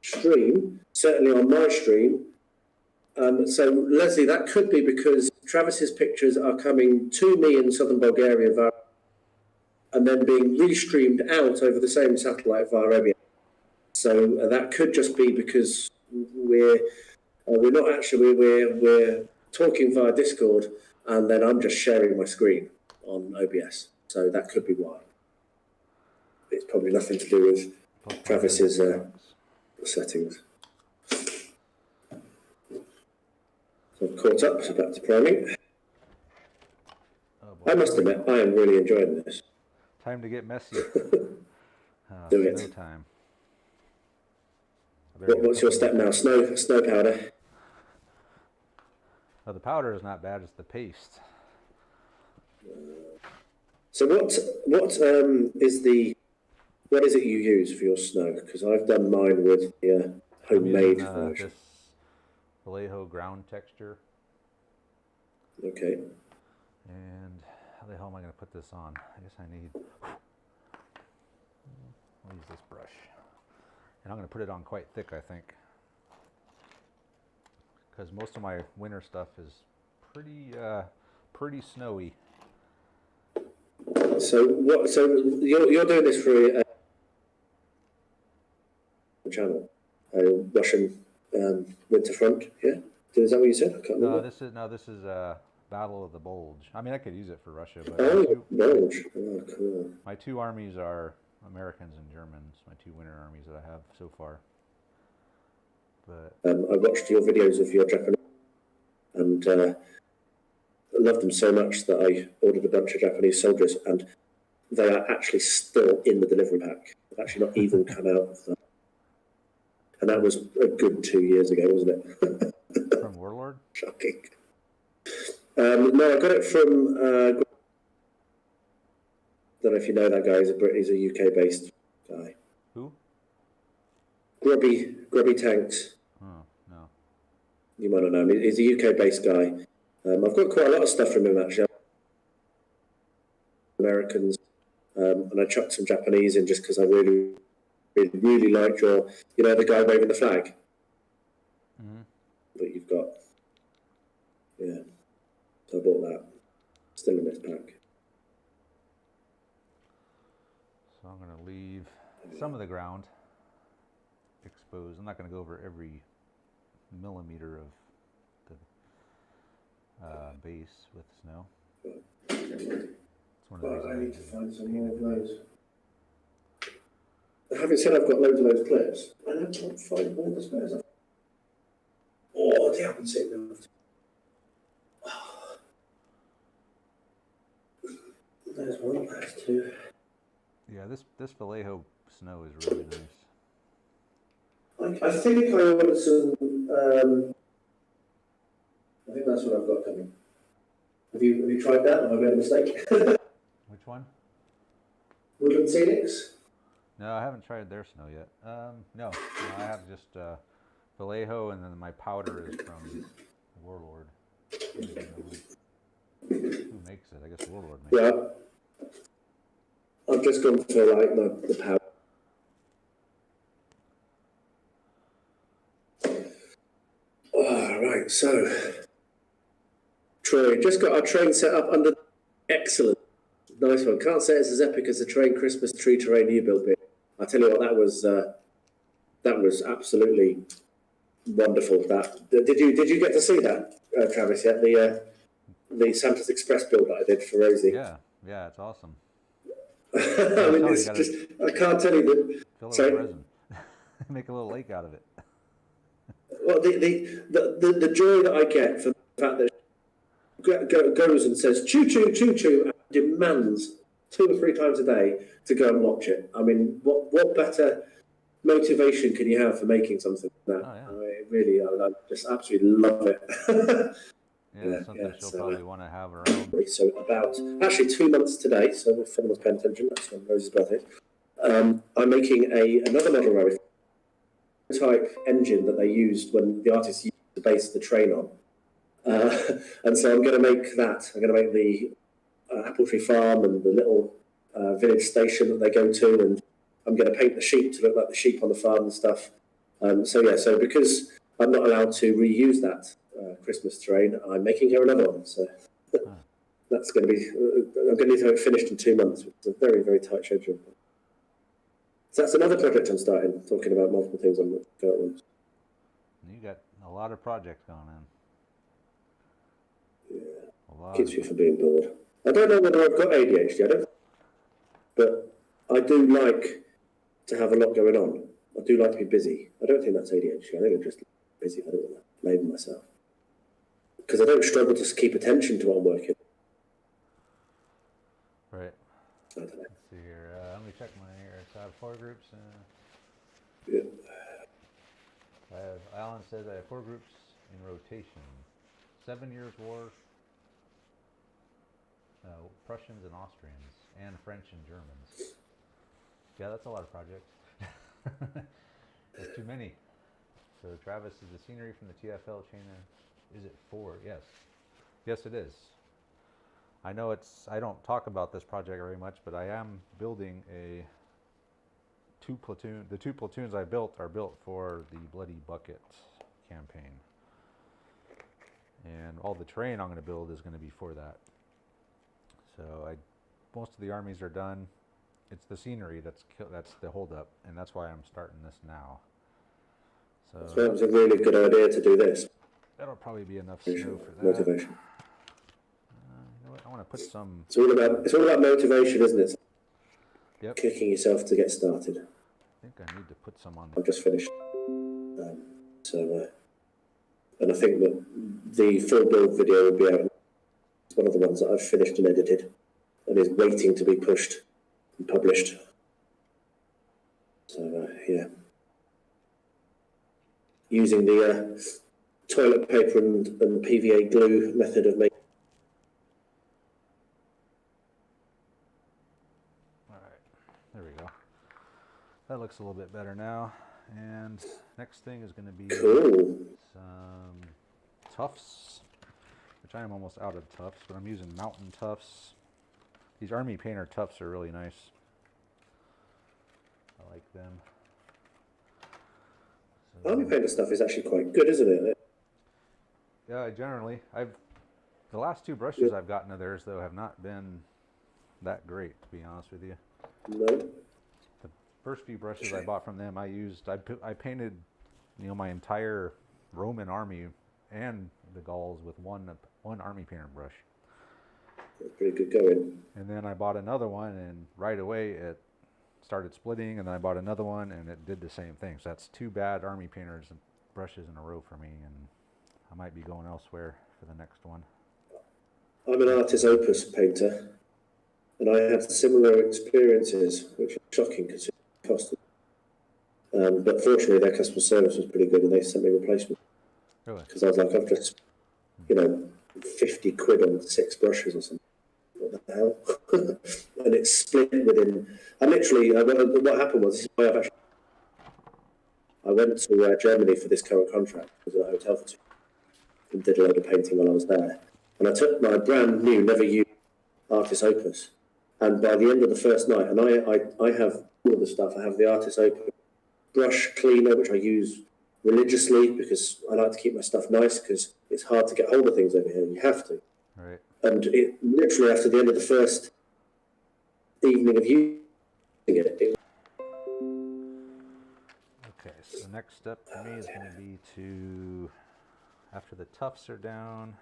stream, certainly on my stream. So Leslie, that could be because Travis's pictures are coming to me in southern Bulgaria via, and then being restreamed out over the same satellite via Arabia. So that could just be because we're not actually, we're talking via Discord, and then I'm just sharing my screen on OBS. So that could be why. It's probably nothing to do with Travis's settings. So I've caught up, so back to priming. I must admit, I am really enjoying this. Time to get messy. Do it. Snow time. I better get a What's your couple step more- now? Snow powder. Oh, the powder is not bad. It's the paste. So what is it you use for your snow? Because I've done mine with the homemade I'm using, version. this Vallejo ground texture. Okay. And how the hell am I going to put this on? I guess I need. I'll use this brush. And I'm going to put it on quite thick, I think. Because most of my winter stuff is pretty snowy. So what? So you're doing this for a channel, Russian Winterfront, yeah? Is that what you said? I can't remember. This is Battle of the Bulge. I mean, I could use it for Russia, but Bulge. Oh, cool. my two armies are Americans and Germans. My two winter armies that I have so far. But I watched your videos of your Japanese, and I loved them so much that I ordered a bunch of Japanese soldiers, and they are actually still in the delivery pack. They've actually not even come out of that. And that was a good 2 years ago, wasn't it? from Warlord? Shocking. No, I got it from. I don't know if you know that guy. He's a UK-based guy. Who? Grubby Tanks. Oh, no. You might not know him. He's a UK-based guy. I've got quite a lot of stuff from him actually. Americans, and I chucked some Japanese in just because I really liked your, the guy waving the flag. Mm-hmm. That you've got. Yeah. So I bought that. Still in this pack. So I'm going to leave some of the ground exposed. I'm not going to go over every millimeter of the base with snow. It's one of the Well, I need to reasons find some more of those. Having said I've got loads of those clips, and I can't find all the spares. Oh, they haven't seen them. There's one, there's two. Yeah, this Vallejo snow is really nice. I think I ordered some. I think that's what I've got coming. Have you tried that? Have I made a mistake? Which one? Woodland Scenics? No, I haven't tried their snow yet. No, I have just Vallejo, and then my powder is from Warlord. Who makes it? I guess Warlord makes it. Yeah. I've just gone for like the power. Oh, right, so Troy, just got our train set up under. Excellent. Nice one. Can't say it's as epic as the train Christmas tree terrain you built bit. I tell you what, that was absolutely wonderful. That did you get to see that, Travis? Yet the Santa's Express build that I did for Rosie. Yeah, it's awesome. I mean, it's just I can't tell you that. Fill it with resin. Make a little lake out of it. Well, the joy that I get from the fact that goes and says choo choo choo choo and demands 2 or 3 times a day to go and watch it. I mean, what better motivation can you have for making something like that? Oh, I just absolutely love it. Something she'll probably want to have around. So about actually 2 months today. So if anyone's paying attention, that's when Rose's birthday. I'm making another model railway type engine that they used when the artists used to base the train on. And so I'm going to make that. I'm going to make the apple tree farm and the little village station that they go to, and I'm going to paint the sheep to look like the sheep on the farm and stuff. So because I'm not allowed to reuse that Christmas terrain, I'm making her another one. So that's going to be. I'm going to need to have it finished in 2 months. It's a very, very tight schedule. So that's another project I'm starting, talking about multiple things on the ones. You got a lot of projects going on. Yeah. Keeps you from being bored. I don't know whether I've got ADHD, but I do like to have a lot going on. I do like to be busy. I don't think that's ADHD. I think I'm just busy. I don't want to label myself. Because I don't struggle to keep attention to what I'm working. Right. I don't know. Let's see here. Let me check my here. So I have 4 groups. Yeah. Alan says I have 4 groups in rotation. 7 Years' War, Prussians and Austrians, and French and Germans. Yeah, that's a lot of projects. There's too many. So Travis, is the scenery from the TFL chain, is it 4? Yes. Yes, it is. I know I don't talk about this project very much, but I am building the 2 platoons I built are built for the Bloody Bucket campaign. And all the terrain I'm going to build is going to be for that. So most of the armies are done. It's the scenery that's the holdup, and that's why I'm starting this now. So that was a really good idea to do this. That'll probably be enough snow for that. Motivation. You know what? I want to put some. It's all about motivation, isn't it? Yep. Kicking yourself to get started. I think I need to put some on. I've just finished. And I think that the full build video will be out. It's one of the ones that I've finished and edited, and is waiting to be pushed and published. So yeah, using the toilet paper and PVA glue method of making. All right, there we go. That looks a little bit better now. And next thing is going to be some tufts, which I am almost out of tufts, but I'm using mountain tufts. These Army Painter tufts are really nice. I like them. So, Army Painter stuff is actually quite good, isn't it? Yeah, generally. The last 2 brushes I've gotten of theirs, though, have not been that great, to be honest with you. No. First few brushes I bought from them, I painted, my entire Roman army and the Gauls with one Army Painter brush. That's pretty good going. And then I bought another one, and right away it started splitting, and then I bought another one, and it did the same thing. So that's 2 bad Army Painters and brushes in a row for me, and I might be going elsewhere for the next one. I'm an artist opus painter, and I had similar experiences, which are shocking because cost. But fortunately, their customer service was pretty good, and they sent me a replacement. Really? Because I was like, I've just, 50 quid on 6 brushes or something. What the hell? And it's split within. I literally, what happened was, this is why I went to Germany for this current contract. I was in a hotel for 2 weeks and did a load of painting while I was there. And I took my brand new, never used Artist Opus. And by the end of the first night, and I have all the stuff. I have the Artist Opus brush cleaner, which I use religiously because I like to keep my stuff nice because it's hard to get hold of things over here. You have to. Right. And it literally after the end of the first evening of using it. Okay, so the next step for me is going to be after the tufts are down,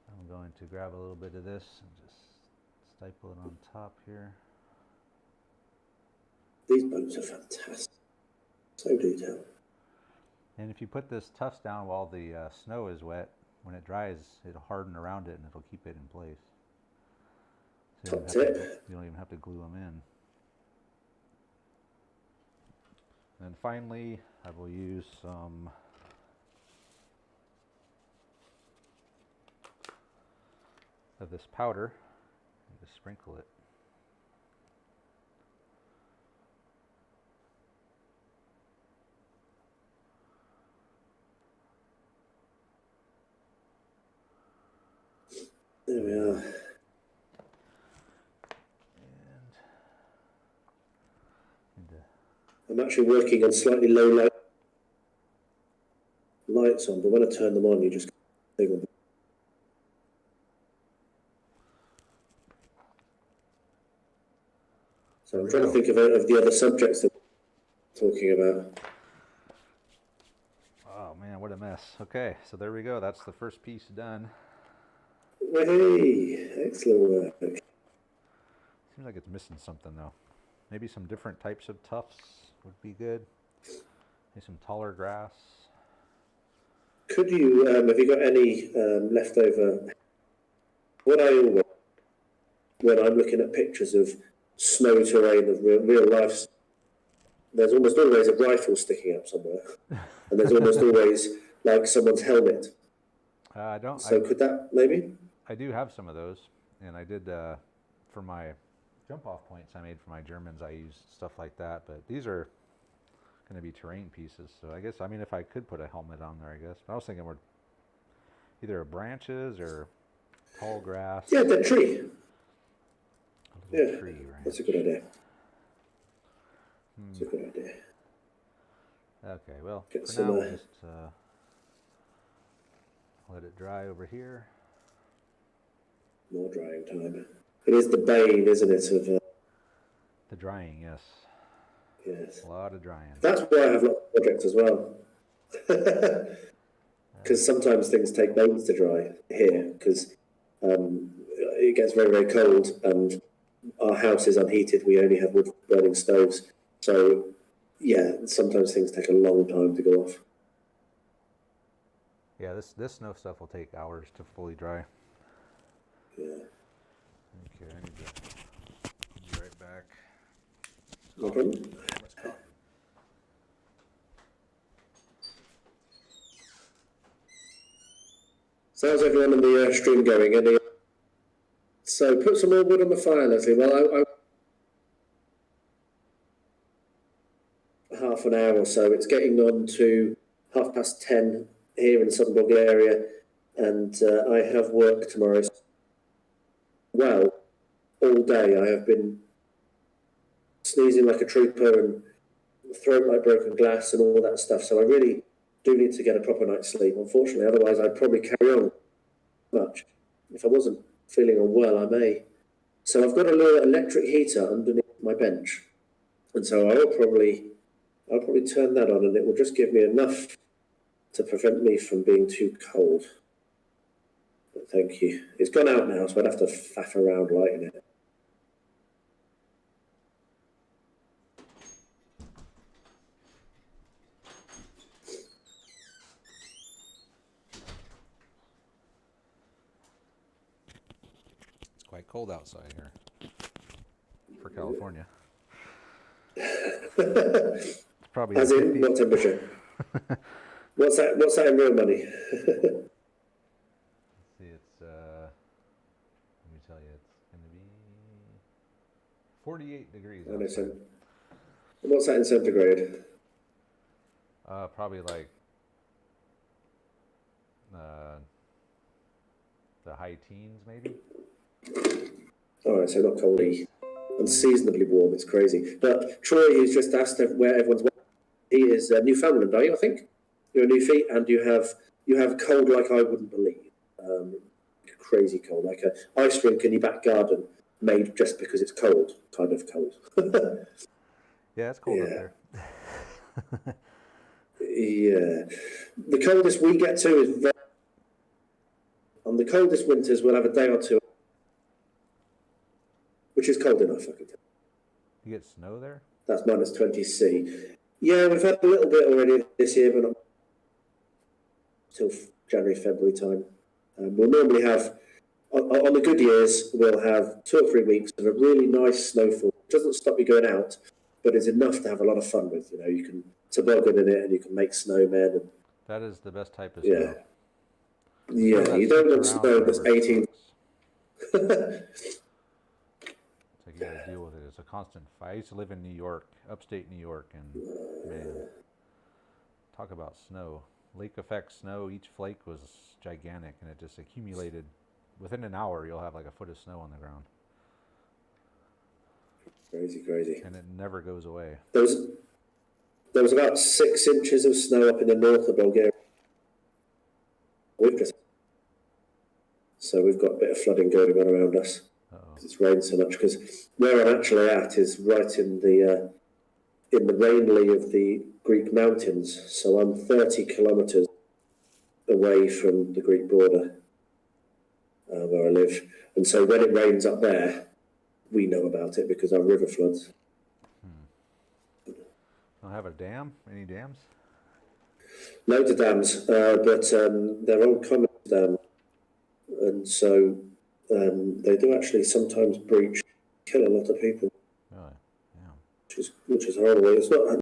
I'm going to grab a little bit of this and just staple it on top here. These boats are fantastic. So detailed. And if you put this tufts down while the snow is wet, when it dries, it'll harden around it and it'll keep it in place. So Top tip. You don't even have to glue them in. And then finally, I will use some of this powder and just sprinkle it. There we are. I'm actually working on slightly low lights on, but when I turn them on, you just thing on. So I'm trying to think of the other subjects that we're talking about. Oh man, what a mess. Okay, so there we go. That's the first piece done. Hey, excellent work. Seems like it's missing something though. Maybe some different types of tufts would be good. Maybe some taller grass. Could you, have you got any leftover? What I always when I'm looking at pictures of snow terrain of real life, there's almost always a rifle sticking up somewhere, and there's almost always like someone's helmet. I don't. So could that maybe? I do have some of those, and I did for my jump-off points I made for my Germans. I used stuff like that, but these are going to be terrain pieces. So I guess, I mean, if I could put a helmet on there, I guess. But I was thinking more either branches or tall grass. Yeah, the tree. Yeah, tree branch. that's a good idea. That's a good idea. Okay, well, Get for now we'll just let it dry over here. More drying time. It is the bane, isn't it, of the drying, yes. Yes. A lot of drying. That's why I have lots of projects as well. Because sometimes things take days to dry here, because it gets very, very cold, and our house is unheated. We only have wood burning stoves. So, yeah, sometimes things take a long time to go off. Yeah, this snow stuff will take hours to fully dry. Yeah. Okay, I need to be right back. No problem. What's coffee? So how's everyone in the stream going? So put some more wood on the fire, Leslie. Well, half an hour or so. It's getting on to 10:30 here in southern Bulgaria, and I have work tomorrow. Well, all day I have been sneezing like a trooper and throat like broken glass and all that stuff. So I really do need to get a proper night's sleep, unfortunately. Otherwise, I'd probably carry on much. If I wasn't feeling unwell, I may. So I've got a little electric heater underneath my bench, and so I'll probably turn that on, and it will just give me enough to prevent me from being too cold. But thank you. It's gone out now, so I'd have to faff around lighting it. It's quite cold outside here for California. It's probably As in, what temperature? What's that in real money? See, it's let me tell you, it's going to be 48 degrees outside. What's that in centigrade? Probably like the high teens, maybe. All right, so not coldy. Unseasonably warm. It's crazy. But Troy, who's just asked where everyone's. He is Newfoundland, are you? I think you're a Newfie, and you have cold like I wouldn't believe. Crazy cold, like an ice rink in your back garden, made just because it's cold, kind of cold. Yeah, it's cold up there. Yeah, the coldest we get to is on the coldest winters. We'll have a day or two, which is cold enough. I can tell. You get snow there? That's -20°C. Yeah, we've had a little bit already this year, but not till January, February time. We'll normally have, on the good years, we'll have 2 or 3 weeks of a really nice snowfall. It doesn't stop you going out, but it's enough to have a lot of fun with. You know, you can toboggan in it, and you can make snowmen. And, that is the best type of snow. Yeah, you don't want snow that's 18. It's like you got to deal with it. It's a constant fight. I used to live in New York, upstate New York, and man, talk about snow. Lake effect snow. Each flake was gigantic, and it just accumulated. Within an hour, you'll have like a foot of snow on the ground. Crazy. And it never goes away. There was about 6 inches of snow up in the north of Bulgaria. So we've got a bit of flooding going on around us. It's rained so much, because where I'm actually at is right in the rainly of the Greek mountains. So I'm 30 kilometres away from the Greek border where I live. And so when it rains up there, we know about it because our river floods. Don't have a dam? Any dams? Loads of dams, but they're old common dams. And so they do actually sometimes breach, kill a lot of people, Really? Yeah. which is horrible. It's not